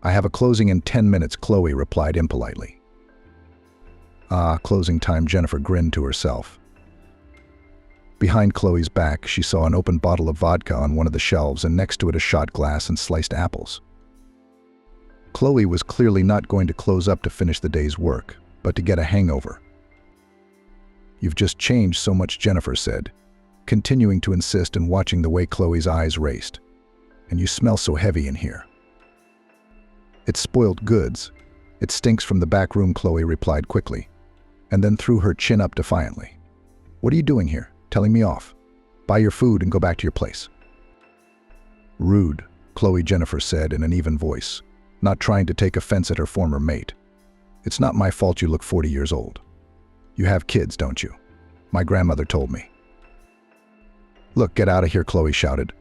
"I have a closing in 10 minutes, Chloe replied impolitely. "Ah, closing time," Jennifer grinned to herself. Behind Chloe's back, she saw an open bottle of vodka on one of the shelves, and next to it a shot glass and sliced apples. Chloe was clearly not going to close up to finish the day's work, but to get a hangover. "You've just changed so much," Jennifer said, continuing to insist and watching the way Chloe's eyes raced. "And you smell so heavy in here." "It's spoiled goods. It stinks from the back room," Chloe replied quickly, and then threw her chin up defiantly. "What are you doing here? Telling me off? Buy your food and go back to your place." "Rude," Jennifer said in an even voice, not trying to take offense at her former mate. "It's not my fault you look 40 years old. You have kids, don't you? My grandmother told me." "Look, get out of here," Chloe shouted.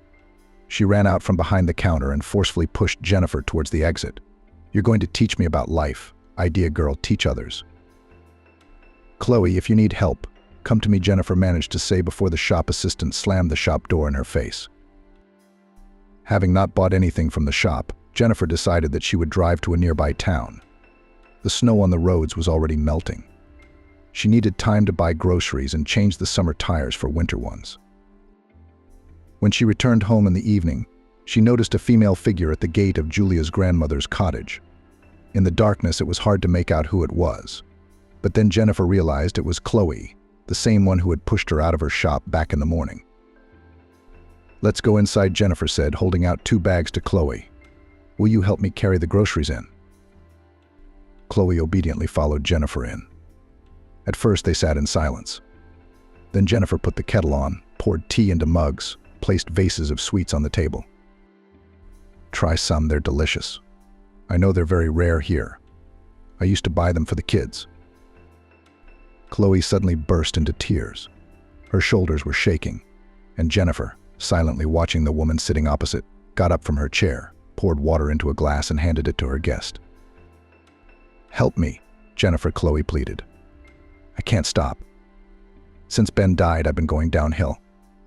She ran out from behind the counter and forcefully pushed Jennifer towards the exit. "You're going to teach me about life. Idea girl, teach others." "Chloe, if you need help, come to me," Jennifer managed to say before the shop assistant slammed the shop door in her face. Having not bought anything from the shop, Jennifer decided that she would drive to a nearby town. The snow on the roads was already melting. She needed time to buy groceries and change the summer tires for winter ones. When she returned home in the evening, she noticed a female figure at the gate of Julia's grandmother's cottage. In the darkness, it was hard to make out who it was. But then Jennifer realized it was Chloe, the same one who had pushed her out of her shop back in the morning. "Let's go inside," Jennifer said, holding out 2 bags to Chloe. "Will you help me carry the groceries in?" Chloe obediently followed Jennifer in. At first, they sat in silence. Then Jennifer put the kettle on, poured tea into mugs, placed vases of sweets on the table. "Try some, they're delicious. I know they're very rare here. I used to buy them for the kids." Chloe suddenly burst into tears. Her shoulders were shaking, and Jennifer, silently watching the woman sitting opposite, got up from her chair, poured water into a glass and handed it to her guest. "Help me," Chloe pleaded. "I can't stop. Since Ben died, I've been going downhill.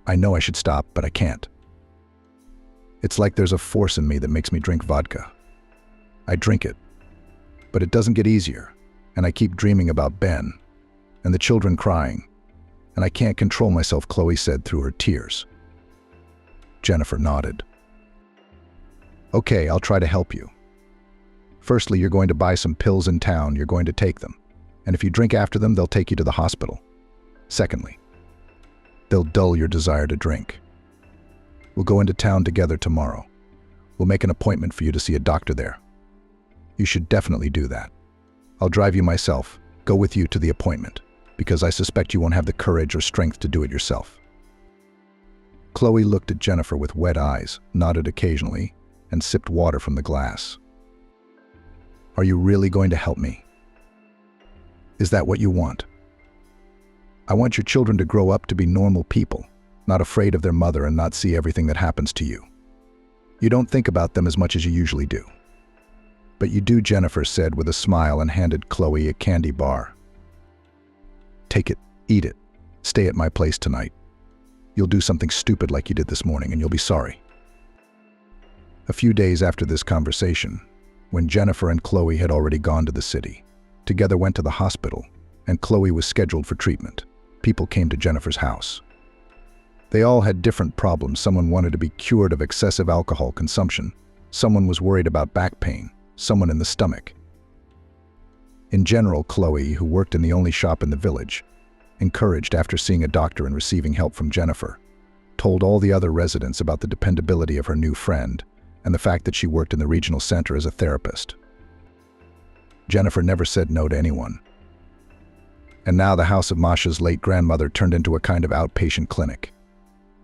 I know I should stop, but I can't. It's like there's a force in me that makes me drink vodka. I drink it, but it doesn't get easier, and I keep dreaming about Ben, and the children crying, and I can't control myself," Chloe said through her tears. Jennifer nodded. "Okay, I'll try to help you. Firstly, you're going to buy some pills in town. You're going to take them, and if you drink after them, they'll take you to the hospital. Secondly, they'll dull your desire to drink. We'll go into town together tomorrow. We'll make an appointment for you to see a doctor there. You should definitely do that. I'll drive you myself, go with you to the appointment, because I suspect you won't have the courage or strength to do it yourself." Chloe looked at Jennifer with wet eyes, nodded occasionally, and sipped water from the glass. "Are you really going to help me?" Is that what you want? I want your children to grow up to be normal people, not afraid of their mother and not see everything that happens to you. You don't think about them as much as you usually do. But you do, Jennifer said with a smile and handed Chloe a candy bar. Take it, eat it, stay at my place tonight. You'll do something stupid like you did this morning and you'll be sorry. A few days after this conversation, when Jennifer and Chloe had already gone to the city, together went to the hospital, and Chloe was scheduled for treatment, people came to Jennifer's house. They all had different problems. Someone wanted to be cured of excessive alcohol consumption. Someone was worried about back pain. Someone in the stomach. In general, Chloe, who worked in the only shop in the village, encouraged after seeing a doctor and receiving help from Jennifer, told all the other residents about the dependability of her new friend and the fact that she worked in the regional center as a therapist. Jennifer never said no to anyone. And now the house of Masha's late grandmother turned into a kind of outpatient clinic.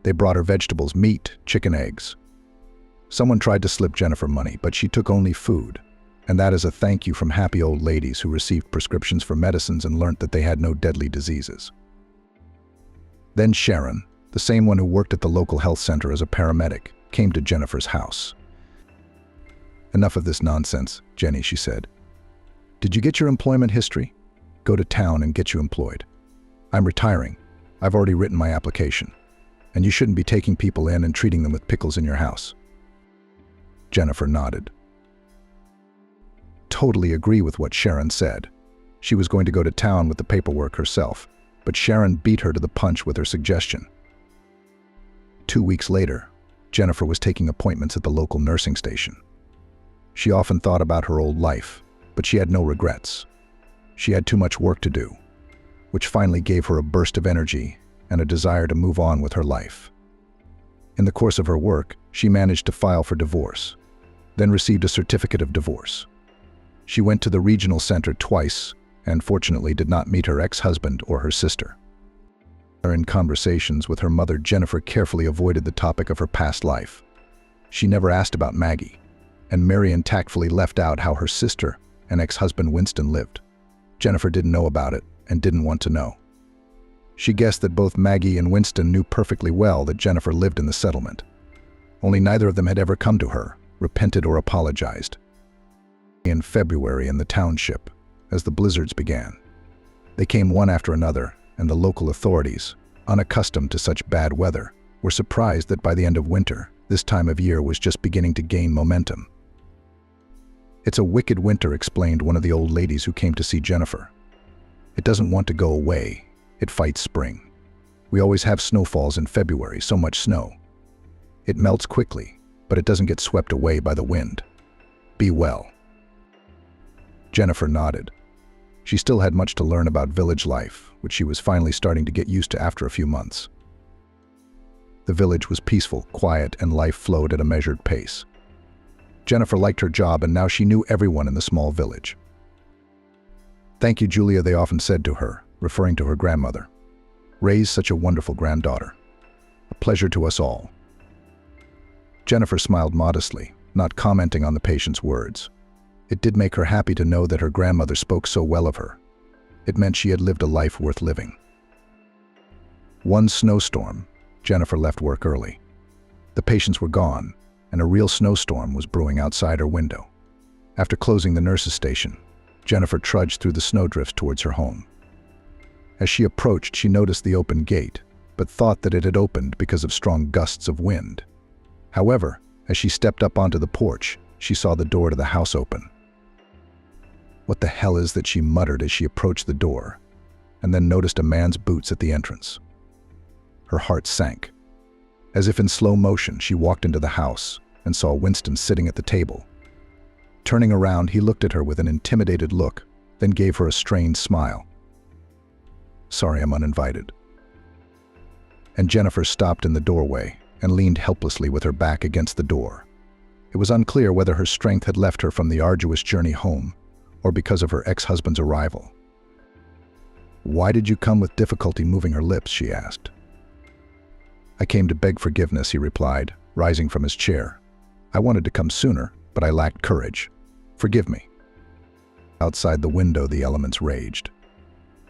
They brought her vegetables, meat, chicken, eggs. Someone tried to slip Jennifer money, but she took only food, and that is a thank you from happy old ladies who received prescriptions for medicines and learnt that they had no deadly diseases. Then Sharon, the same one who worked at the local health center as a paramedic, came to Jennifer's house. Enough of this nonsense, Jenny, she said. Did you get your employment history? Go to town and get you employed. I'm retiring. I've already written my application. And you shouldn't be taking people in and treating them with pickles in your house. Jennifer nodded. Totally agree with what Sharon said. She was going to go to town with the paperwork herself, but Sharon beat her to the punch with her suggestion. 2 weeks later, Jennifer was taking appointments at the local nursing station. She often thought about her old life, but she had no regrets. She had too much work to do, which finally gave her a burst of energy and a desire to move on with her life. In the course of her work, she managed to file for divorce, then received a certificate of divorce. She went to the regional center twice and fortunately did not meet her ex-husband or her sister. In conversations with her mother, Jennifer carefully avoided the topic of her past life. She never asked about Maggie, and Marion tactfully left out how her sister and ex-husband Winston lived. Jennifer didn't know about it and didn't want to know. She guessed that both Maggie and Winston knew perfectly well that Jennifer lived in the settlement. Only neither of them had ever come to her, repented or apologized. In February in the township, as the blizzards began, they came one after another, and the local authorities, unaccustomed to such bad weather, were surprised that by the end of winter, this time of year was just beginning to gain momentum. It's a wicked winter, explained one of the old ladies who came to see Jennifer. It doesn't want to go away. It fights spring. We always have snowfalls in February, so much snow. It melts quickly, but it doesn't get swept away by the wind. Be well. Jennifer nodded. She still had much to learn about village life, which she was finally starting to get used to after a few months. The village was peaceful, quiet, and life flowed at a measured pace. Jennifer liked her job, and now she knew everyone in the small village. Thank you, Julia, they often said to her, referring to her grandmother. Raised such a wonderful granddaughter. A pleasure to us all. Jennifer smiled modestly, not commenting on the patient's words. It did make her happy to know that her grandmother spoke so well of her. It meant she had lived a life worth living. One snowstorm, Jennifer left work early. The patients were gone, and a real snowstorm was brewing outside her window. After closing the nurse's station, Jennifer trudged through the snowdrifts towards her home. As she approached, she noticed the open gate, but thought that it had opened because of strong gusts of wind. However, as she stepped up onto the porch, she saw the door to the house open. What the hell is that, she muttered as she approached the door, and then noticed a man's boots at the entrance. Her heart sank. As if in slow motion, she walked into the house and saw Winston sitting at the table. Turning around, he looked at her with an intimidated look, then gave her a strained smile. Sorry, I'm uninvited. And Jennifer stopped in the doorway and leaned helplessly with her back against the door. It was unclear whether her strength had left her from the arduous journey home or because of her ex-husband's arrival. Why did you come? With difficulty moving her lips, she asked. I came to beg forgiveness, he replied, rising from his chair. I wanted to come sooner, but I lacked courage. Forgive me. Outside the window, the elements raged.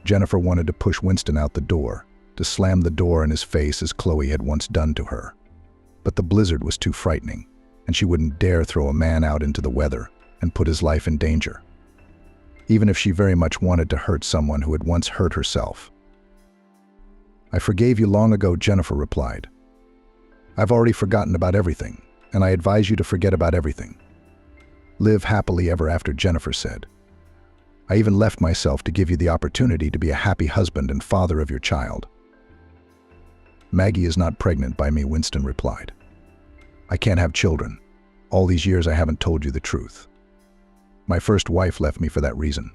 Jennifer wanted to push Winston out the door, to slam the door in his face as Chloe had once done to her. But the blizzard was too frightening, and she wouldn't dare throw a man out into the weather and put his life in danger, even if she very much wanted to hurt someone who had once hurt herself. "I forgave you long ago," Jennifer replied. "I've already forgotten about everything, and I advise you to forget about everything. Live happily ever after," Jennifer said. "I even left myself to give you the opportunity to be a happy husband and father of your child." "Maggie is not pregnant by me," Winston replied. "I can't have children. All these years I haven't told you the truth. My first wife left me for that reason,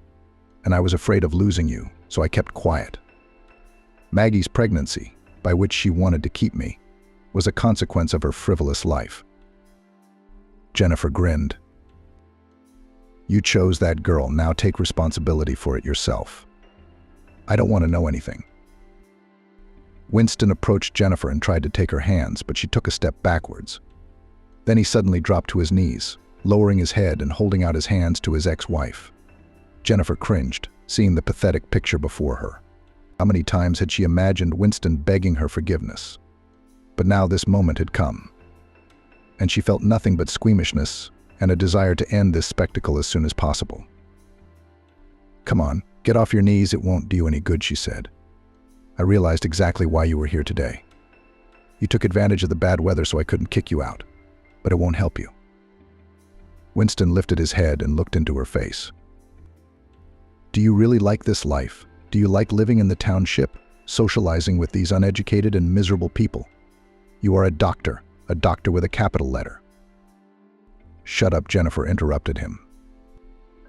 and I was afraid of losing you, so I kept quiet. Maggie's pregnancy, by which she wanted to keep me, was a consequence of her frivolous life." Jennifer grinned. "You chose that girl, now take responsibility for it yourself. I don't want to know anything." Winston approached Jennifer and tried to take her hands, but she took a step backwards. Then he suddenly dropped to his knees, lowering his head and holding out his hands to his ex-wife. Jennifer cringed, seeing the pathetic picture before her. How many times had she imagined Winston begging her forgiveness? But now this moment had come, and she felt nothing but squeamishness and a desire to end this spectacle as soon as possible. "Come on, get off your knees, it won't do you any good," she said. "I realized exactly why you were here today. You took advantage of the bad weather so I couldn't kick you out, but it won't help you." Winston lifted his head and looked into her face. "Do you really like this life? Do you like living in the township, socializing with these uneducated and miserable people? You are a doctor with a capital letter." "Shut up," Jennifer interrupted him.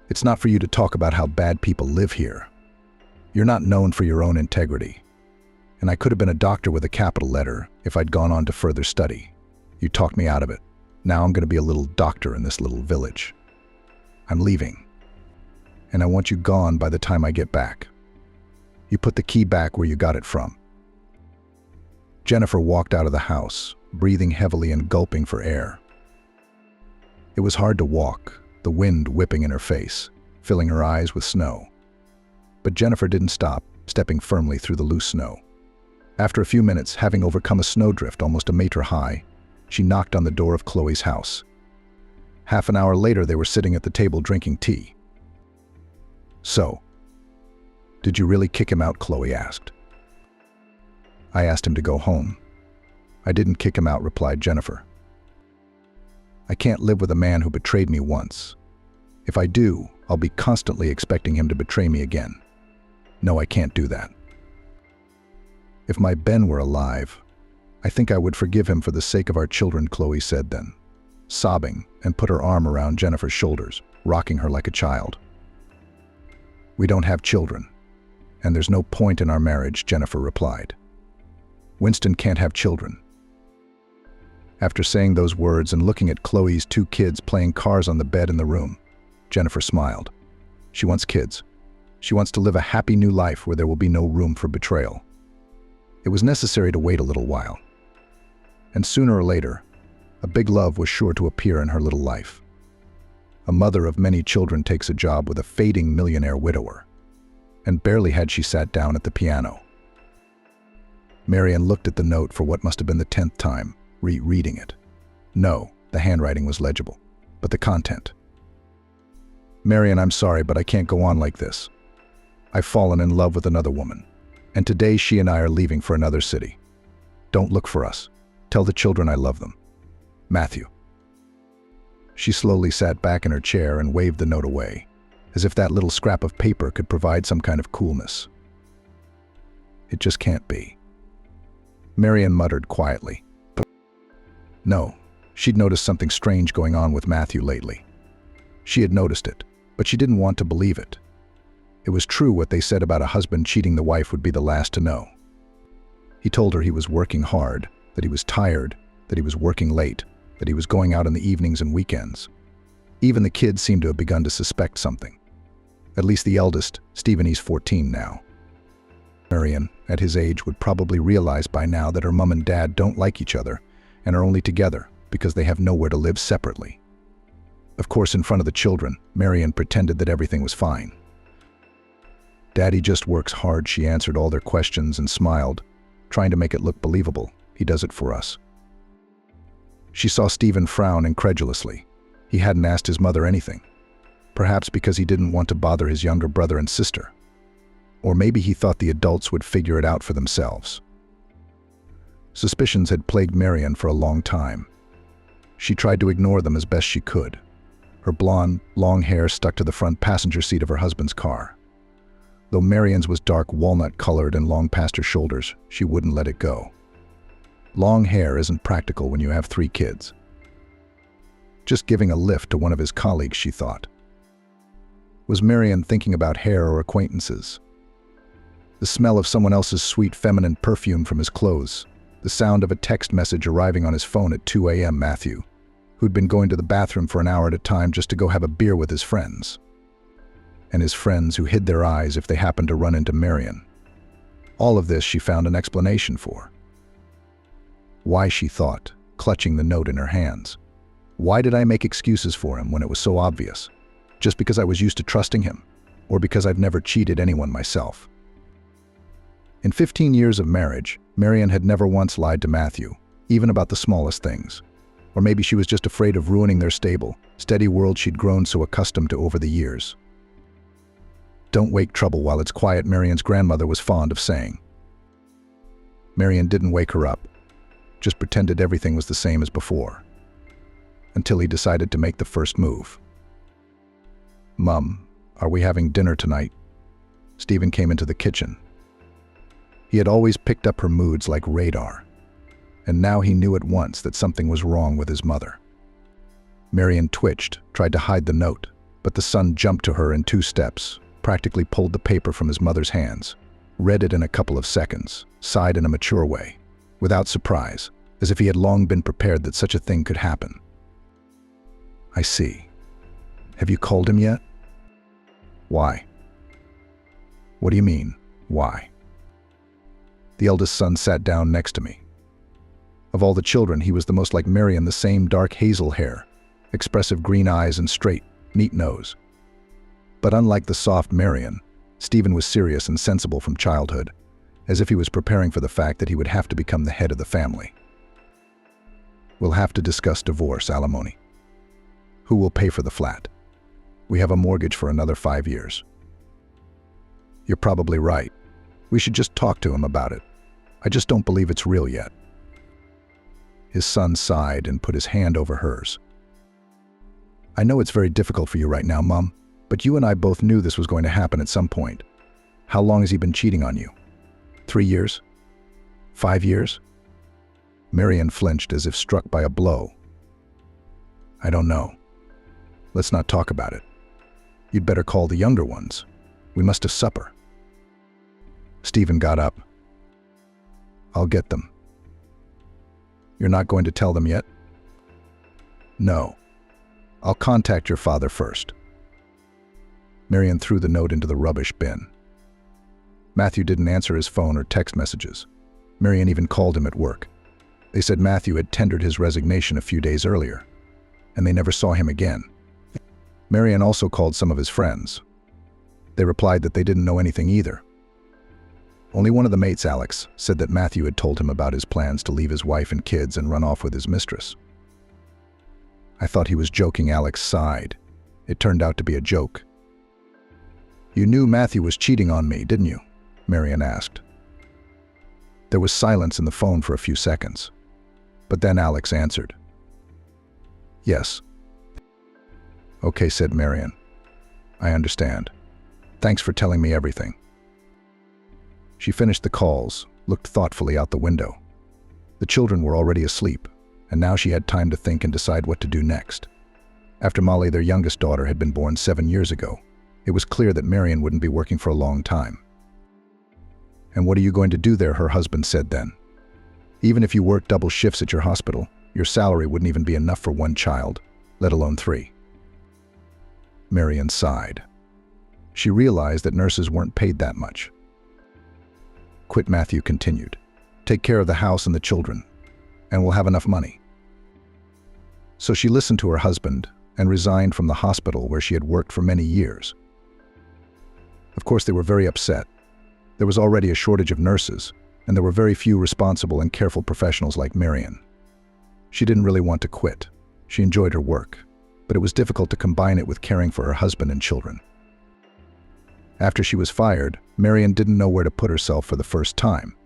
"It's not for you to talk about how bad people live here. You're not known for your own integrity. And I could have been a doctor with a capital letter if I'd gone on to further study. You talked me out of it. Now I'm going to be a little doctor in this little village. I'm leaving. And I want you gone by the time I get back. You put the key back where you got it from." Jennifer walked out of the house, breathing heavily and gulping for air. It was hard to walk, the wind whipping in her face, filling her eyes with snow. But Jennifer didn't stop, stepping firmly through the loose snow. After a few minutes, having overcome a snowdrift almost a meter high, she knocked on the door of Chloe's house. Half an hour later, they were sitting at the table drinking tea. "So, did you really kick him out?" Chloe asked. "I asked him to go home. I didn't kick him out," replied Jennifer. "I can't live with a man who betrayed me once. If I do, I'll be constantly expecting him to betray me again. No, I can't do that. If my Ben were alive, I think I would forgive him for the sake of our children," Chloe said then, sobbing, and put her arm around Jennifer's shoulders, rocking her like a child. "We don't have children, and there's no point in our marriage," Jennifer replied. "Winston can't have children." After saying those words and looking at Chloe's 2 kids playing cars on the bed in the room, Jennifer smiled. She wants kids. She wants to live a happy new life where there will be no room for betrayal. It was necessary to wait a little while. And sooner or later, a big love was sure to appear in her little life. A mother of many children takes a job with a fading millionaire widower. And barely had she sat down at the piano. Marian looked at the note for what must have been the 10th time, rereading it. No, the handwriting was legible, but the content. "Marian, I'm sorry, but I can't go on like this. I've fallen in love with another woman, and today she and I are leaving for another city. Don't look for us. Tell the children I love them. Matthew." She slowly sat back in her chair and waved the note away, as if that little scrap of paper could provide some kind of coolness. "It just can't be." Marian muttered quietly. No, she'd noticed something strange going on with Matthew lately. She had noticed it, but she didn't want to believe it. It was true what they said about a husband cheating the wife would be the last to know. He told her he was working hard, that he was tired, that he was working late, that he was going out in the evenings and weekends. Even the kids seemed to have begun to suspect something. At least the eldest, Stephen, he's 14 now. Marian, at his age, would probably realize by now that her mom and dad don't like each other and are only together because they have nowhere to live separately. Of course, in front of the children, Marian pretended that everything was fine. "Daddy just works hard," she answered all their questions and smiled, trying to make it look believable. "He does it for us." She saw Stephen frown incredulously. He hadn't asked his mother anything. Perhaps because he didn't want to bother his younger brother and sister. Or maybe he thought the adults would figure it out for themselves. Suspicions had plagued Marian for a long time. She tried to ignore them as best she could. Her blonde, long hair stuck to the front passenger seat of her husband's car. Though Marian's was dark walnut-colored and long past her shoulders, she wouldn't let it go. Long hair isn't practical when you have 3 kids. Just giving a lift to one of his colleagues, she thought. Was Marian thinking about hair or acquaintances? The smell of someone else's sweet feminine perfume from his clothes, the sound of a text message arriving on his phone at 2 a.m. Matthew, who'd been going to the bathroom for an hour at a time just to go have a beer with his friends. And his friends who hid their eyes if they happened to run into Marian. All of this she found an explanation for. Why, she thought, clutching the note in her hands. Why did I make excuses for him when it was so obvious? Just because I was used to trusting him? Or because I've never cheated anyone myself? In 15 years of marriage, Marian had never once lied to Matthew, even about the smallest things. Or maybe she was just afraid of ruining their stable, steady world she'd grown so accustomed to over the years. "Don't wake trouble while it's quiet," Marian's grandmother was fond of saying. Marian didn't wake her up, just pretended everything was the same as before. Until he decided to make the first move. "Mum, are we having dinner tonight?" Stephen came into the kitchen. He had always picked up her moods like radar, and now he knew at once that something was wrong with his mother. Marian twitched, tried to hide the note, but the son jumped to her in 2 steps, practically pulled the paper from his mother's hands, read it in a couple of seconds, sighed in a mature way, without surprise, as if he had long been prepared that such a thing could happen. "I see. Have you called him yet?" "Why?" "What do you mean, why?" The eldest son sat down next to me. Of all the children, he was the most like Marian, the same dark hazel hair, expressive green eyes and straight, neat nose. But unlike the soft Marian, Stephen was serious and sensible from childhood, as if he was preparing for the fact that he would have to become the head of the family. "We'll have to discuss divorce, alimony. Who will pay for the flat? We have a mortgage for another 5 years. You're probably right. We should just talk to him about it. I just don't believe it's real yet." His son sighed and put his hand over hers. "I know it's very difficult for you right now, Mom, but you and I both knew this was going to happen at some point. How long has he been cheating on you? 3 years? 5 years? Marian flinched as if struck by a blow. "I don't know. Let's not talk about it. You'd better call the younger ones. We must have supper." Stephen got up. "I'll get them." "You're not going to tell them yet?" "No. I'll contact your father first." Marian threw the note into the rubbish bin. Matthew didn't answer his phone or text messages. Marian even called him at work. They said Matthew had tendered his resignation a few days earlier, and they never saw him again. Marian also called some of his friends. They replied that they didn't know anything either. Only one of the mates, Alex, said that Matthew had told him about his plans to leave his wife and kids and run off with his mistress. "I thought he was joking," Alex sighed. "It turned out to be a joke." "You knew Matthew was cheating on me, didn't you?" Marian asked. There was silence in the phone for a few seconds. But then Alex answered. "Yes." "Okay," said Marian. "I understand. Thanks for telling me everything." She finished the calls, looked thoughtfully out the window. The children were already asleep, and now she had time to think and decide what to do next. After Molly, their youngest daughter, had been born 7 years ago, it was clear that Marian wouldn't be working for a long time. "And what are you going to do there?" her husband said then. "Even if you worked double shifts at your hospital, your salary wouldn't even be enough for 1 child, let alone 3. Marian sighed. She realized that nurses weren't paid that much. "Quit," Matthew continued. "Take care of the house and the children, and we'll have enough money." So she listened to her husband and resigned from the hospital where she had worked for many years. Of course, they were very upset. There was already a shortage of nurses, and there were very few responsible and careful professionals like Marion. She didn't really want to quit. She enjoyed her work, but it was difficult to combine it with caring for her husband and children. After she was fired, Marion didn't know where to put herself for the first time.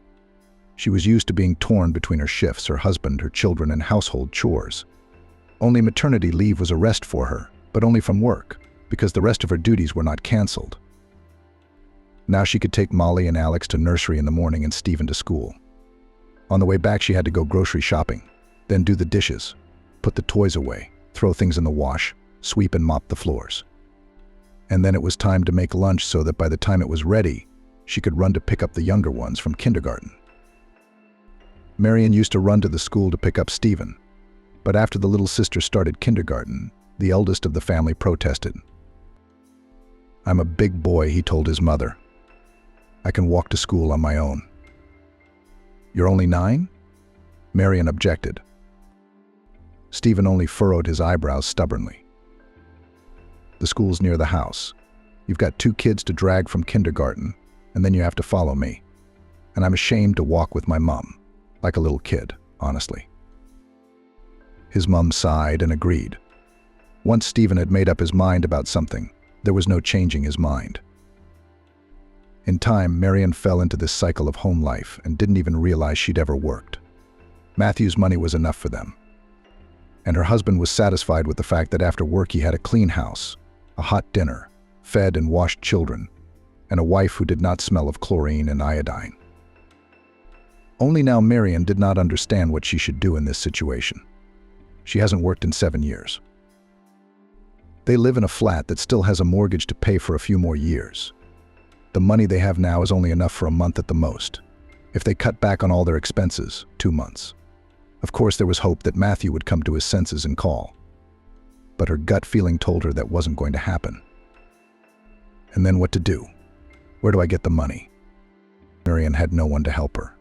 She was used to being torn between her shifts, her husband, her children, and household chores. Only maternity leave was a rest for her, but only from work, because the rest of her duties were not canceled. Now she could take Molly and Alex to nursery in the morning and Stephen to school. On the way back, she had to go grocery shopping, then do the dishes, put the toys away, throw things in the wash, sweep and mop the floors. And then it was time to make lunch so that by the time it was ready, she could run to pick up the younger ones from kindergarten. Marion used to run to the school to pick up Stephen, but after the little sister started kindergarten, the eldest of the family protested. "I'm a big boy," he told his mother. "I can walk to school on my own." "You're only 9?" Marion objected. Stephen only furrowed his eyebrows stubbornly. "The school's near the house. You've got 2 kids to drag from kindergarten, and then you have to follow me. And I'm ashamed to walk with my mom, like a little kid, honestly." His mom sighed and agreed. Once Stephen had made up his mind about something, there was no changing his mind. In time, Marion fell into this cycle of home life and didn't even realize she'd ever worked. Matthew's money was enough for them. And her husband was satisfied with the fact that after work he had a clean house, a hot dinner, fed and washed children, and a wife who did not smell of chlorine and iodine. Only now Marion did not understand what she should do in this situation. She hasn't worked in 7 years. They live in a flat that still has a mortgage to pay for a few more years. The money they have now is only enough for a month at the most. If they cut back on all their expenses, 2 months. Of course, there was hope that Matthew would come to his senses and call. But her gut feeling told her that wasn't going to happen. And then what to do? Where do I get the money? Marion had no one to help her.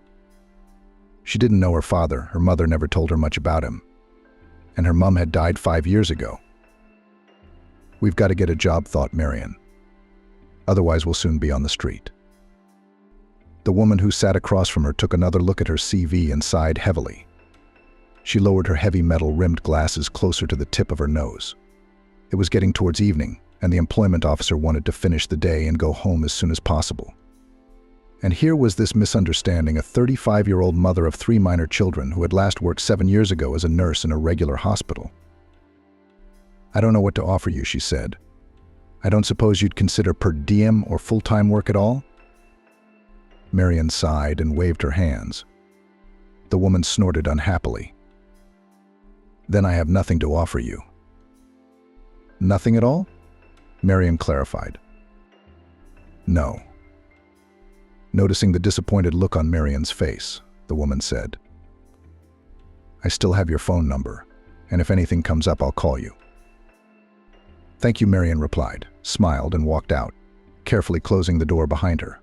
She didn't know her father. Her mother never told her much about him. And her mom had died 5 years ago. "We've got to get a job," thought Marion. "Otherwise we'll soon be on the street." The woman who sat across from her took another look at her CV and sighed heavily. She lowered her heavy metal-rimmed glasses closer to the tip of her nose. It was getting towards evening, and the employment officer wanted to finish the day and go home as soon as possible. And here was this misunderstanding, a 35-year-old mother of 3 minor children who had last worked 7 years ago as a nurse in a regular hospital. "I don't know what to offer you," she said. "I don't suppose you'd consider per diem or full-time work at all?" Marion sighed and waved her hands. The woman snorted unhappily. "Then I have nothing to offer you." "Nothing at all?" Marion clarified. "No." Noticing the disappointed look on Marion's face, the woman said, "I still have your phone number, and if anything comes up, I'll call you." "Thank you," Marion replied, smiled, and walked out, carefully closing the door behind her.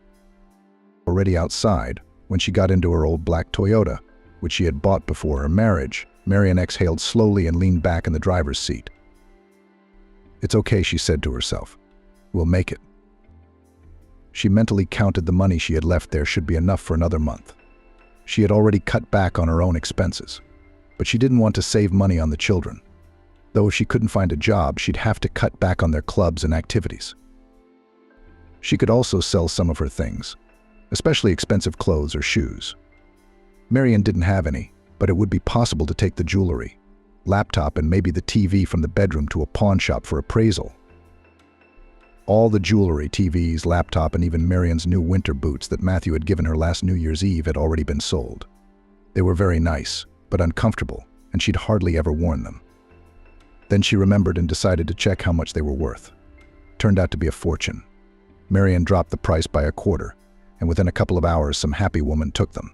Already outside, when she got into her old black Toyota, which she had bought before her marriage, Marion exhaled slowly and leaned back in the driver's seat. "It's okay," she said to herself. "We'll make it." She mentally counted the money she had left there should be enough for another month. She had already cut back on her own expenses, but she didn't want to save money on the children. Though if she couldn't find a job, she'd have to cut back on their clubs and activities. She could also sell some of her things, especially expensive clothes or shoes. Marion didn't have any, but it would be possible to take the jewelry, laptop, and maybe the TV from the bedroom to a pawn shop for appraisal. All the jewelry, TVs, laptop, and even Marion's new winter boots that Matthew had given her last New Year's Eve had already been sold. They were very nice, but uncomfortable, and she'd hardly ever worn them. Then she remembered and decided to check how much they were worth. Turned out to be a fortune. Marion dropped the price by a quarter, and within a couple of hours some happy woman took them.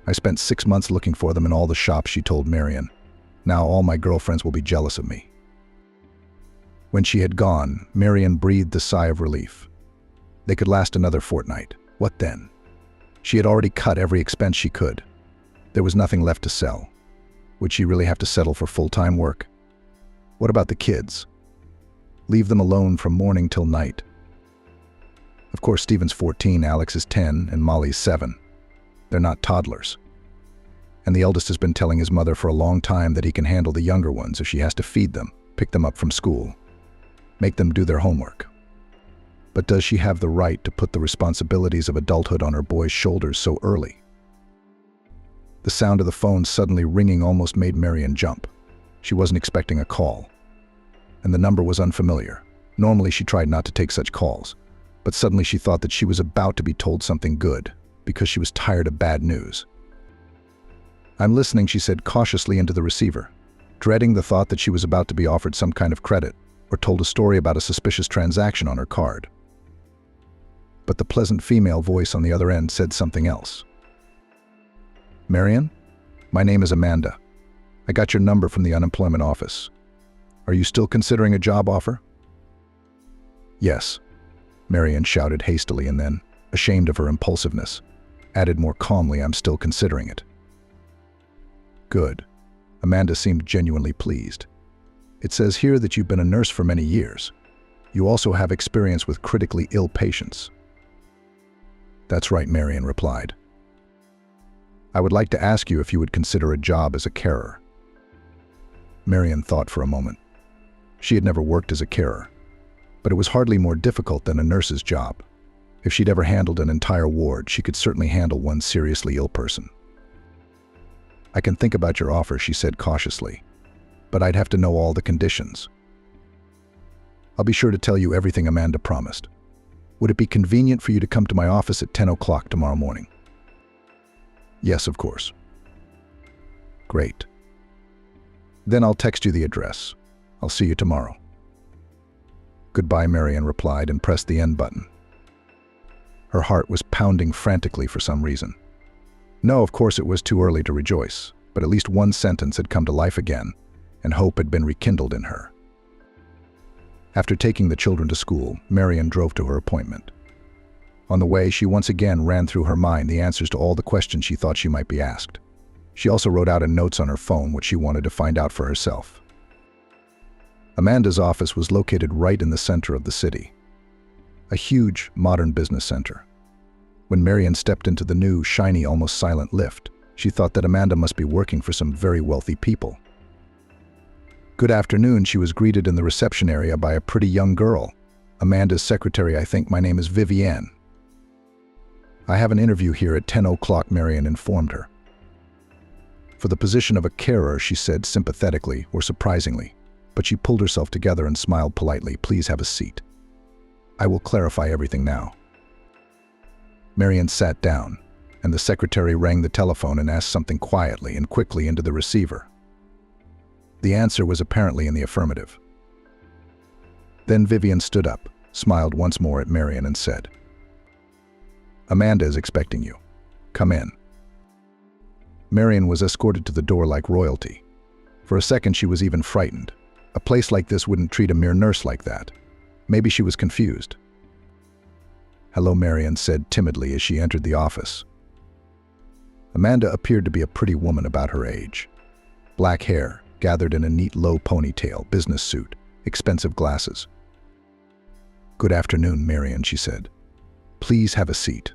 "I spent 6 months looking for them in all the shops," she told Marion. "Now all my girlfriends will be jealous of me." When she had gone, Marion breathed a sigh of relief. They could last another fortnight. What then? She had already cut every expense she could. There was nothing left to sell. Would she really have to settle for full-time work? What about the kids? Leave them alone from morning till night. Of course, Stephen's 14, Alex is 10, and Molly's 7. They're not toddlers. And the eldest has been telling his mother for a long time that he can handle the younger ones if she has to feed them, pick them up from school, make them do their homework. But does she have the right to put the responsibilities of adulthood on her boy's shoulders so early? The sound of the phone suddenly ringing almost made Marian jump. She wasn't expecting a call, and the number was unfamiliar. Normally she tried not to take such calls, but suddenly she thought that she was about to be told something good, because she was tired of bad news. "I'm listening," she said cautiously into the receiver, dreading the thought that she was about to be offered some kind of credit or told a story about a suspicious transaction on her card. But the pleasant female voice on the other end said something else. "Marian, my name is Amanda. I got your number from the unemployment office. Are you still considering a job offer?" "Yes," Marian shouted hastily, and then, ashamed of her impulsiveness, added more calmly, "I'm still considering it." "Good." Amanda seemed genuinely pleased. "It says here that you've been a nurse for many years. You also have experience with critically ill patients." "That's right," Marian replied. "I would like to ask you if you would consider a job as a carer." Marian thought for a moment. She had never worked as a carer, but it was hardly more difficult than a nurse's job. If she'd ever handled an entire ward, she could certainly handle one seriously ill person. "I can think about your offer," she said cautiously, "but I'd have to know all the conditions." "I'll be sure to tell you everything," Amanda promised. "Would it be convenient for you to come to my office at 10 o'clock tomorrow morning?" "Yes, of course." "Great. Then I'll text you the address. I'll see you tomorrow." "Goodbye," Marian replied and pressed the end button. Her heart was pounding frantically for some reason. No, of course it was too early to rejoice, but at least one sentence had come to life again, and hope had been rekindled in her. After taking the children to school, Marian drove to her appointment. On the way, she once again ran through her mind the answers to all the questions she thought she might be asked. She also wrote out in notes on her phone what she wanted to find out for herself. Amanda's office was located right in the center of the city, a huge, modern business center. When Marian stepped into the new, shiny, almost silent lift, she thought that Amanda must be working for some very wealthy people. "Good afternoon," she was greeted in the reception area by a pretty young girl. "Amanda's secretary, I think. My name is Vivienne." "I have an interview here at 10 o'clock, Marian informed her. "For the position of a carer," she said sympathetically or surprisingly, but she pulled herself together and smiled politely. "Please have a seat. I will clarify everything now." Marian sat down, and the secretary rang the telephone and asked something quietly and quickly into the receiver. The answer was apparently in the affirmative. Then Vivian stood up, smiled once more at Marian, and said, "Amanda is expecting you. Come in." Marian was escorted to the door like royalty. For a second she was even frightened. A place like this wouldn't treat a mere nurse like that. Maybe she was confused. "Hello," Marian said timidly as she entered the office. Amanda appeared to be a pretty woman about her age. Black hair, gathered in a neat low ponytail, business suit, expensive glasses. "Good afternoon, Marian," she said. "Please have a seat."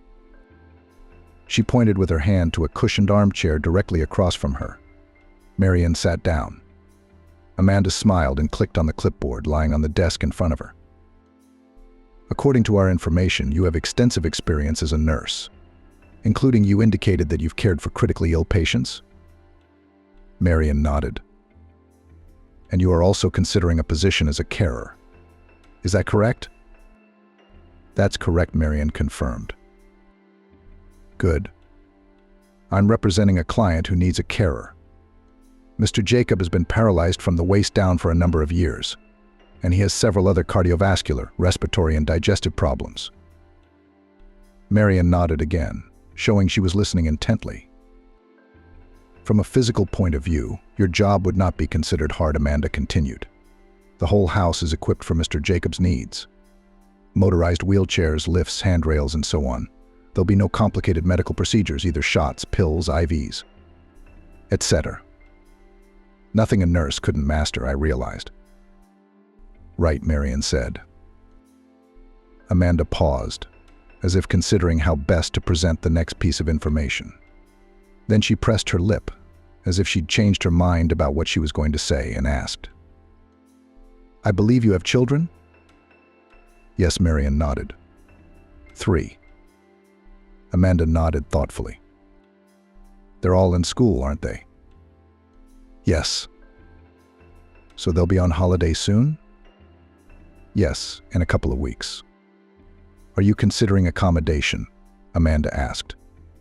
She pointed with her hand to a cushioned armchair directly across from her. Marian sat down. Amanda smiled and clicked on the clipboard lying on the desk in front of her. "According to our information, you have extensive experience as a nurse, including you indicated that you've cared for critically ill patients?" Marian nodded. "And you are also considering a position as a carer. Is that correct?" "That's correct," Marian confirmed. "Good. I'm representing a client who needs a carer. Mr. Jacob has been paralyzed from the waist down for a number of years, and he has several other cardiovascular, respiratory, and digestive problems." Marian nodded again, showing she was listening intently. "From a physical point of view, your job would not be considered hard," Amanda continued. "The whole house is equipped for Mr. Jacob's needs. Motorized wheelchairs, lifts, handrails, and so on. There'll be no complicated medical procedures, either shots, pills, IVs, etc. Nothing a nurse couldn't master, I realized." "Right," Marian said. Amanda paused, as if considering how best to present the next piece of information. Then she pressed her lip, as if she'd changed her mind about what she was going to say, and asked, "I believe you have children?" Yes, Marion nodded. 3. Amanda nodded thoughtfully. They're all in school, aren't they? Yes. So they'll be on holiday soon? Yes, in a couple of weeks. Are you considering accommodation? Amanda asked.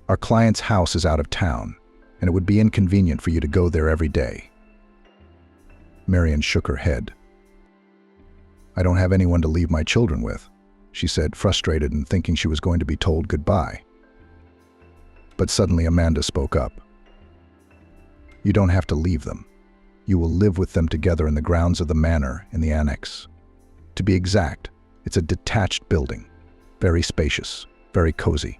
Our client's house is out of town, and it would be inconvenient for you to go there every day. Marion shook her head. I don't have anyone to leave my children with, she said, frustrated and thinking she was going to be told goodbye. But suddenly Amanda spoke up. You don't have to leave them. You will live with them together in the grounds of the manor in the annex. To be exact, it's a detached building, very spacious, very cozy.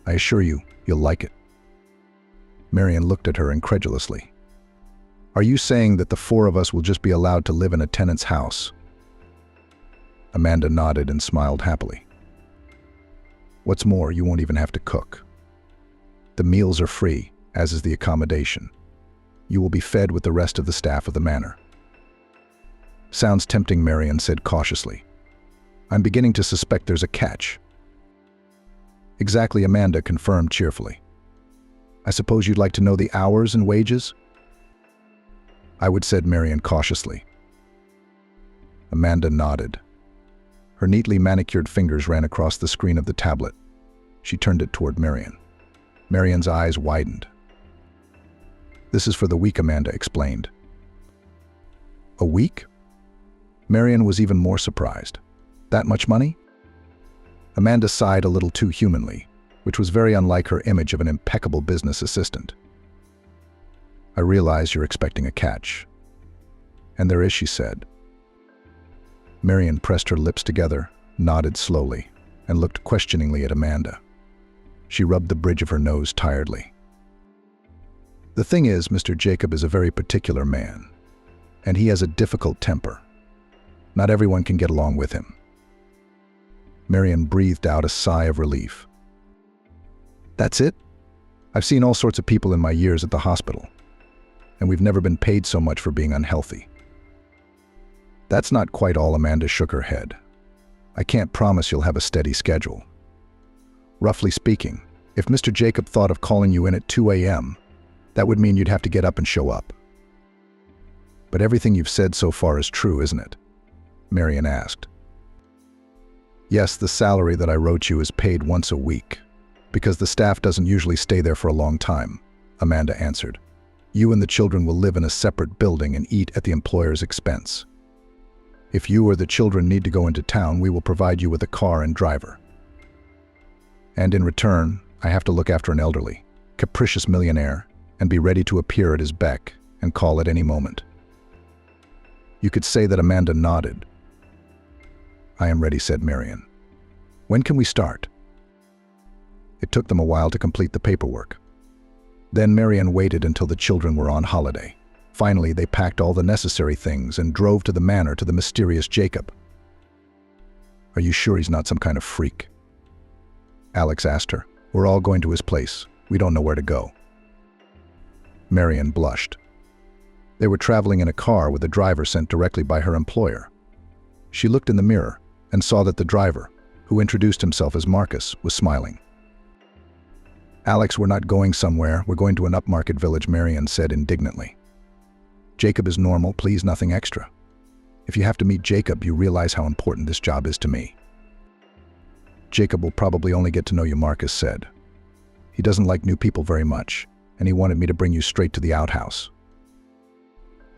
I assure you, you'll like it. Marion looked at her incredulously. Are you saying that the 4 of us will just be allowed to live in a tenant's house? Amanda nodded and smiled happily. What's more, you won't even have to cook. The meals are free, as is the accommodation. You will be fed with the rest of the staff of the manor. Sounds tempting, Marion said cautiously. I'm beginning to suspect there's a catch. Exactly, Amanda confirmed cheerfully. I suppose you'd like to know the hours and wages? I would, said Marion cautiously. Amanda nodded. Her neatly manicured fingers ran across the screen of the tablet. She turned it toward Marion. Marion's eyes widened. This is for the week, Amanda explained. A week? Marion was even more surprised. That much money? Amanda sighed a little too humanly, which was very unlike her image of an impeccable business assistant. I realize you're expecting a catch. And there is, she said. Marion pressed her lips together, nodded slowly, and looked questioningly at Amanda. She rubbed the bridge of her nose tiredly. The thing is, Mr. Jacob is a very particular man, and he has a difficult temper. Not everyone can get along with him. Marion breathed out a sigh of relief. That's it? I've seen all sorts of people in my years at the hospital, and we've never been paid so much for being unhealthy. That's not quite all, Amanda shook her head. I can't promise you'll have a steady schedule. Roughly speaking, if Mr. Jacob thought of calling you in at 2 a.m., that would mean you'd have to get up and show up. But everything you've said so far is true, isn't it? Marion asked. Yes, the salary that I wrote you is paid once a week, because the staff doesn't usually stay there for a long time, Amanda answered. You and the children will live in a separate building and eat at the employer's expense. If you or the children need to go into town, we will provide you with a car and driver. And in return, I have to look after an elderly, capricious millionaire, and be ready to appear at his beck and call at any moment. You could say that Amanda nodded. I am ready, said Marion. When can we start? It took them a while to complete the paperwork. Then Marion waited until the children were on holiday. Finally, they packed all the necessary things and drove to the manor to the mysterious Jacob. Are you sure he's not some kind of freak? Alex asked her. We're all going to his place. We don't know where to go. Marion blushed. They were traveling in a car with a driver sent directly by her employer. She looked in the mirror and saw that the driver, who introduced himself as Marcus, was smiling. Alex, we're not going somewhere. We're going to an upmarket village, Marion said indignantly. Jacob is normal, please, nothing extra. If you have to meet Jacob, you realize how important this job is to me. Jacob will probably only get to know you, Marcus said. He doesn't like new people very much, and he wanted me to bring you straight to the outhouse.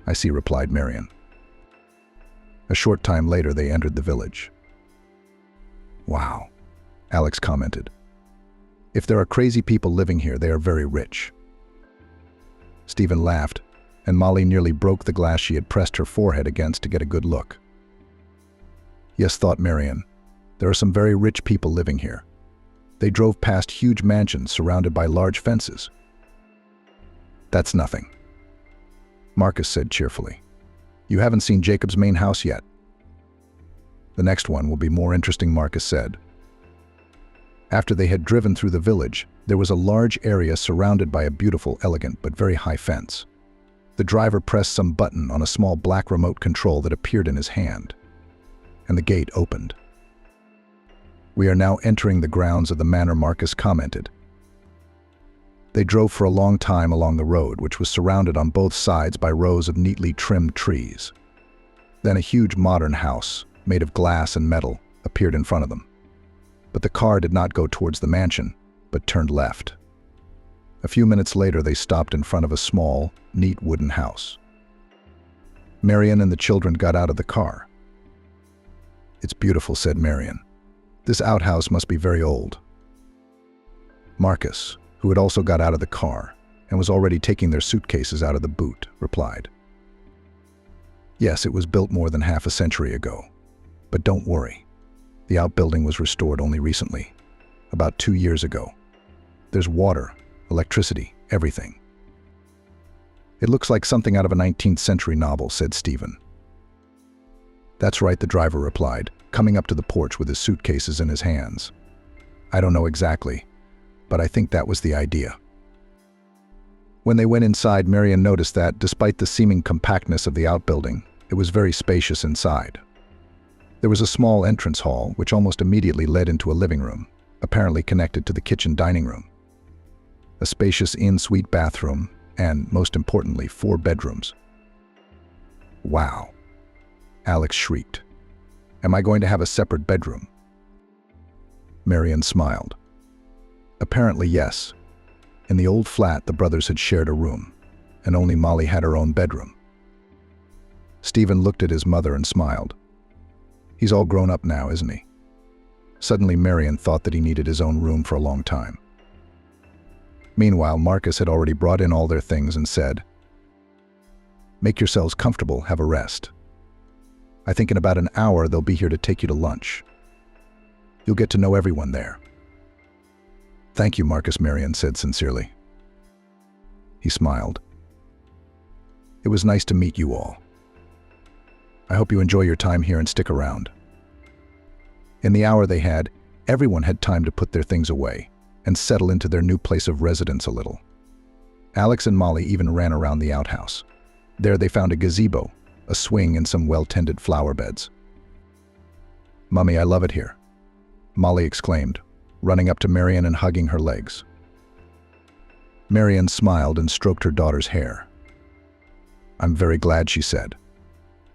I see, replied Marion. A short time later, they entered the village. Wow, Alex commented. If there are crazy people living here, they are very rich. Stephen laughed, and Molly nearly broke the glass she had pressed her forehead against to get a good look. Yes, thought Marion, there are some very rich people living here. They drove past huge mansions surrounded by large fences. That's nothing, Marcus said cheerfully. You haven't seen Jacob's main house yet. The next one will be more interesting, Marcus said. After they had driven through the village, there was a large area surrounded by a beautiful, elegant, but very high fence. The driver pressed some button on a small black remote control that appeared in his hand, and the gate opened. "We are now entering the grounds of the manor," Marcus commented. They drove for a long time along the road, which was surrounded on both sides by rows of neatly trimmed trees. Then a huge modern house, made of glass and metal, appeared in front of them. But the car did not go towards the mansion, but turned left. A few minutes later, they stopped in front of a small, neat wooden house. Marion and the children got out of the car. "It's beautiful," said Marion. "This outhouse must be very old." Marcus, who had also got out of the car and was already taking their suitcases out of the boot, replied, "Yes, it was built more than half a century ago. But don't worry. The outbuilding was restored only recently, about 2 years ago. There's water, electricity, everything." "It looks like something out of a 19th century novel," said Stephen. "That's right," the driver replied, coming up to the porch with his suitcases in his hands. "I don't know exactly, but I think that was the idea." When they went inside, Marion noticed that, despite the seeming compactness of the outbuilding, it was very spacious inside. There was a small entrance hall, which almost immediately led into a living room, apparently connected to the kitchen dining room. A spacious en-suite bathroom, and, most importantly, 4 bedrooms. "Wow," Alex shrieked. "Am I going to have a separate bedroom?" Marion smiled. "Apparently, yes. In the old flat, the brothers had shared a room, and only Molly had her own bedroom." Stephen looked at his mother and smiled. "He's all grown up now, isn't he?" Suddenly, Marion thought that he needed his own room for a long time. Meanwhile, Marcus had already brought in all their things and said, "Make yourselves comfortable, have a rest. I think in about an hour they'll be here to take you to lunch. You'll get to know everyone there." "Thank you, Marcus," Marion said sincerely. He smiled. "It was nice to meet you all. I hope you enjoy your time here and stick around." In the hour they had, everyone had time to put their things away and settle into their new place of residence a little. Alex and Molly even ran around the outhouse. There they found a gazebo, a swing, and some well-tended flower beds. "Mummy, I love it here," Molly exclaimed, running up to Marion and hugging her legs. Marion smiled and stroked her daughter's hair. "I'm very glad," she said.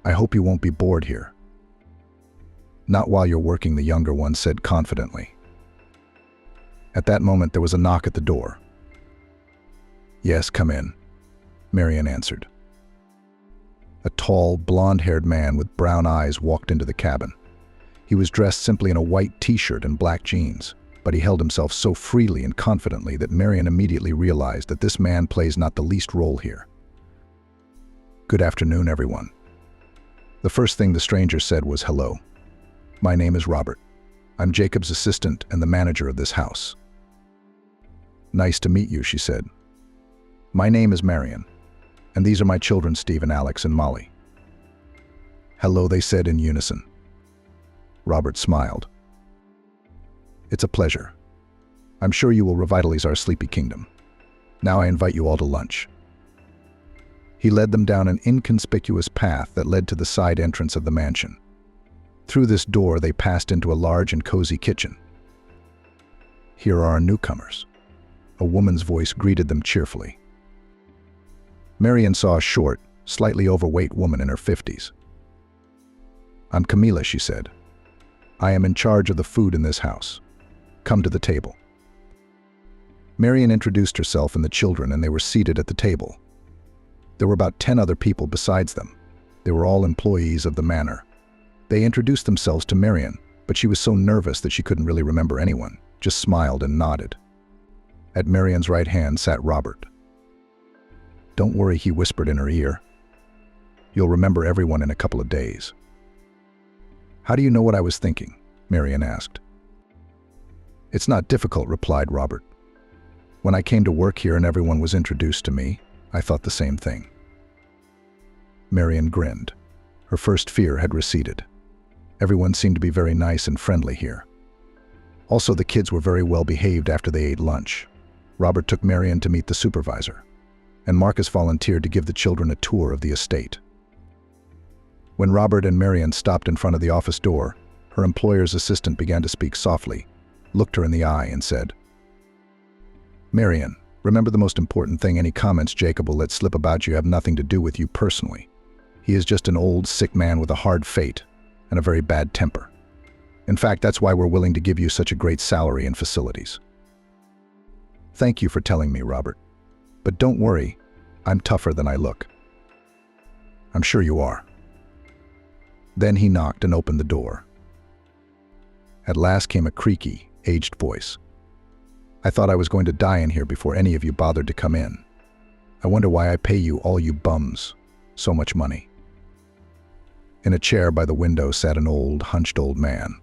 "I hope you won't be bored here." "Not while you're working," the younger one said confidently. At that moment, there was a knock at the door. "Yes, come in," Marion answered. A tall, blonde-haired man with brown eyes walked into the cabin. He was dressed simply in a white t-shirt and black jeans, but he held himself so freely and confidently that Marion immediately realized that this man plays not the least role here. "Good afternoon, everyone." The first thing the stranger said was, "Hello. My name is Robert. I'm Jacob's assistant and the manager of this house." "Nice to meet you," she said. "My name is Marion, and these are my children, Stephen, Alex, and Molly." "Hello," they said in unison. Robert smiled. "It's a pleasure. I'm sure you will revitalize our sleepy kingdom. Now I invite you all to lunch." He led them down an inconspicuous path that led to the side entrance of the mansion. Through this door, they passed into a large and cozy kitchen. "Here are our newcomers." A woman's voice greeted them cheerfully. Marion saw a short, slightly overweight woman in her 50s. "I'm Camila," she said. "I am in charge of the food in this house. Come to the table." Marion introduced herself and the children, and they were seated at the table. There were about 10 other people besides them. They were all employees of the manor. They introduced themselves to Marion, but she was so nervous that she couldn't really remember anyone, just smiled and nodded. At Marion's right hand sat Robert. "Don't worry," he whispered in her ear. "You'll remember everyone in a couple of days." "How do you know what I was thinking?" Marion asked. "It's not difficult," replied Robert. "When I came to work here and everyone was introduced to me, I thought the same thing." Marion grinned. Her first fear had receded. Everyone seemed to be very nice and friendly here. Also, the kids were very well behaved after they ate lunch. Robert took Marion to meet the supervisor, and Marcus volunteered to give the children a tour of the estate. When Robert and Marion stopped in front of the office door, her employer's assistant began to speak softly, looked her in the eye, and said, "Marion, remember the most important thing: any comments Jacob will let slip about you have nothing to do with you personally. He is just an old, sick man with a hard fate and a very bad temper. In fact, that's why we're willing to give you such a great salary and facilities." "Thank you for telling me, Robert. But don't worry, I'm tougher than I look." "I'm sure you are." Then he knocked and opened the door. At last came a creaky, aged voice. "I thought I was going to die in here before any of you bothered to come in. I wonder why I pay you, all you bums, so much money." In a chair by the window sat an old, hunched old man.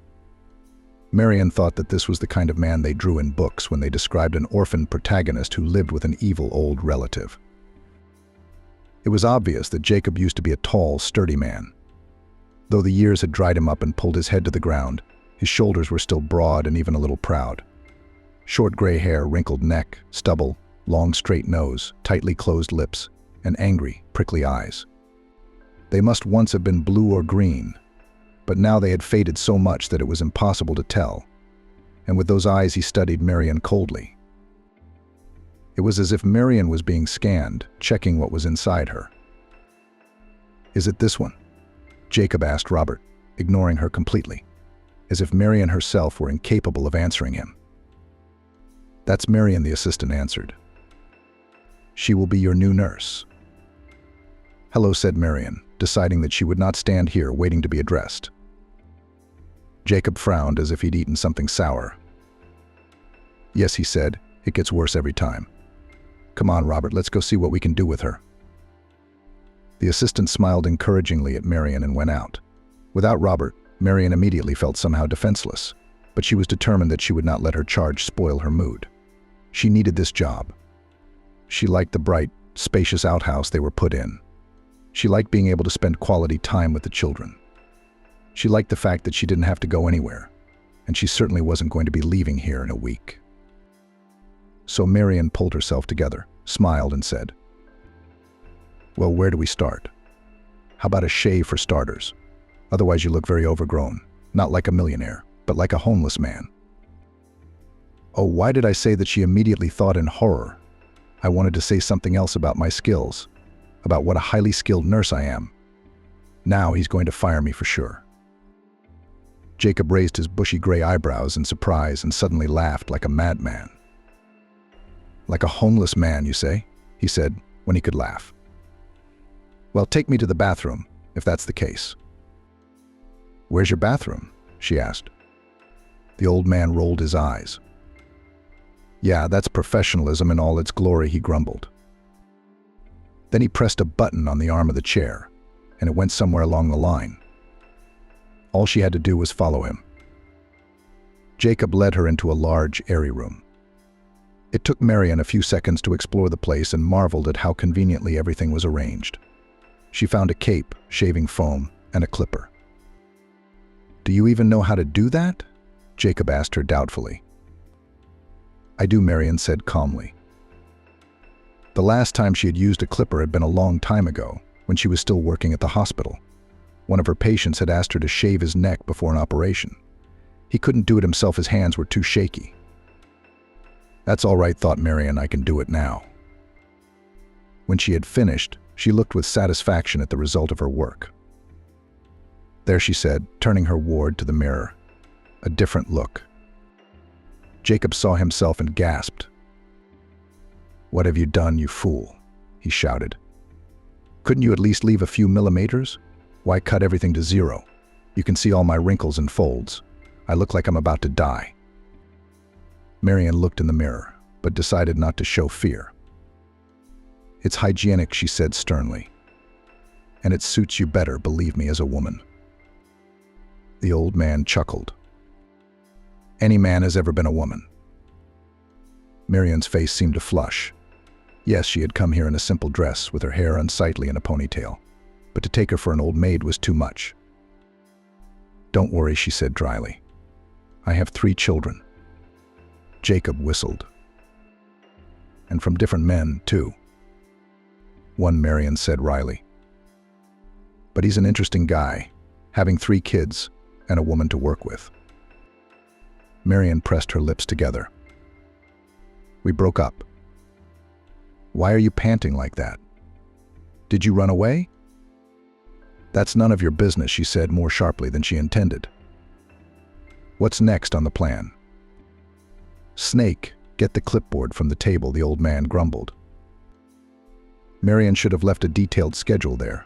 Marion thought that this was the kind of man they drew in books when they described an orphan protagonist who lived with an evil old relative. It was obvious that Jacob used to be a tall, sturdy man. Though the years had dried him up and pulled his head to the ground, his shoulders were still broad and even a little proud. Short gray hair, wrinkled neck, stubble, long straight nose, tightly closed lips, and angry, prickly eyes. They must once have been blue or green, but now they had faded so much that it was impossible to tell, and with those eyes he studied Marion coldly. It was as if Marion was being scanned, checking what was inside her. "Is it this one?" Jacob asked Robert, ignoring her completely, as if Marion herself were incapable of answering him. "That's Marion," the assistant answered. "She will be your new nurse." "Hello," said Marion, deciding that she would not stand here waiting to be addressed. Jacob frowned as if he'd eaten something sour. "Yes," he said, "it gets worse every time. Come on, Robert, let's go see what we can do with her." The assistant smiled encouragingly at Marion and went out. Without Robert, Marion immediately felt somehow defenseless, but she was determined that she would not let her charge spoil her mood. She needed this job. She liked the bright, spacious outhouse they were put in. She liked being able to spend quality time with the children. She liked the fact that she didn't have to go anywhere, and she certainly wasn't going to be leaving here in a week. So Marion pulled herself together, smiled, and said, "Well, where do we start? How about a shave for starters? Otherwise you look very overgrown, not like a millionaire, but like a homeless man." Oh, why did I say that she immediately thought in horror? I wanted to say something else about my skills, about what a highly skilled nurse I am. Now he's going to fire me for sure. Jacob raised his bushy gray eyebrows in surprise and suddenly laughed like a madman. "Like a homeless man, you say?" he said, when he could laugh. "Well, take me to the bathroom, if that's the case." "Where's your bathroom?" she asked. The old man rolled his eyes. "Yeah, that's professionalism in all its glory," he grumbled. Then he pressed a button on the arm of the chair, and it went somewhere along the line. All she had to do was follow him. Jacob led her into a large, airy room. It took Marion a few seconds to explore the place and marveled at how conveniently everything was arranged. She found a cape, shaving foam, and a clipper. "Do you even know how to do that?" Jacob asked her doubtfully. "I do," Marion said calmly. The last time she had used a clipper had been a long time ago, when she was still working at the hospital. One of her patients had asked her to shave his neck before an operation. He couldn't do it himself, his hands were too shaky. "That's all right," thought Marion, "I can do it now." When she had finished, she looked with satisfaction at the result of her work. "There," she said, turning her ward to the mirror. "A different look." Jacob saw himself and gasped. "What have you done, you fool?" he shouted. "Couldn't you at least leave a few millimeters? Why cut everything to 0? You can see all my wrinkles and folds. I look like I'm about to die." Marion looked in the mirror, but decided not to show fear. "It's hygienic," she said sternly. "And it suits you better, believe me, as a woman." The old man chuckled. "Any man has ever been a woman." Marion's face seemed to flush. Yes, she had come here in a simple dress, with her hair unsightly in a ponytail, but to take her for an old maid was too much. "Don't worry," she said dryly. "I have 3 children. Jacob whistled. And from different men, too. One Marion said wryly. But he's an interesting guy, having 3 kids and a woman to work with. Marion pressed her lips together. We broke up. Why are you panting like that? Did you run away? That's none of your business, she said more sharply than she intended. What's next on the plan? Snake, get the clipboard from the table, the old man grumbled. Marion should have left a detailed schedule there.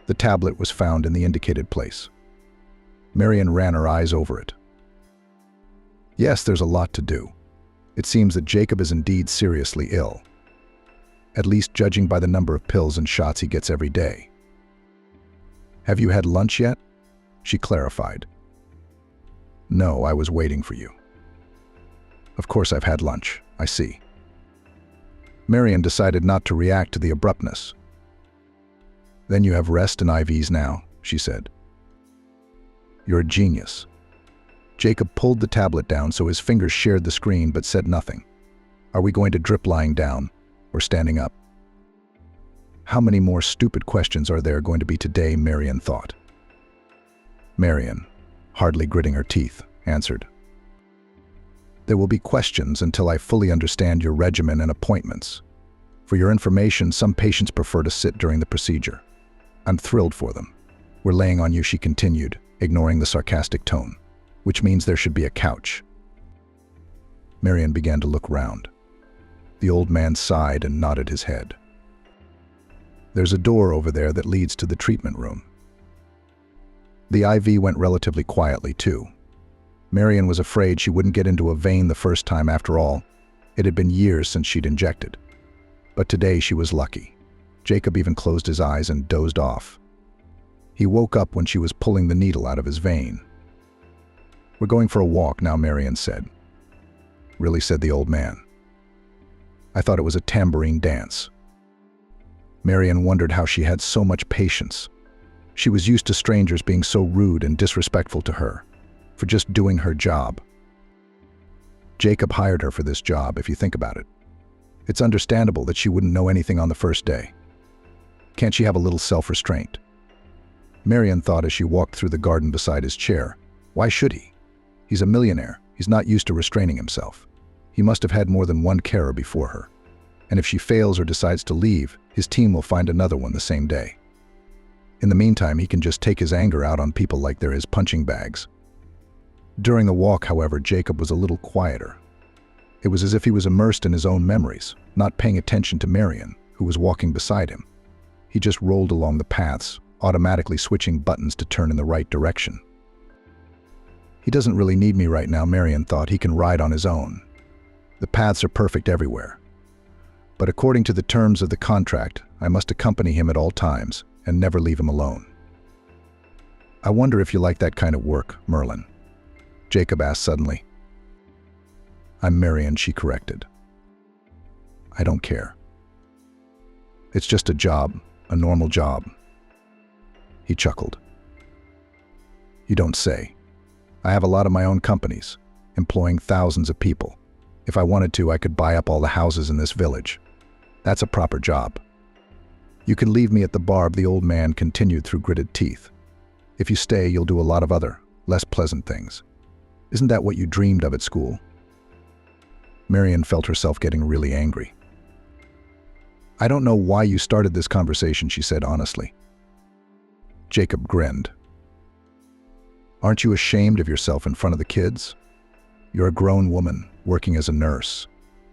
The tablet was found in the indicated place. Marion ran her eyes over it. Yes, there's a lot to do. It seems that Jacob is indeed seriously ill, at least judging by the number of pills and shots he gets every day. Have you had lunch yet? She clarified. No, I was waiting for you. Of course I've had lunch, I see. Marion decided not to react to the abruptness. Then you have rest and IVs now, she said. You're a genius. Jacob pulled the tablet down so his fingers shared the screen but said nothing. Are we going to drip lying down or standing up? How many more stupid questions are there going to be today, Marion thought. Marion, hardly gritting her teeth, answered. There will be questions until I fully understand your regimen and appointments. For your information, some patients prefer to sit during the procedure. I'm thrilled for them. We're laying on you, she continued, ignoring the sarcastic tone, which means there should be a couch. Marion began to look round. The old man sighed and nodded his head. There's a door over there that leads to the treatment room. The IV went relatively quietly, too. Marion was afraid she wouldn't get into a vein the first time after all. It had been years since she'd injected. But today she was lucky. Jacob even closed his eyes and dozed off. He woke up when she was pulling the needle out of his vein. We're going for a walk now, Marion said. Really, said the old man. I thought it was a tambourine dance. Marion wondered how she had so much patience. She was used to strangers being so rude and disrespectful to her, for just doing her job. Jacob hired her for this job, if you think about it. It's understandable that she wouldn't know anything on the first day. Can't she have a little self-restraint? Marion thought as she walked through the garden beside his chair. Why should he? He's a millionaire. He's not used to restraining himself. He must have had more than one carer before her. And if she fails or decides to leave, his team will find another one the same day. In the meantime, he can just take his anger out on people like they're his punching bags. During the walk, however, Jacob was a little quieter. It was as if he was immersed in his own memories, not paying attention to Marion, who was walking beside him. He just rolled along the paths, automatically switching buttons to turn in the right direction. He doesn't really need me right now, Marion thought. He can ride on his own. The paths are perfect everywhere. But according to the terms of the contract, I must accompany him at all times and never leave him alone. I wonder if you like that kind of work, Merlin? Jacob asked suddenly. I'm Marion, she corrected. I don't care. It's just a job, a normal job. He chuckled. You don't say. I have a lot of my own companies, employing thousands of people. If I wanted to, I could buy up all the houses in this village. That's a proper job. You can leave me at the barb, the old man continued through gritted teeth. If you stay, you'll do a lot of other, less pleasant things. Isn't that what you dreamed of at school? Marion felt herself getting really angry. I don't know why you started this conversation, she said honestly. Jacob grinned. Aren't you ashamed of yourself in front of the kids? You're a grown woman, working as a nurse.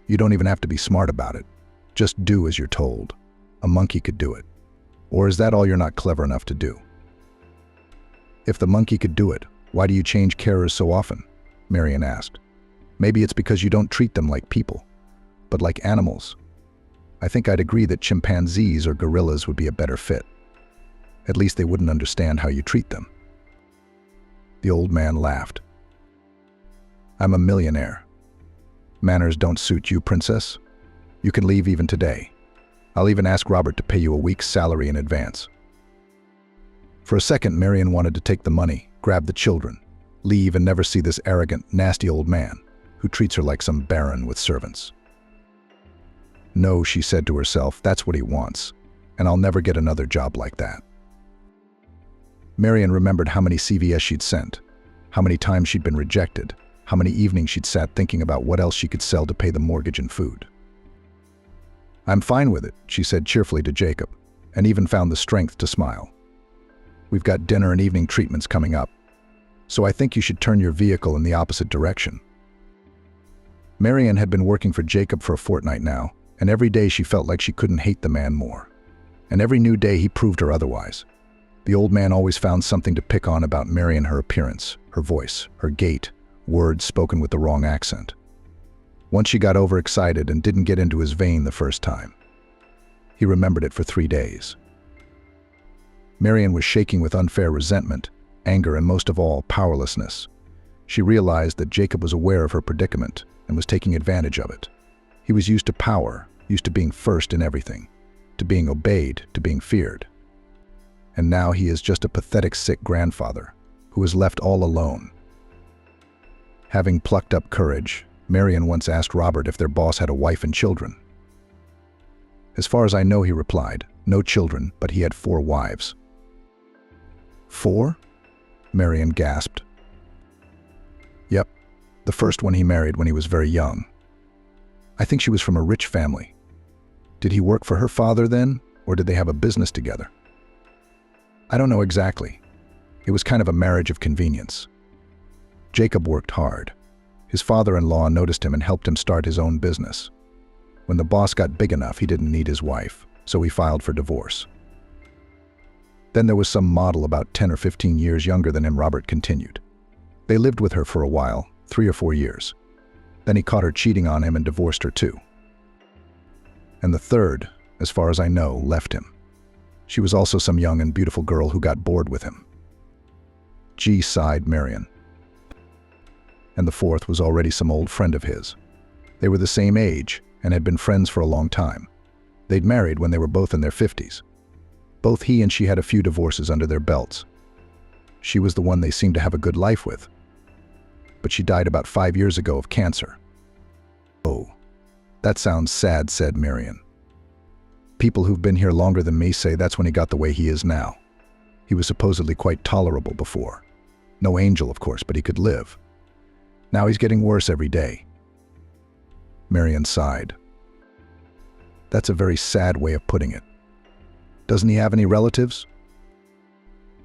You don't even have to be smart about it. Just do as you're told. A monkey could do it. Or is that all you're not clever enough to do? If the monkey could do it, why do you change carers so often? Marion asked. Maybe it's because you don't treat them like people, but like animals. I think I'd agree that chimpanzees or gorillas would be a better fit. At least they wouldn't understand how you treat them. The old man laughed. I'm a millionaire. Manners don't suit you, princess. You can leave even today. I'll even ask Robert to pay you a week's salary in advance. For a second, Marion wanted to take the money, grab the children, leave and never see this arrogant, nasty old man, who treats her like some baron with servants. No, she said to herself, that's what he wants, and I'll never get another job like that. Marian remembered how many CVS she'd sent, how many times she'd been rejected, how many evenings she'd sat thinking about what else she could sell to pay the mortgage and food. I'm fine with it, she said cheerfully to Jacob, and even found the strength to smile. We've got dinner and evening treatments coming up, so I think you should turn your vehicle in the opposite direction. Marian had been working for Jacob for a fortnight now, and every day she felt like she couldn't hate the man more. And every new day he proved her otherwise. The old man always found something to pick on about Marian: her appearance, her voice, her gait, words spoken with the wrong accent. Once she got overexcited and didn't get into his vein the first time. He remembered it for 3 days. Marian was shaking with unfair resentment, anger, and most of all, powerlessness. She realized that Jacob was aware of her predicament and was taking advantage of it. He was used to power, used to being first in everything, to being obeyed, to being feared. And now he is just a pathetic, sick grandfather who is left all alone. Having plucked up courage, Marian once asked Robert if their boss had a wife and children. As far as I know, he replied, no children, but he had 4 wives. 4? Marian gasped. Yep, the first one he married when he was very young. I think she was from a rich family. Did he work for her father then, or did they have a business together? I don't know exactly. It was kind of a marriage of convenience. Jacob worked hard. His father-in-law noticed him and helped him start his own business. When the boss got big enough, he didn't need his wife, so he filed for divorce. Then there was some model about 10 or 15 years younger than him, Robert continued. They lived with her for a while, 3 or 4 years. Then he caught her cheating on him and divorced her too. And the third, as far as I know, left him. She was also some young and beautiful girl who got bored with him. Gee, sighed Marian. And the fourth was already some old friend of his. They were the same age and had been friends for a long time. They'd married when they were both in their 50s. Both he and she had a few divorces under their belts. She was the one they seemed to have a good life with. But she died about 5 years ago of cancer. Oh, that sounds sad, said Marian. People who've been here longer than me say that's when he got the way he is now. He was supposedly quite tolerable before. No angel, of course, but he could live. Now he's getting worse every day. Marian sighed. That's a very sad way of putting it. Doesn't he have any relatives?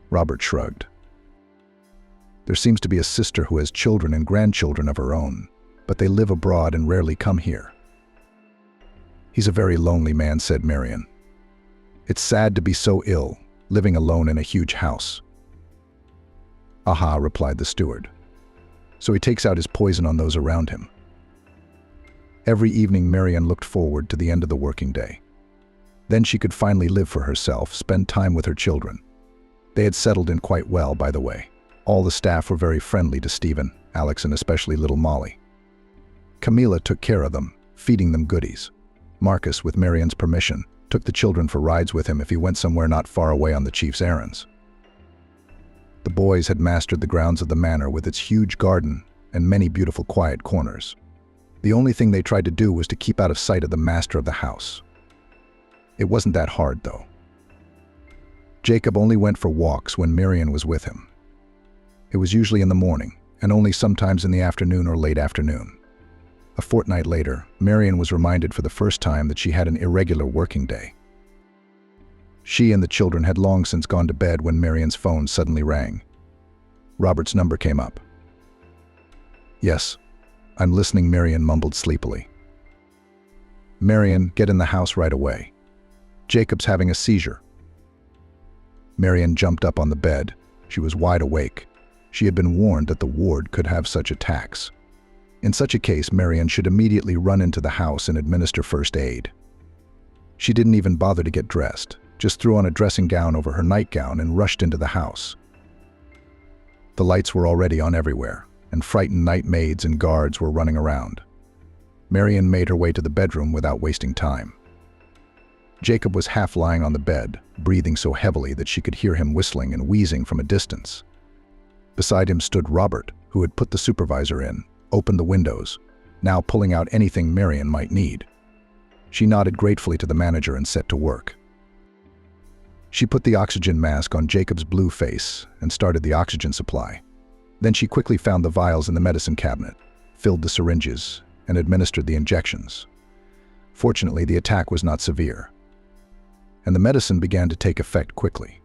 Robert shrugged. There seems to be a sister who has children and grandchildren of her own, but they live abroad and rarely come here. He's a very lonely man, said Marian. It's sad to be so ill, living alone in a huge house. Aha, replied the steward. So he takes out his poison on those around him. Every evening Marian looked forward to the end of the working day. Then she could finally live for herself, spend time with her children. They had settled in quite well, by the way. All the staff were very friendly to Stephen, Alex, and especially little Molly. Camila took care of them, feeding them goodies. Marcus, with Marian's permission, took the children for rides with him if he went somewhere not far away on the chief's errands. The boys had mastered the grounds of the manor with its huge garden and many beautiful quiet corners. The only thing they tried to do was to keep out of sight of the master of the house. It wasn't that hard, though. Jacob only went for walks when Marian was with him. It was usually in the morning, and only sometimes in the afternoon or late afternoon. A fortnight later, Marian was reminded for the first time that she had an irregular working day. She and the children had long since gone to bed when Marian's phone suddenly rang. Robert's number came up. Yes, I'm listening, Marian mumbled sleepily. Marian, get in the house right away. Jacob's having a seizure. Marian jumped up on the bed. She was wide awake. She had been warned that the ward could have such attacks. In such a case, Marian should immediately run into the house and administer first aid. She didn't even bother to get dressed, just threw on a dressing gown over her nightgown and rushed into the house. The lights were already on everywhere, and frightened night maids and guards were running around. Marian made her way to the bedroom without wasting time. Jacob was half lying on the bed, breathing so heavily that she could hear him whistling and wheezing from a distance. Beside him stood Robert, who had put the supervisor in, opened the windows, now pulling out anything Marion might need. She nodded gratefully to the manager and set to work. She put the oxygen mask on Jacob's blue face and started the oxygen supply. Then she quickly found the vials in the medicine cabinet, filled the syringes, and administered the injections. Fortunately, the attack was not severe, and the medicine began to take effect quickly.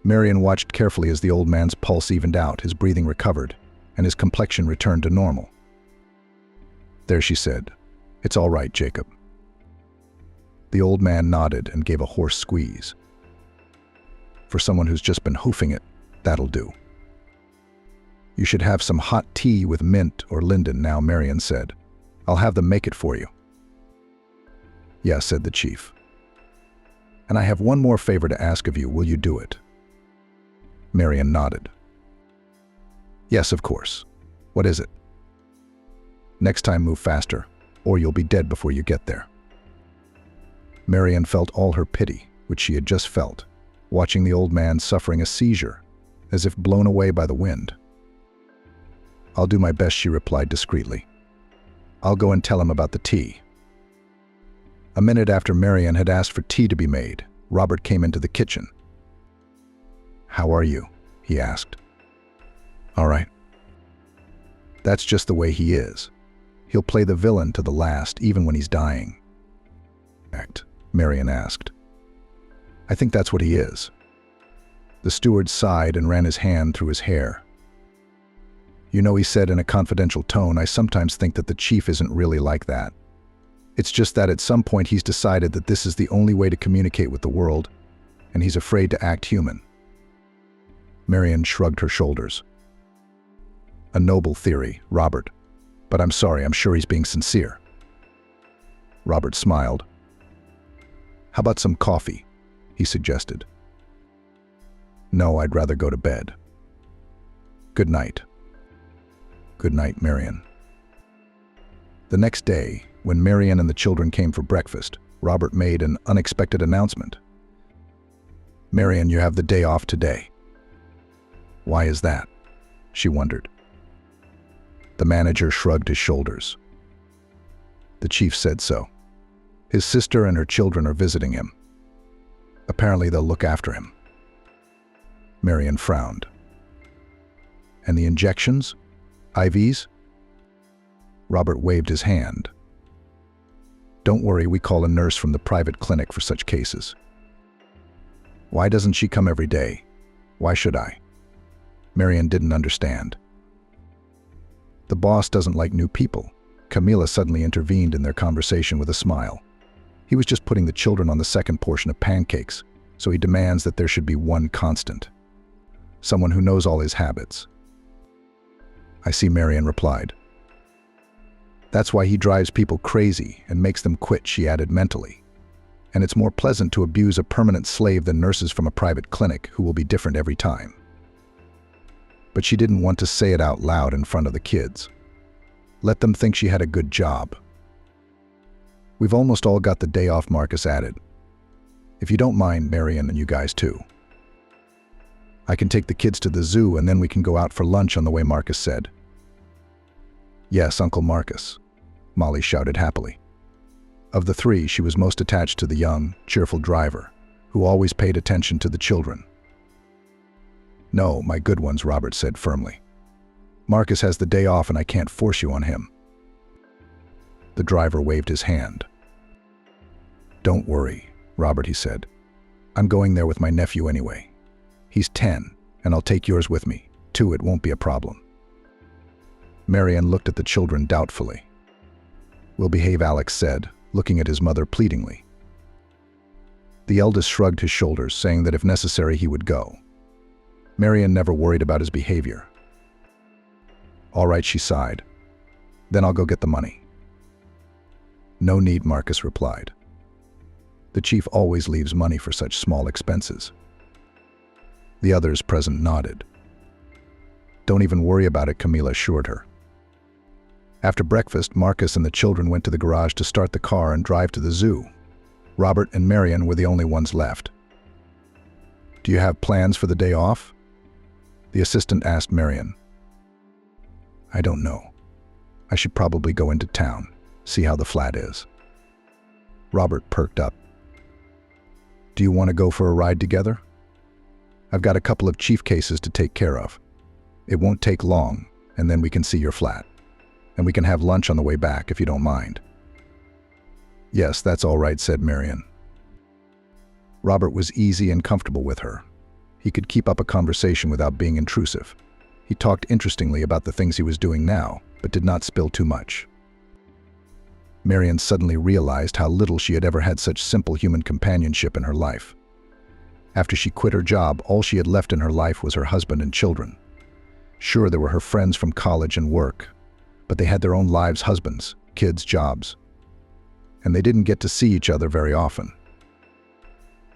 Marion watched carefully as the old man's pulse evened out, his breathing recovered, and his complexion returned to normal. "There," she said. "It's all right, Jacob." The old man nodded and gave a hoarse squeeze. "For someone who's just been hoofing it, that'll do." "You should have some hot tea with mint or linden now," Marion said. "I'll have them make it for you." "Yes," said the chief. "And I have one more favor to ask of you. Will you do it?" Marion nodded. "Yes, of course. What is it?" "Next time move faster, or you'll be dead before you get there." Marion felt all her pity, which she had just felt, watching the old man suffering a seizure, as if blown away by the wind. "I'll do my best," she replied discreetly. "I'll go and tell him about the tea." A minute after Marion had asked for tea to be made, Robert came into the kitchen. "How are you?" he asked. "All right." "That's just the way he is. He'll play the villain to the last, even when he's dying." Marion asked. "I think that's what he is." The steward sighed and ran his hand through his hair. "You know," he said in a confidential tone, "I sometimes think that the chief isn't really like that. It's just that at some point he's decided that this is the only way to communicate with the world, and he's afraid to act human." Marion shrugged her shoulders. "A noble theory, Robert, but I'm sorry, I'm sure he's being sincere." Robert smiled. "How about some coffee?" he suggested. "No, I'd rather go to bed." "Good night." "Good night, Marion." The next day, when Marion and the children came for breakfast, Robert made an unexpected announcement. "Marion, you have the day off today." "Why is that?" she wondered. The manager shrugged his shoulders. "The chief said so. His sister and her children are visiting him. Apparently they'll look after him." Marion frowned. "And the injections? IVs?" Robert waved his hand. "Don't worry, we call a nurse from the private clinic for such cases." "Why doesn't she come every day? Why should I?" Marion didn't understand. "The boss doesn't like new people." Camila suddenly intervened in their conversation with a smile. "He was just putting the children on the second portion of pancakes, so he demands that there should be one constant. Someone who knows all his habits." "I see," Marion replied. "That's why he drives people crazy and makes them quit," she added mentally. "And it's more pleasant to abuse a permanent slave than nurses from a private clinic who will be different every time." But she didn't want to say it out loud in front of the kids. Let them think she had a good job. "We've almost all got the day off," Marcus added. "If you don't mind, Marion, and you guys too. I can take the kids to the zoo and then we can go out for lunch on the way," Marcus said. "Yes, Uncle Marcus," Molly shouted happily. Of the three, she was most attached to the young, cheerful driver, who always paid attention to the children. "No, my good ones," Robert said firmly. "Marcus has the day off and I can't force you on him." The driver waved his hand. "Don't worry, Robert," he said. "I'm going there with my nephew anyway. He's 10, and I'll take yours with me, too. It won't be a problem." Marion looked at the children doubtfully. "We'll behave," Alex said, looking at his mother pleadingly. The eldest shrugged his shoulders, saying that if necessary he would go. Marion never worried about his behavior. "All right," she sighed. "Then I'll go get the money." "No need," Marcus replied. "The chief always leaves money for such small expenses." The others present nodded. "Don't even worry about it," Camila assured her. After breakfast, Marcus and the children went to the garage to start the car and drive to the zoo. Robert and Marion were the only ones left. "Do you have plans for the day off?" the assistant asked Marion. "I don't know. I should probably go into town, see how the flat is. Robert perked up. Do you want to go for a ride together? I've got a couple of chief cases to take care of. It won't take long, and then we can see your flat. And we can have lunch on the way back if you don't mind. Yes, that's all right, said Marion. Robert was easy and comfortable with her. He could keep up a conversation without being intrusive. He talked interestingly about the things he was doing now, but did not spill too much. Marion suddenly realized how little she had ever had such simple human companionship in her life. After she quit her job, all she had left in her life was her husband and children. Sure, there were her friends from college and work, but they had their own lives, husbands, kids, jobs. And they didn't get to see each other very often.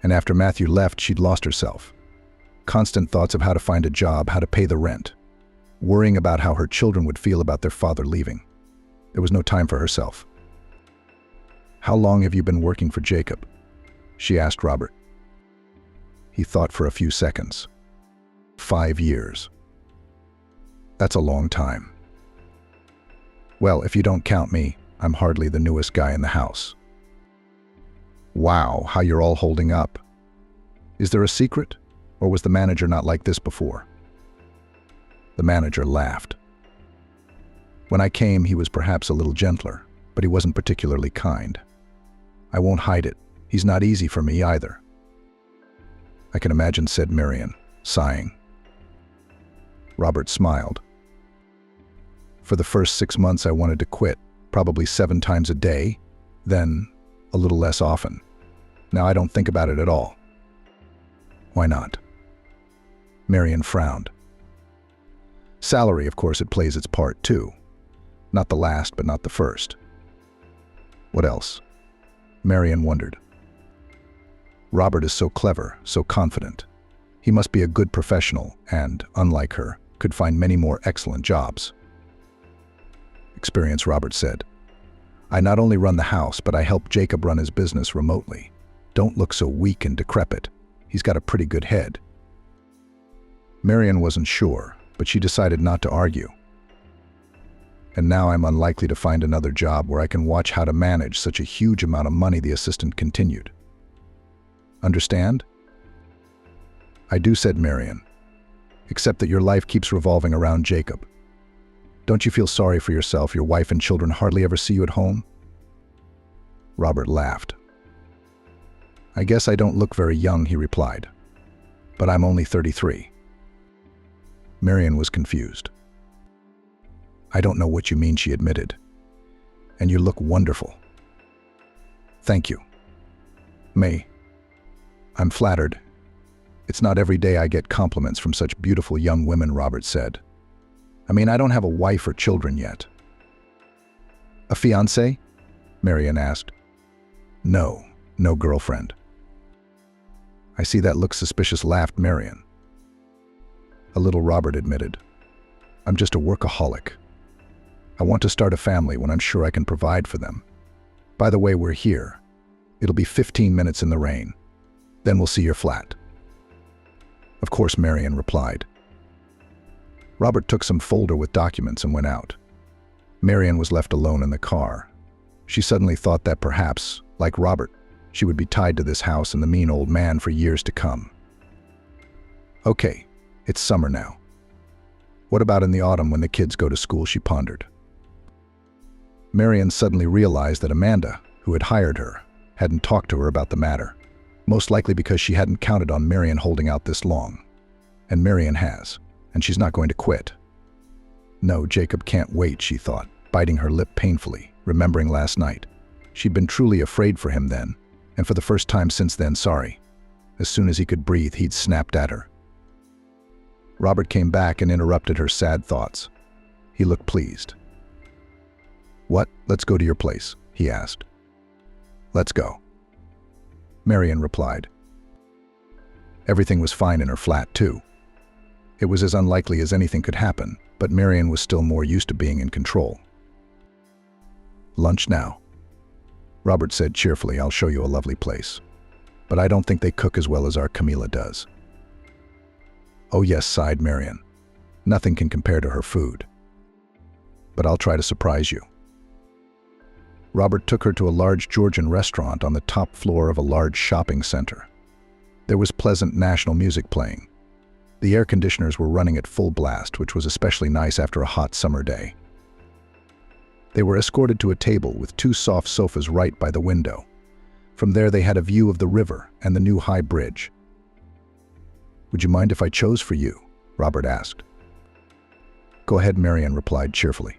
And after Matthew left, she'd lost herself. Constant thoughts of how to find a job, how to pay the rent, worrying about how her children would feel about their father leaving. There was no time for herself. How long have you been working for Jacob? She asked Robert. He thought for a few seconds. 5 years. That's a long time. Well, if you don't count me, I'm hardly the newest guy in the house. Wow, how you're all holding up. Is there a secret? Or was the manager not like this before? The manager laughed. When I came, he was perhaps a little gentler, but he wasn't particularly kind. I won't hide it. He's not easy for me either. I can imagine, said Marion, sighing. Robert smiled. For the first 6 months I wanted to quit, probably 7 times a day, then a little less often. Now I don't think about it at all. Why not? Marion frowned. Salary, of course, it plays its part too. Not the last, but not the first. What else? Marion wondered. Robert is so clever, so confident. He must be a good professional and, unlike her, could find many more excellent jobs. Experience, Robert said. I not only run the house, but I help Jacob run his business remotely. Don't look so weak and decrepit. He's got a pretty good head. Marion wasn't sure, but she decided not to argue. And now I'm unlikely to find another job where I can watch how to manage such a huge amount of money, the assistant continued. Understand? I do, said Marion. Except that your life keeps revolving around Jacob. Don't you feel sorry for yourself? Your wife and children hardly ever see you at home? Robert laughed. I guess I don't look very young, he replied. But I'm only 33. Marion was confused. I don't know what you mean, she admitted. And you look wonderful. Thank you. May. I'm flattered. It's not every day I get compliments from such beautiful young women, Robert said. I mean, I don't have a wife or children yet. A fiancé? Marion asked. No girlfriend. I see that looks suspicious, laughed Marion. A little, Robert admitted. I'm just a workaholic. I want to start a family when I'm sure I can provide for them. By the way, we're here. It'll be 15 minutes in the rain. Then we'll see your flat. Of course, Marion replied. Robert took some folder with documents and went out. Marion was left alone in the car. She suddenly thought that perhaps, like Robert, she would be tied to this house and the mean old man for years to come. Okay, it's summer now. What about in the autumn when the kids go to school, she pondered. Marion suddenly realized that Amanda, who had hired her, hadn't talked to her about the matter. Most likely because she hadn't counted on Marion holding out this long. And Marion has, and she's not going to quit. No, Jacob can't wait, she thought, biting her lip painfully, remembering last night. She'd been truly afraid for him then, and for the first time since then, sorry. As soon as he could breathe, he'd snapped at her. Robert came back and interrupted her sad thoughts. He looked pleased. What? Let's go to your place, he asked. Let's go. Marion replied. Everything was fine in her flat, too. It was as unlikely as anything could happen, but Marion was still more used to being in control. Lunch now. Robert said cheerfully, I'll show you a lovely place. But I don't think they cook as well as our Camila does. Oh yes, sighed Marion. Nothing can compare to her food. but I'll try to surprise you." Robert took her to a large Georgian restaurant on the top floor of a large shopping center. There was pleasant national music playing. The air conditioners were running at full blast, which was especially nice after a hot summer day. They were escorted to a table with 2 soft sofas right by the window. From there they had a view of the river and the new high bridge. "Would you mind if I chose for you?" Robert asked. "Go ahead," Marian replied cheerfully.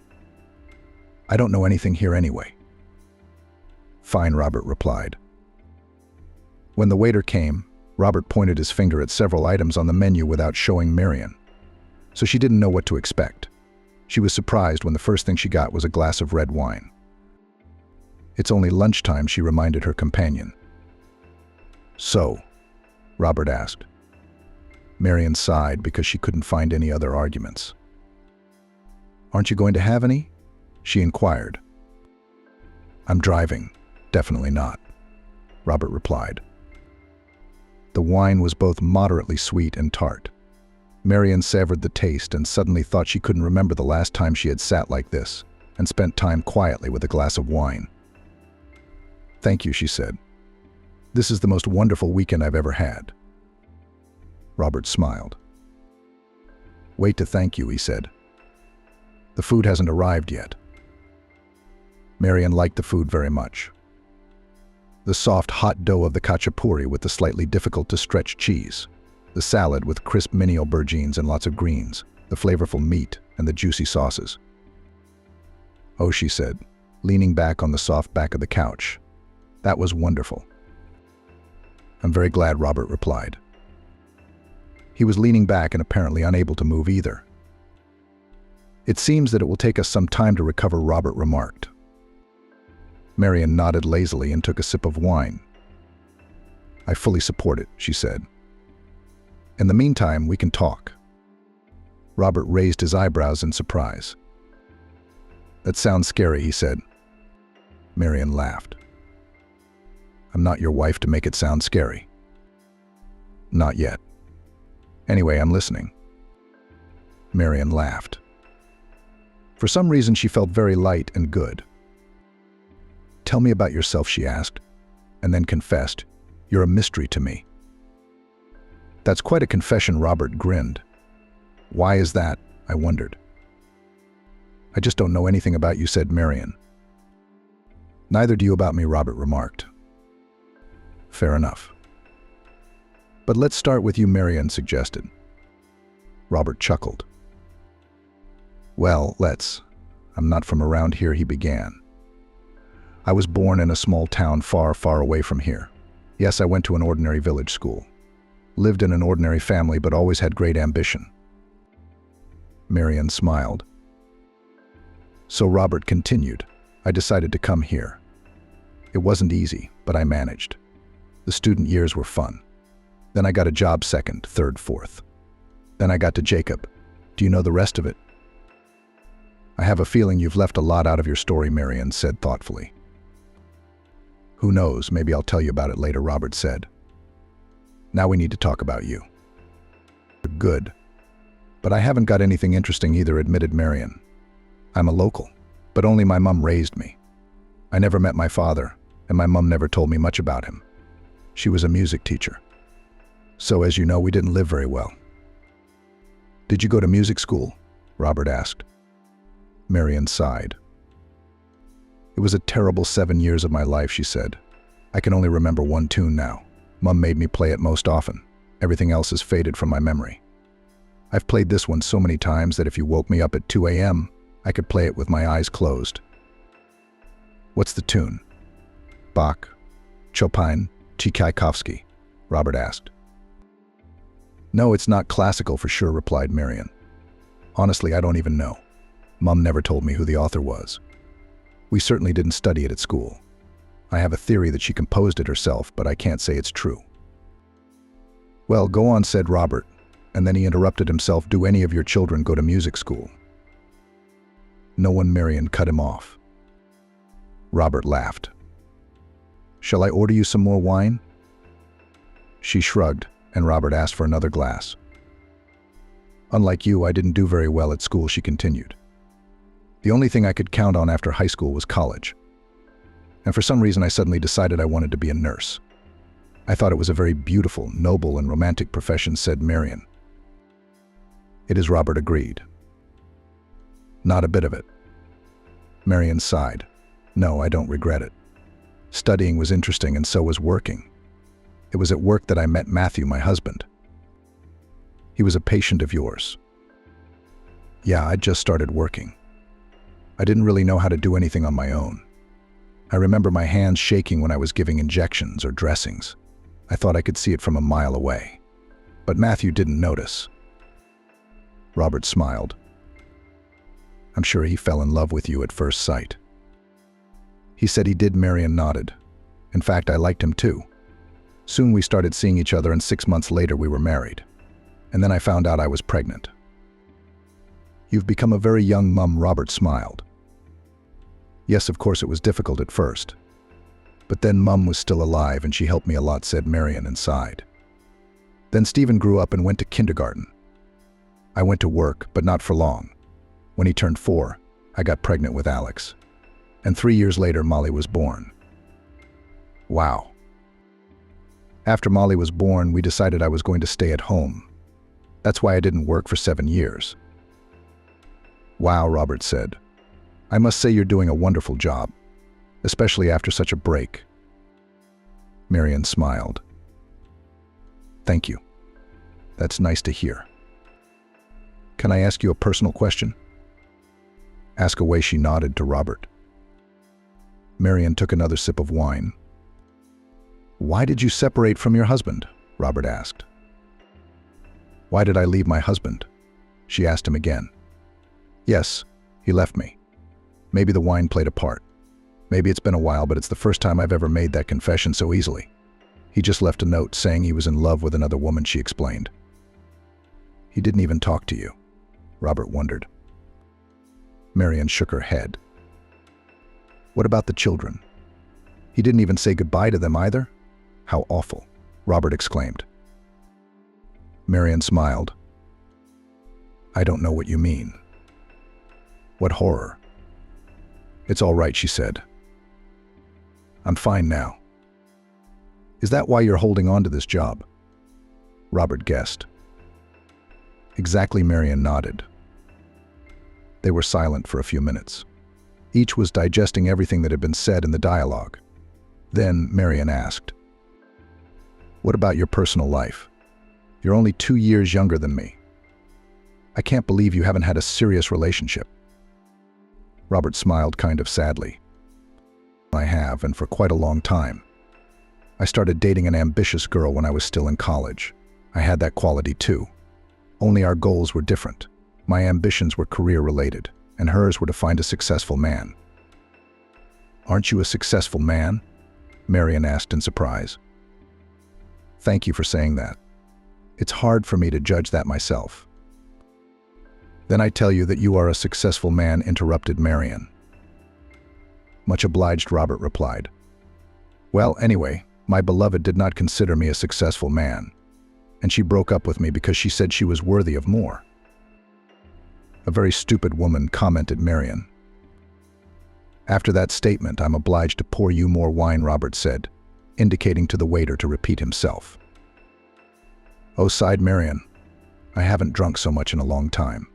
"I don't know anything here anyway." "Fine," Robert replied. When the waiter came, Robert pointed his finger at several items on the menu without showing Marian. So she didn't know what to expect. She was surprised when the first thing she got was a glass of red wine. "It's only lunchtime," she reminded her companion. "So?" Robert asked. Marian sighed because she couldn't find any other arguments. "Aren't you going to have any?" she inquired. "I'm driving. Definitely not," Robert replied. The wine was both moderately sweet and tart. Marian savored the taste and suddenly thought she couldn't remember the last time she had sat like this and spent time quietly with a glass of wine. "Thank you," she said. "This is the most wonderful weekend I've ever had." Robert smiled. "Wait to thank you," he said. "The food hasn't arrived yet." Marian liked the food very much. The soft, hot dough of the khachapuri with the slightly difficult-to-stretch cheese, the salad with crisp mini aubergines and lots of greens, the flavorful meat, and the juicy sauces. "Oh," she said, leaning back on the soft back of the couch. "That was wonderful." "I'm very glad," Robert replied. He was leaning back and apparently unable to move either. "It seems that it will take us some time to recover," Robert remarked. Marian nodded lazily and took a sip of wine. "I fully support it," she said. "In the meantime, we can talk." Robert raised his eyebrows in surprise. "That sounds scary," he said. Marian laughed. "I'm not your wife to make it sound scary." "Not yet. Anyway, I'm listening." Marian laughed. For some reason, she felt very light and good. "Tell me about yourself," she asked, and then confessed, "You're a mystery to me." "That's quite a confession," Robert grinned. "Why is that?" I wondered. "I just don't know anything about you," said Marian. "Neither do you about me," Robert remarked. "Fair enough. But let's start with you," Marian suggested. Robert chuckled. "Well, let's. I'm not from around here," he began. "I was born in a small town far, far away from here. Yes, I went to an ordinary village school. Lived in an ordinary family, but always had great ambition." Marian smiled. So Robert continued, "I decided to come here. It wasn't easy, but I managed. The student years were fun. Then I got a job second, third, fourth. Then I got to Jacob. Do you know the rest of it?" "I have a feeling you've left a lot out of your story," Marian said thoughtfully. "Who knows, maybe I'll tell you about it later," Robert said. "Now we need to talk about you." "Good. But I haven't got anything interesting either," admitted Marian. "I'm a local, but only my mum raised me. I never met my father, and my mum never told me much about him. She was a music teacher. So, as you know, we didn't live very well." "Did you go to music school?" Robert asked. Marian sighed. "It was a terrible 7 years of my life," she said. "I can only remember one tune now. Mum made me play it most often. Everything else has faded from my memory. I've played this one so many times that if you woke me up at 2 a.m., I could play it with my eyes closed." "What's the tune?" "Bach, Chopin, Tchaikovsky," Robert asked. "No, it's not classical for sure," replied Marian. "Honestly, I don't even know. Mum never told me who the author was. We certainly didn't study it at school. I have a theory that she composed it herself, but I can't say it's true." "Well, go on," said Robert, and then he interrupted himself. "Do any of your children go to music school?" "No one," Marian cut him off. Robert laughed. "Shall I order you some more wine?" She shrugged, and Robert asked for another glass. "Unlike you, I didn't do very well at school," she continued. The only thing I could count on after high school was college. And for some reason I suddenly decided I wanted to be a nurse. I thought it was a very beautiful, noble, and romantic profession, said Marion. It is, Robert agreed. Not a bit of it. Marion sighed. No, I don't regret it. Studying was interesting and so was working. It was at work that I met Matthew, my husband. He was a patient of yours. Yeah, I'd just started working. I didn't really know how to do anything on my own. I remember my hands shaking when I was giving injections or dressings. I thought I could see it from a mile away. But Matthew didn't notice. Robert smiled. I'm sure he fell in love with you at first sight. He said he did. Marion nodded. In fact, I liked him too. Soon we started seeing each other, and 6 months later we were married. And then I found out I was pregnant. You've become a very young mum, Robert smiled. Yes, of course it was difficult at first. But then Mum was still alive and she helped me a lot, said Marion and sighed. Then Stephen grew up and went to kindergarten. I went to work, but not for long. When he turned 4, I got pregnant with Alex. And 3 years later, Molly was born. Wow. After Molly was born, we decided I was going to stay at home. That's why I didn't work for 7 years. Wow, Robert said. I must say you're doing a wonderful job, especially after such a break. Marion smiled. Thank you. That's nice to hear. Can I ask you a personal question? Ask away, she nodded to Robert. Marion took another sip of wine. Why did you separate from your husband? Robert asked. Why did I leave my husband? She asked him again. Yes, he left me. Maybe the wine played a part. Maybe it's been a while, but it's the first time I've ever made that confession so easily. He just left a note saying he was in love with another woman, she explained. He didn't even talk to you, Robert wondered. Marion shook her head. What about the children? He didn't even say goodbye to them either? How awful, Robert exclaimed. Marion smiled. I don't know what you mean. What horror. It's all right, she said. I'm fine now. Is that why you're holding on to this job? Robert guessed. Exactly, Marion nodded. They were silent for a few minutes. Each was digesting everything that had been said in the dialogue. Then Marion asked, What about your personal life? You're only 2 years younger than me. I can't believe you haven't had a serious relationship. Robert smiled kind of sadly. I have, and for quite a long time. I started dating an ambitious girl when I was still in college. I had that quality too. Only our goals were different. My ambitions were career-related, and hers were to find a successful man. Aren't you a successful man? Marion asked in surprise. Thank you for saying that. It's hard for me to judge that myself. Then I tell you that you are a successful man, interrupted Marion. Much obliged, Robert replied. Well, anyway, my beloved did not consider me a successful man, and she broke up with me because she said she was worthy of more. A very stupid woman, commented Marion. After that statement, I'm obliged to pour you more wine, Robert said, indicating to the waiter to repeat himself. Oh, sighed Marion, I haven't drunk so much in a long time.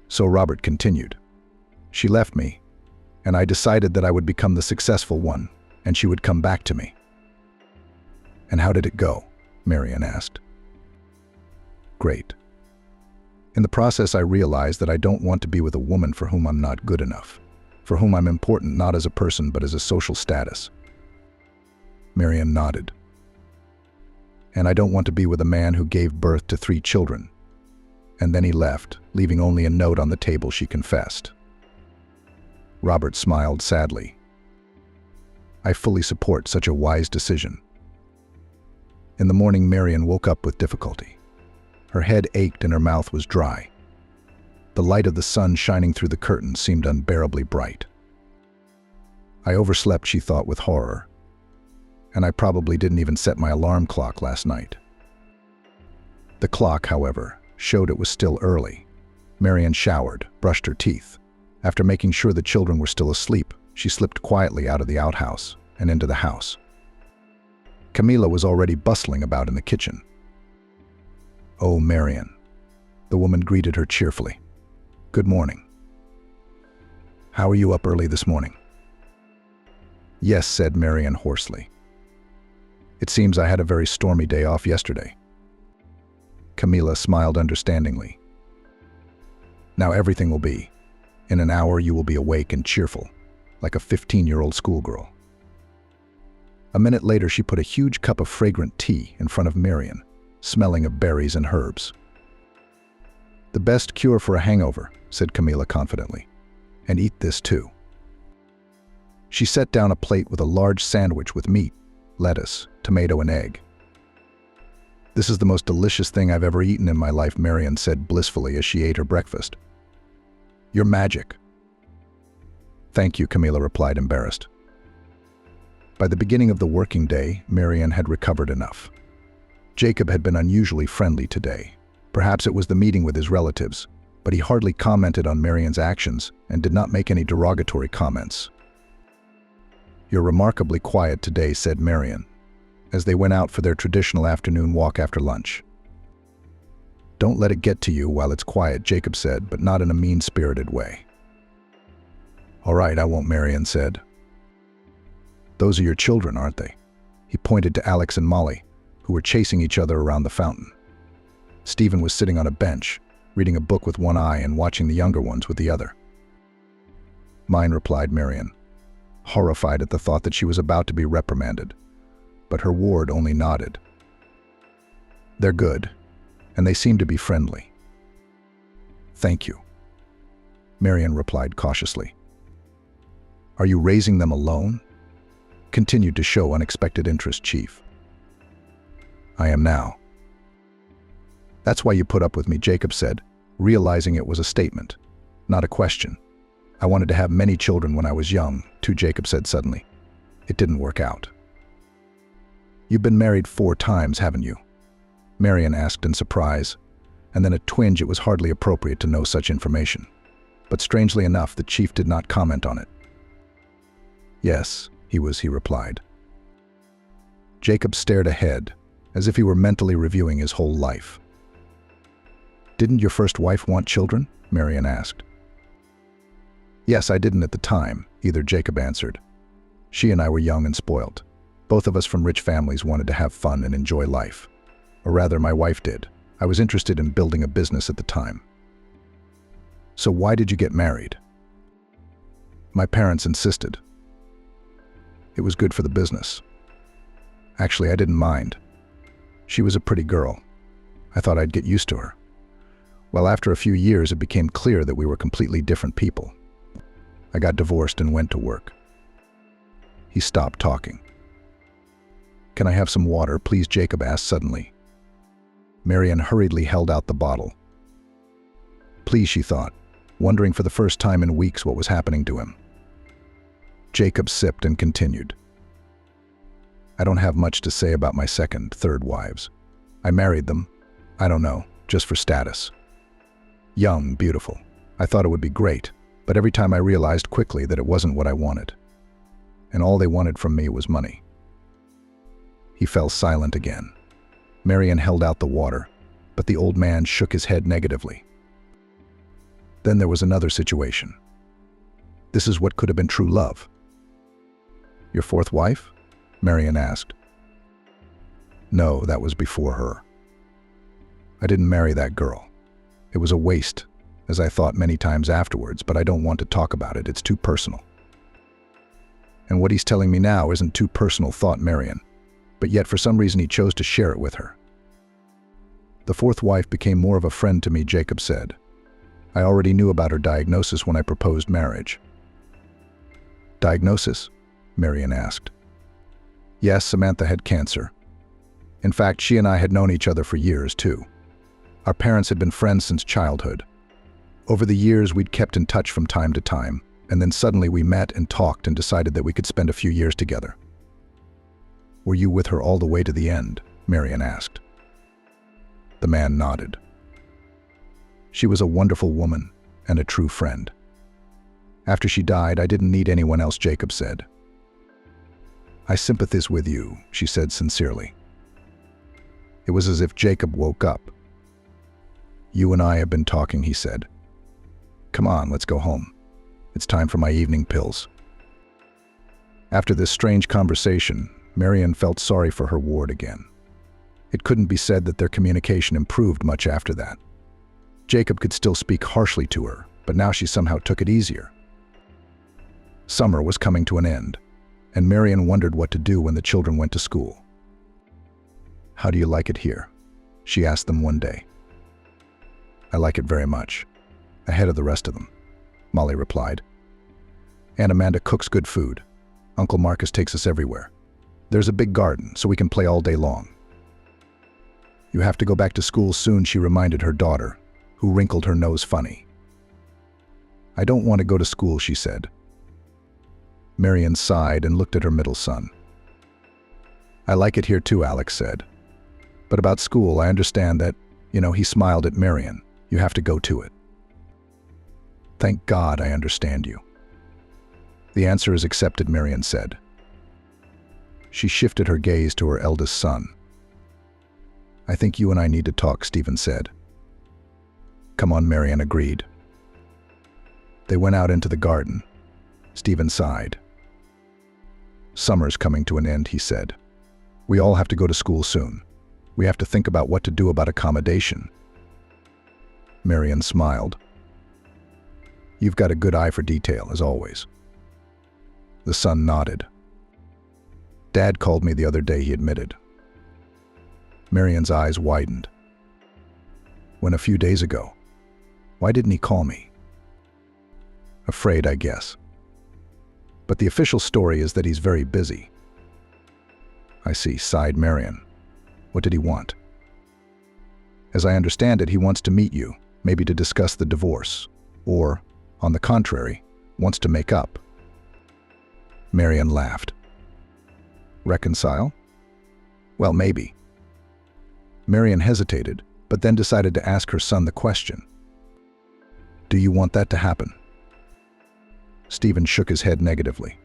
So Robert continued. She left me, and I decided that I would become the successful one, and she would come back to me. And how did it go? Marion asked. Great. In the process, I realized that I don't want to be with a woman for whom I'm not good enough, for whom I'm important not as a person but as a social status. Marion nodded. And I don't want to be with a man who gave birth to 3 children. And then he left, leaving only a note on the table, she confessed. Robert smiled sadly. I fully support such a wise decision. In the morning, Marion woke up with difficulty. Her head ached and her mouth was dry. The light of the sun shining through the curtains seemed unbearably bright. I overslept, she thought with horror. And I probably didn't even set my alarm clock last night. The clock, however, showed it was still early. Marion showered, brushed her teeth, After making sure the children were still asleep, she slipped quietly out of the outhouse and into the house. Camila was already bustling about in the kitchen. "Oh, Marian." The woman greeted her cheerfully. "Good morning. How are you up early this morning?" "Yes," said Marian hoarsely. "It seems I had a very stormy day off yesterday." Camila smiled understandingly. "Now everything will be. In an hour you will be awake and cheerful, like a 15-year-old schoolgirl." A minute later she put a huge cup of fragrant tea in front of Marian, smelling of berries and herbs. "The best cure for a hangover," said Camila confidently. "And eat this too." She set down a plate with a large sandwich with meat, lettuce, tomato, and egg. "This is the most delicious thing I've ever eaten in my life," Marian said blissfully as she ate her breakfast. "You're magic." "Thank you," Camila replied, embarrassed. By the beginning of the working day, Marian had recovered enough. Jacob had been unusually friendly today. Perhaps it was the meeting with his relatives, but he hardly commented on Marian's actions and did not make any derogatory comments. "You're remarkably quiet today," said Marian, as they went out for their traditional afternoon walk after lunch. "Don't let it get to you while it's quiet," Jacob said, but not in a mean-spirited way. "All right, I won't," Marian said. "Those are your children, aren't they?" He pointed to Alex and Molly, who were chasing each other around the fountain. Stephen was sitting on a bench, reading a book with one eye and watching the younger ones with the other. "Mine," replied Marian, horrified at the thought that she was about to be reprimanded, but her ward only nodded. "They're good, and they seem to be friendly." "Thank you," Marian replied cautiously. "Are you raising them alone?" Continued to show unexpected interest Chief. "I am now." "That's why you put up with me," Jacob said, realizing it was a statement, not a question. "I wanted to have many children when I was young, too," Jacob said suddenly. "It didn't work out." "You've been married 4 times, haven't you?" Marian asked in surprise, and then a twinge it was hardly appropriate to know such information. But strangely enough, the chief did not comment on it. "Yes, he replied. Jacob stared ahead, as if he were mentally reviewing his whole life. "Didn't your first wife want children?" Marian asked. "Yes, I didn't at the time," either Jacob answered. "She and I were young and spoiled. Both of us from rich families wanted to have fun and enjoy life. Or rather, my wife did. I was interested in building a business at the time." "So why did you get married?" "My parents insisted. It was good for the business. Actually, I didn't mind. She was a pretty girl. I thought I'd get used to her. Well, after a few years, it became clear that we were completely different people. I got divorced and went to work." He stopped talking. "Can I have some water, please?" Jacob asked suddenly. Marian hurriedly held out the bottle. "Please," she thought, wondering for the first time in weeks what was happening to him. Jacob sipped and continued. "I don't have much to say about my second, third wives. I married them, I don't know, just for status. Young, beautiful. I thought it would be great, but every time I realized quickly that it wasn't what I wanted. And all they wanted from me was money." He fell silent again. Marian held out the water, but the old man shook his head negatively. Then there was another situation. This is what could have been true love. "Your fourth wife?" Marian asked. "No, that was before her. I didn't marry that girl. It was a waste, as I thought many times afterwards, but I don't want to talk about it. It's too personal." "And what he's telling me now isn't too personal," thought Marian, but yet for some reason he chose to share it with her. "The fourth wife became more of a friend to me," Jacob said. "I already knew about her diagnosis when I proposed marriage." "Diagnosis?" Marian asked. "Yes, Samantha had cancer. In fact, she and I had known each other for years, too. Our parents had been friends since childhood. Over the years, we'd kept in touch from time to time, and then suddenly we met and talked and decided that we could spend a few years together." "Were you with her all the way to the end?" Marian asked. The man nodded. "She was a wonderful woman and a true friend. After she died, I didn't need anyone else, Jacob said. I sympathize with you, she said sincerely. It was as if Jacob woke up. You and I have been talking, he said. Come on, let's go home. It's time for my evening pills. After this strange conversation, Marian felt sorry for her ward again. It couldn't be said that their communication improved much after that. Jacob could still speak harshly to her, but now she somehow took it easier. Summer was coming to an end, and Marian wondered what to do when the children went to school. How do you like it here? She asked them one day. I like it very much. Ahead of the rest of them, Molly replied. Aunt Amanda cooks good food. Uncle Marcus takes us everywhere. There's a big garden, so we can play all day long. You have to go back to school soon, she reminded her daughter, who wrinkled her nose funny. I don't want to go to school, she said. Marian sighed and looked at her middle son. I like it here too, Alex said. But about school, I understand that, he smiled at Marian. You have to go to it. Thank God I understand you. The answer is accepted, Marian said. She shifted her gaze to her eldest son. I think you and I need to talk, Stephen said. Come on, Marian agreed. They went out into the garden. Stephen sighed. Summer's coming to an end, he said. We all have to go to school soon. We have to think about what to do about accommodation. Marian smiled. You've got a good eye for detail, as always. The son nodded. Dad called me the other day, he admitted. Marian's eyes widened. When a few days ago? Why didn't he call me? Afraid, I guess. But the official story is that he's very busy. I see, sighed Marian. What did he want? As I understand it, he wants to meet you, maybe to discuss the divorce, or, on the contrary, wants to make up. Marian laughed. Reconcile? Well, maybe. Marian hesitated, but then decided to ask her son the question. Do you want that to happen? Stephen shook his head negatively.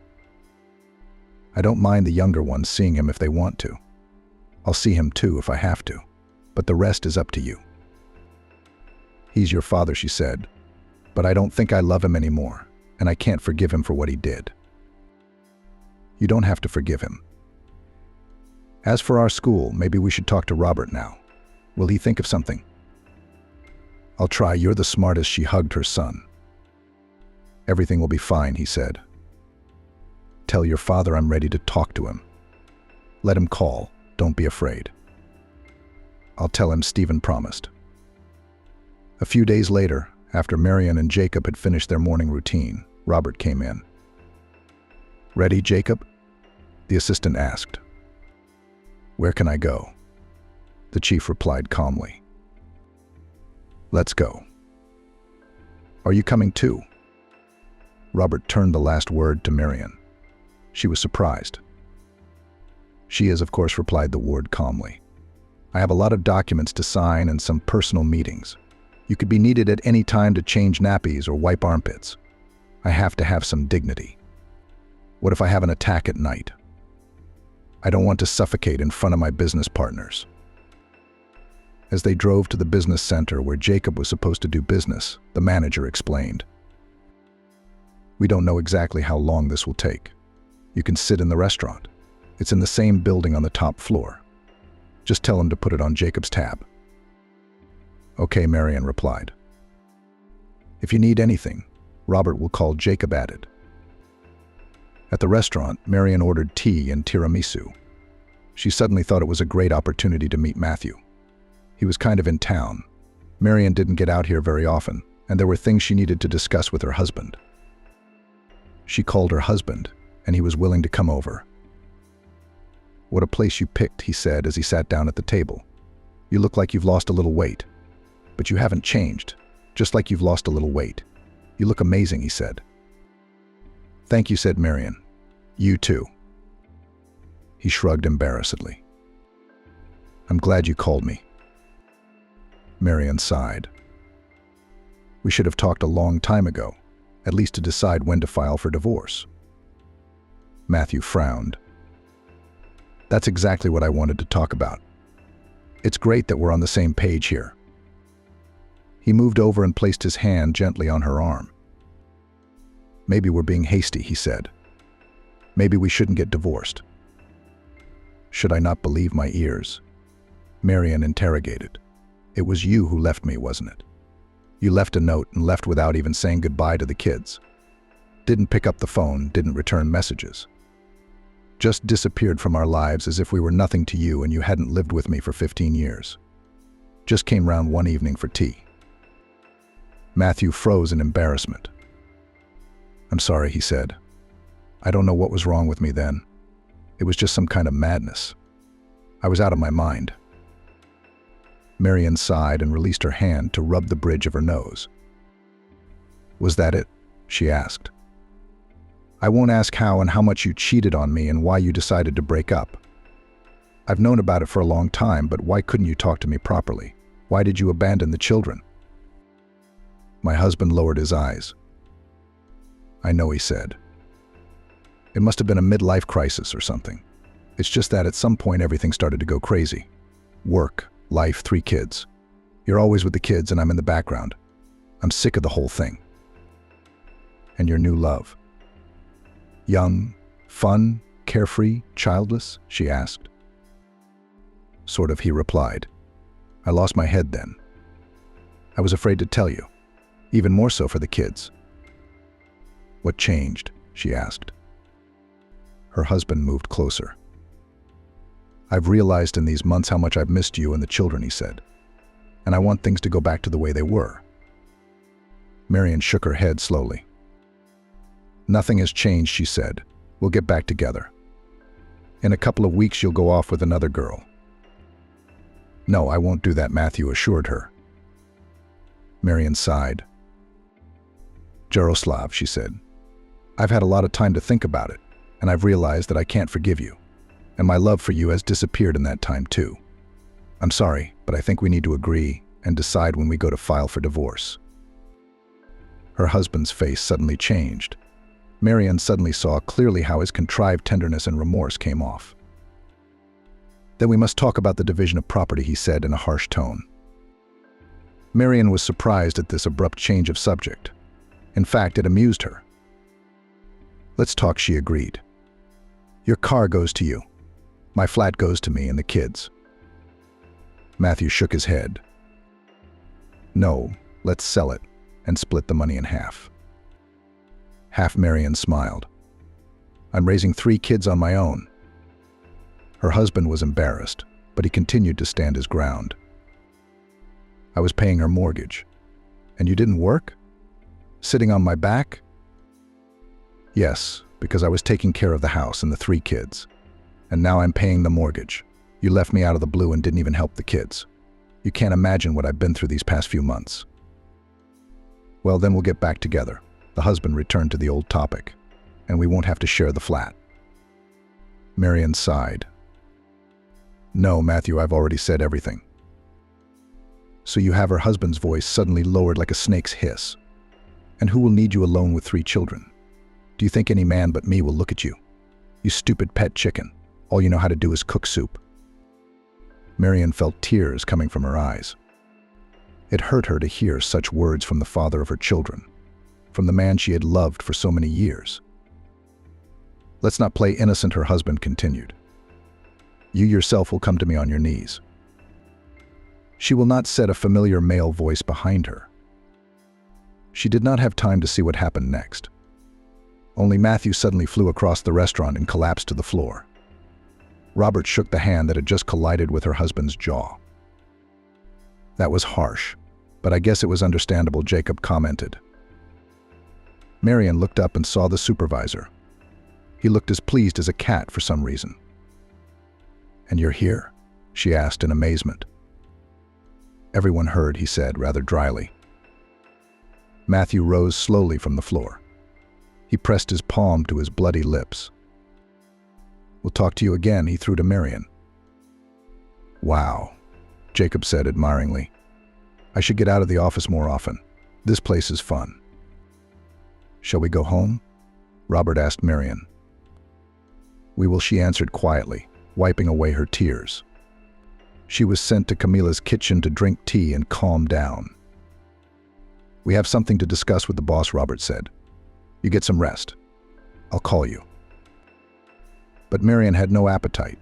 I don't mind the younger ones seeing him if they want to. I'll see him too if I have to, but the rest is up to you. He's your father, she said, but I don't think I love him anymore, and I can't forgive him for what he did. You don't have to forgive him. As for our school, maybe we should talk to Robert now. Will he think of something? I'll try. You're the smartest, she hugged her son. Everything will be fine, he said. Tell your father I'm ready to talk to him. Let him call. Don't be afraid. I'll tell him, Stephen promised. A few days later, after Marian and Jacob had finished their morning routine, Robert came in. Ready, Jacob? The assistant asked. Where can I go? The chief replied calmly. Let's go. Are you coming too? Robert turned the last word to Marian. She was surprised. She is, of course, replied the ward calmly. I have a lot of documents to sign and some personal meetings. You could be needed at any time to change nappies or wipe armpits. I have to have some dignity. What if I have an attack at night? I don't want to suffocate in front of my business partners. As they drove to the business center where Jacob was supposed to do business, the manager explained. We don't know exactly how long this will take. You can sit in the restaurant. It's in the same building on the top floor. Just tell him to put it on Jacob's tab. Okay, Marian replied. If you need anything, Robert will call, Jacob added. At the restaurant, Marian ordered tea and tiramisu. She suddenly thought it was a great opportunity to meet Matthew. He was kind of in town. Marian didn't get out here very often, and there were things she needed to discuss with her husband. She called her husband, and he was willing to come over. What a place you picked, he said as he sat down at the table. You look like you've lost a little weight. But you haven't changed, just like you've lost a little weight. You look amazing, he said. Thank you, said Marian. You too. He shrugged embarrassedly. I'm glad you called me. Marian sighed. We should have talked a long time ago. at least to decide when to file for divorce. Matthew frowned. That's exactly what I wanted to talk about. It's great that we're on the same page here. He moved over and placed his hand gently on her arm. Maybe we're being hasty, he said. Maybe we shouldn't get divorced. Should I not believe my ears? Marian interrogated. It was you who left me, wasn't it? You left a note and left without even saying goodbye to the kids. Didn't pick up the phone, didn't return messages. Just disappeared from our lives as if we were nothing to you and you hadn't lived with me for 15 years. Just came round one evening for tea. Matthew froze in embarrassment. I'm sorry, he said. I don't know what was wrong with me then. It was just some kind of madness. I was out of my mind. Marian sighed and released her hand to rub the bridge of her nose. Was that it? She asked. I won't ask how and how much you cheated on me and why you decided to break up. I've known about it for a long time, but why couldn't you talk to me properly? Why did you abandon the children? My husband lowered his eyes. I know, he said. It must have been a midlife crisis or something. It's just that at some point everything started to go crazy. Work, life, 3 kids. You're always with the kids and I'm in the background. I'm sick of the whole thing. And your new love? Young, fun, carefree, childless? She asked. Sort of, he replied. I lost my head then. I was afraid to tell you, even more so for the kids. What changed? She asked. Her husband moved closer. I've realized in these months how much I've missed you and the children, he said. And I want things to go back to the way they were. Marian shook her head slowly. Nothing has changed, she said. We'll get back together. In a couple of weeks you'll go off with another girl. No, I won't do that, Matthew assured her. Marian sighed. Jaroslav, she said. I've had a lot of time to think about it, and I've realized that I can't forgive you. And my love for you has disappeared in that time too. I'm sorry, but I think we need to agree and decide when we go to file for divorce. Her husband's face suddenly changed. Marian suddenly saw clearly how his contrived tenderness and remorse came off. Then we must talk about the division of property, he said in a harsh tone. Marian was surprised at this abrupt change of subject. In fact, it amused her. Let's talk, she agreed. Your car goes to you. My flat goes to me and the kids. Matthew shook his head. No, let's sell it and split the money in half. Half. Marian smiled. I'm raising 3 kids on my own. Her husband was embarrassed, but he continued to stand his ground. I was paying her mortgage. And you didn't work? Sitting on my back? Yes, because I was taking care of the house and the 3 kids. And now I'm paying the mortgage. You left me out of the blue and didn't even help the kids. You can't imagine what I've been through these past few months. Well, then we'll get back together. The husband returned to the old topic, and we won't have to share the flat. Marian sighed. No, Matthew, I've already said everything. So you have her husband's voice suddenly lowered like a snake's hiss. And who will need you alone with 3 children? Do you think any man but me will look at you? You stupid pet chicken. All you know how to do is cook soup. Marian felt tears coming from her eyes. It hurt her to hear such words from the father of her children, from the man she had loved for so many years. Let's not play innocent, her husband continued. You yourself will come to me on your knees. She will not, said a familiar male voice behind her. She did not have time to see what happened next. Only Matthew suddenly flew across the restaurant and collapsed to the floor. Robert shook the hand that had just collided with her husband's jaw. That was harsh, but I guess it was understandable, Jacob commented. Marian looked up and saw the supervisor. He looked as pleased as a cat for some reason. And you're here? She asked in amazement. Everyone heard, he said rather dryly. Matthew rose slowly from the floor. He pressed his palm to his bloody lips. We'll talk to you again, he threw to Marian. Wow, Jacob said admiringly. I should get out of the office more often. This place is fun. "Shall we go home?" Robert asked Marion. "We will," she answered quietly, wiping away her tears. She was sent to Camilla's kitchen to drink tea and calm down. "We have something to discuss with the boss," Robert said. "You get some rest. I'll call you." But Marion had no appetite.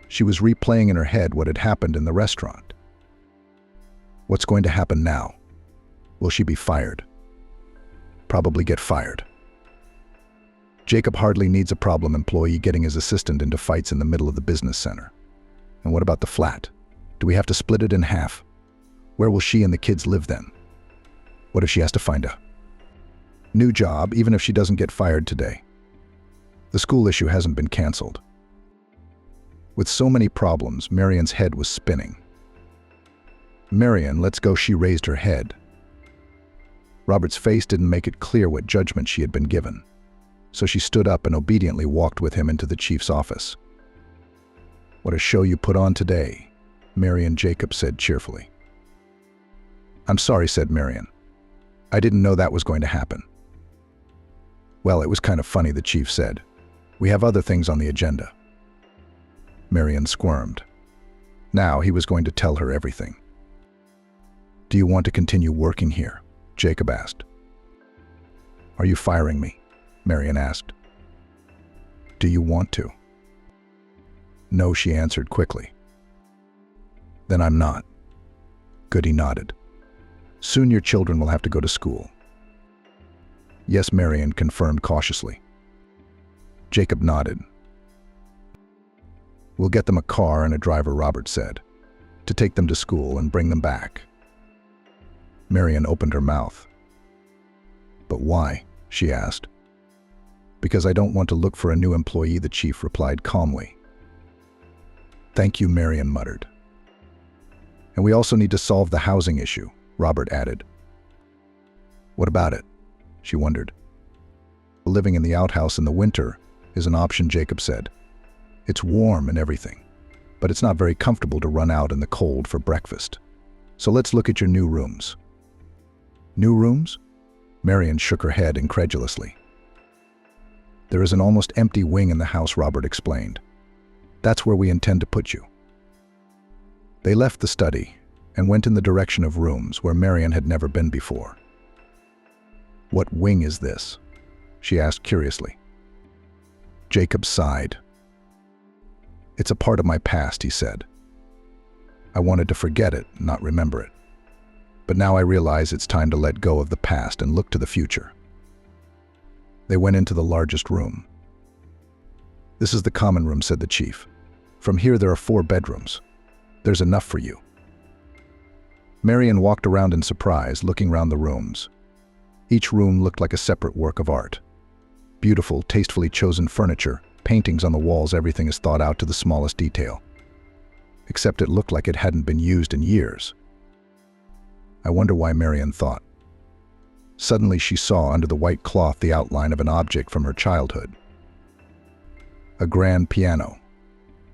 She was replaying in her head what had happened in the restaurant. What's going to happen now? Will she be fired? Probably get fired. Jacob hardly needs a problem employee getting his assistant into fights in the middle of the business center. And what about the flat? Do we have to split it in half? Where will she and the kids live then? What if she has to find a new job, even if she doesn't get fired today? The school issue hasn't been canceled. With so many problems, Marion's head was spinning. "Marion, let's go," she raised her head. Robert's face didn't make it clear what judgment she had been given, so she stood up and obediently walked with him into the chief's office. "What a show you put on today," Marion, Jacob said cheerfully. "I'm sorry," said Marion. "I didn't know that was going to happen." "Well, it was kind of funny," the chief said. "We have other things on the agenda." Marion squirmed. Now he was going to tell her everything. "Do you want to continue working here?" Jacob asked. "Are you firing me?" Marion asked. "Do you want to?" "No," she answered quickly. "Then I'm not." Good, he nodded. "Soon your children will have to go to school." "Yes," Marion confirmed cautiously. Jacob nodded. "We'll get them a car and a driver," Robert said, "to take them to school and bring them back." Marion opened her mouth. "But why?" she asked. "Because I don't want to look for a new employee," the chief replied calmly. "Thank you," Marion muttered. "And we also need to solve the housing issue," Robert added. "What about it?" she wondered. "Living in the outhouse in the winter is an option," Jacob said. "It's warm and everything, but it's not very comfortable to run out in the cold for breakfast. So let's look at your new rooms." "New rooms?" Marion shook her head incredulously. "There is an almost empty wing in the house," Robert explained. "That's where we intend to put you." They left the study and went in the direction of rooms where Marion had never been before. "What wing is this?" she asked curiously. Jacob sighed. "It's a part of my past," he said. "I wanted to forget it, not remember it. But now I realize it's time to let go of the past and look to the future." They went into the largest room. "This is the common room," said the chief. "From here there are 4 bedrooms. There's enough for you." Marion walked around in surprise, looking round the rooms. Each room looked like a separate work of art. Beautiful, tastefully chosen furniture, paintings on the walls, everything is thought out to the smallest detail. Except it looked like it hadn't been used in years. I wonder why, Marion thought. Suddenly she saw under the white cloth the outline of an object from her childhood. A grand piano.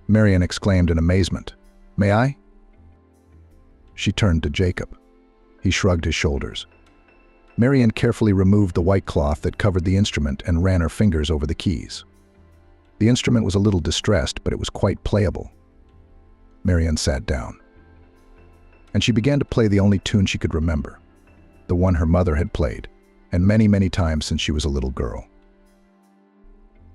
Marion exclaimed in amazement. "May I?" She turned to Jacob. He shrugged his shoulders. Marion carefully removed the white cloth that covered the instrument and ran her fingers over the keys. The instrument was a little distressed, but it was quite playable. Marion sat down. And she began to play the only tune she could remember, the one her mother had played, and many, many times since she was a little girl.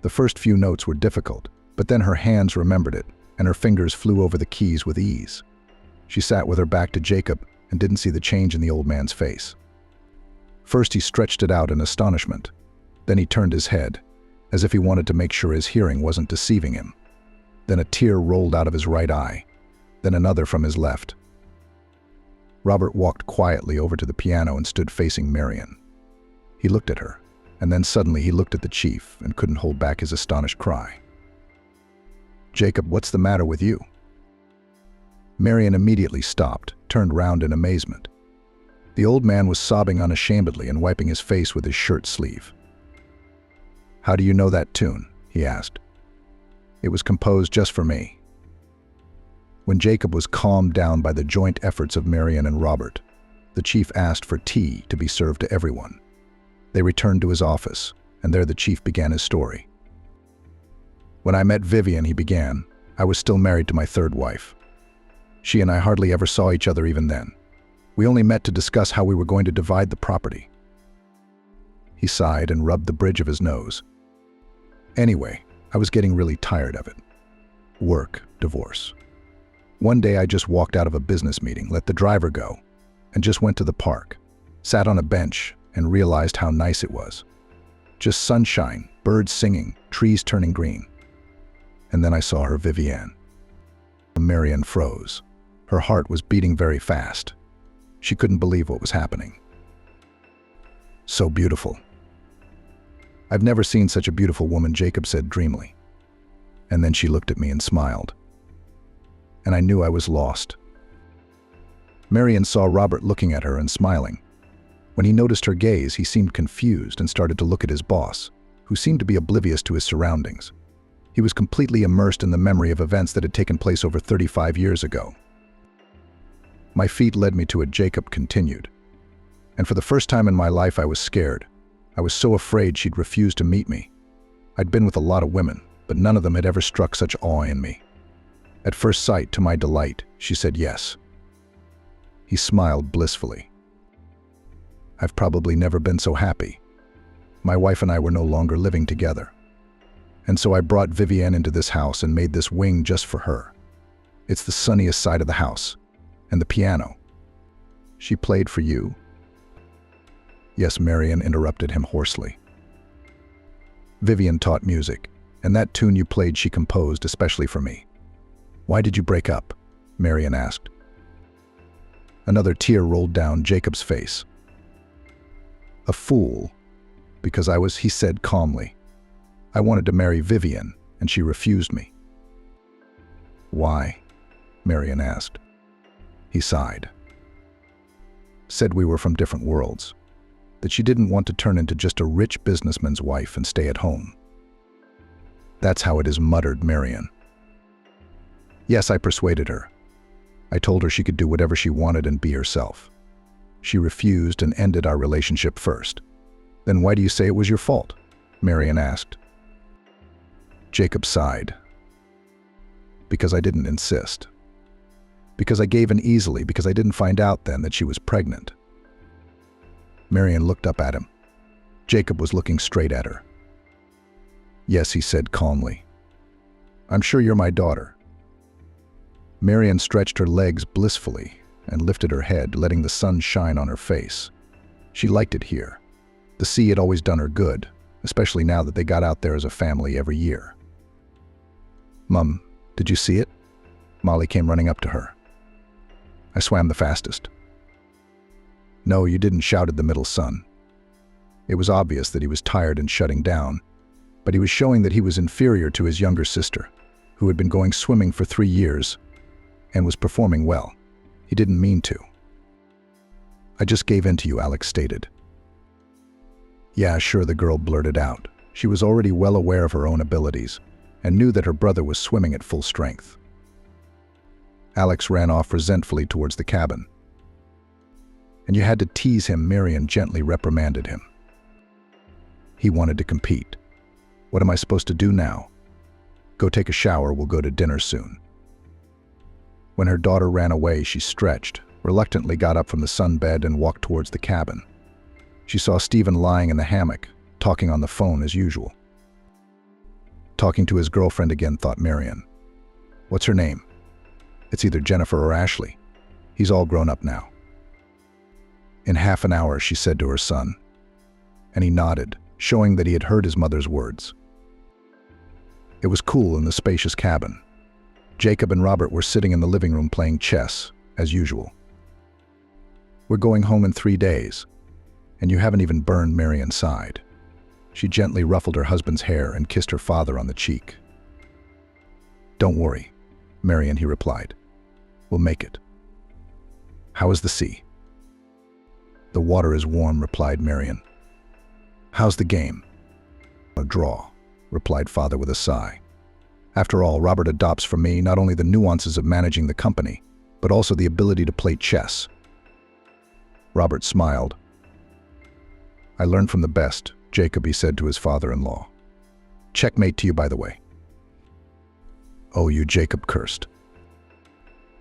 The first few notes were difficult, but then her hands remembered it, and her fingers flew over the keys with ease. She sat with her back to Jacob and didn't see the change in the old man's face. First he stretched it out in astonishment. Then he turned his head, as if he wanted to make sure his hearing wasn't deceiving him. Then a tear rolled out of his right eye, then another from his left. Robert walked quietly over to the piano and stood facing Marion. He looked at her, and then suddenly he looked at the chief and couldn't hold back his astonished cry. "Jacob, what's the matter with you?" Marion immediately stopped, turned round in amazement. The old man was sobbing unashamedly and wiping his face with his shirt sleeve. "How do you know that tune?" he asked. "It was composed just for me." When Jacob was calmed down by the joint efforts of Marion and Robert, the chief asked for tea to be served to everyone. They returned to his office, and there the chief began his story. When I met Vivian, he began, I was still married to my third wife. She and I hardly ever saw each other even then. We only met to discuss how we were going to divide the property. He sighed and rubbed the bridge of his nose. Anyway, I was getting really tired of it. Work, divorce. One day I just walked out of a business meeting, let the driver go, and just went to the park, sat on a bench, and realized how nice it was. Just sunshine, birds singing, trees turning green. And then I saw her, Vivian. Marian froze. Her heart was beating very fast. She couldn't believe what was happening. So beautiful. I've never seen such a beautiful woman, Jacob said dreamily. And then she looked at me and smiled. And I knew I was lost. Marian saw Robert looking at her and smiling. When he noticed her gaze, he seemed confused and started to look at his boss, who seemed to be oblivious to his surroundings. He was completely immersed in the memory of events that had taken place over 35 years ago. My feet led me to it, Jacob continued. And for the first time in my life, I was scared. I was so afraid she'd refuse to meet me. I'd been with a lot of women, but none of them had ever struck such awe in me. At first sight, to my delight, she said yes. He smiled blissfully. I've probably never been so happy. My wife and I were no longer living together. And so I brought Vivienne into this house and made this wing just for her. It's the sunniest side of the house. And the piano. She played for you? Yes, Marian interrupted him hoarsely. Vivian taught music, and that tune you played she composed especially for me. Why did you break up? Marian asked. Another tear rolled down Jacob's face. A fool, because he said calmly. I wanted to marry Vivian, and she refused me. Why? Marian asked. He sighed. Said we were from different worlds, that she didn't want to turn into just a rich businessman's wife and stay at home. That's how it is, muttered Marian. Yes, I persuaded her. I told her she could do whatever she wanted and be herself. She refused and ended our relationship first. Then why do you say it was your fault? Marian asked. Jacob sighed. Because I didn't insist. Because I gave in easily, because I didn't find out then that she was pregnant. Marian looked up at him. Jacob was looking straight at her. Yes, he said calmly. I'm sure you're my daughter. Marian stretched her legs blissfully and lifted her head, letting the sun shine on her face. She liked it here. The sea had always done her good, especially now that they got out there as a family every year. Mum, did you see it? Molly came running up to her. I swam the fastest. No, you didn't, shouted the middle son. It was obvious that he was tired and shutting down, but he was showing that he was inferior to his younger sister, who had been going swimming for 3 years and was performing well. He didn't mean to. I just gave in to you, Alex stated. Yeah, sure, the girl blurted out. She was already well aware of her own abilities and knew that her brother was swimming at full strength. Alex ran off resentfully towards the cabin. And you had to tease him, Marian gently reprimanded him. He wanted to compete. What am I supposed to do now? Go take a shower, we'll go to dinner soon. When her daughter ran away, she stretched, reluctantly got up from the sunbed and walked towards the cabin. She saw Stephen lying in the hammock, talking on the phone as usual. Talking to his girlfriend again, thought Marian. What's her name? It's either Jennifer or Ashley. He's all grown up now. In half an hour, she said to her son. And he nodded, showing that he had heard his mother's words. It was cool in the spacious cabin. Jacob and Robert were sitting in the living room playing chess, as usual. We're going home in 3 days, and you haven't even burned, Marian sighed. She gently ruffled her husband's hair and kissed her father on the cheek. Don't worry, Marian, he replied. We'll make it. How is the sea? The water is warm, replied Marian. How's the game? A draw, replied father with a sigh. After all, Robert adopts from me not only the nuances of managing the company, but also the ability to play chess. Robert smiled. I learned from the best, Jacob, he said to his father-in-law. Checkmate to you, by the way. Oh, you, Jacob cursed.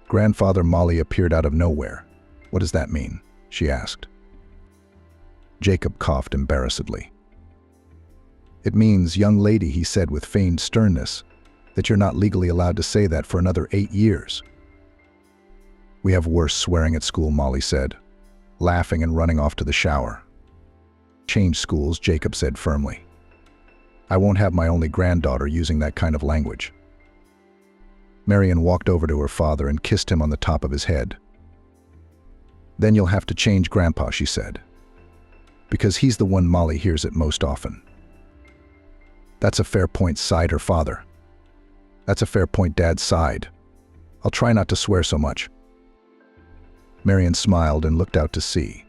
Grandfather Molly appeared out of nowhere. What does that mean? She asked. Jacob coughed embarrassedly. It means, young lady, he said with feigned sternness, that you're not legally allowed to say that for another 8 years. We have worse swearing at school, Molly said, laughing and running off to the shower. Change schools, Jacob said firmly. I won't have my only granddaughter using that kind of language. Marian walked over to her father and kissed him on the top of his head. Then you'll have to change Grandpa, she said, because he's the one Molly hears it most often. That's a fair point, sighed her father. That's a fair point, Dad sighed. I'll try not to swear so much. Marian smiled and looked out to sea.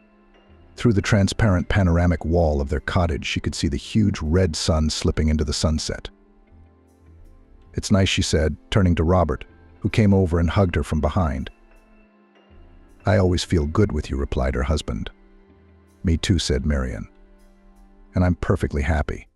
Through the transparent panoramic wall of their cottage, she could see the huge red sun slipping into the sunset. It's nice, she said, turning to Robert, who came over and hugged her from behind. I always feel good with you, replied her husband. Me too, said Marian. And I'm perfectly happy.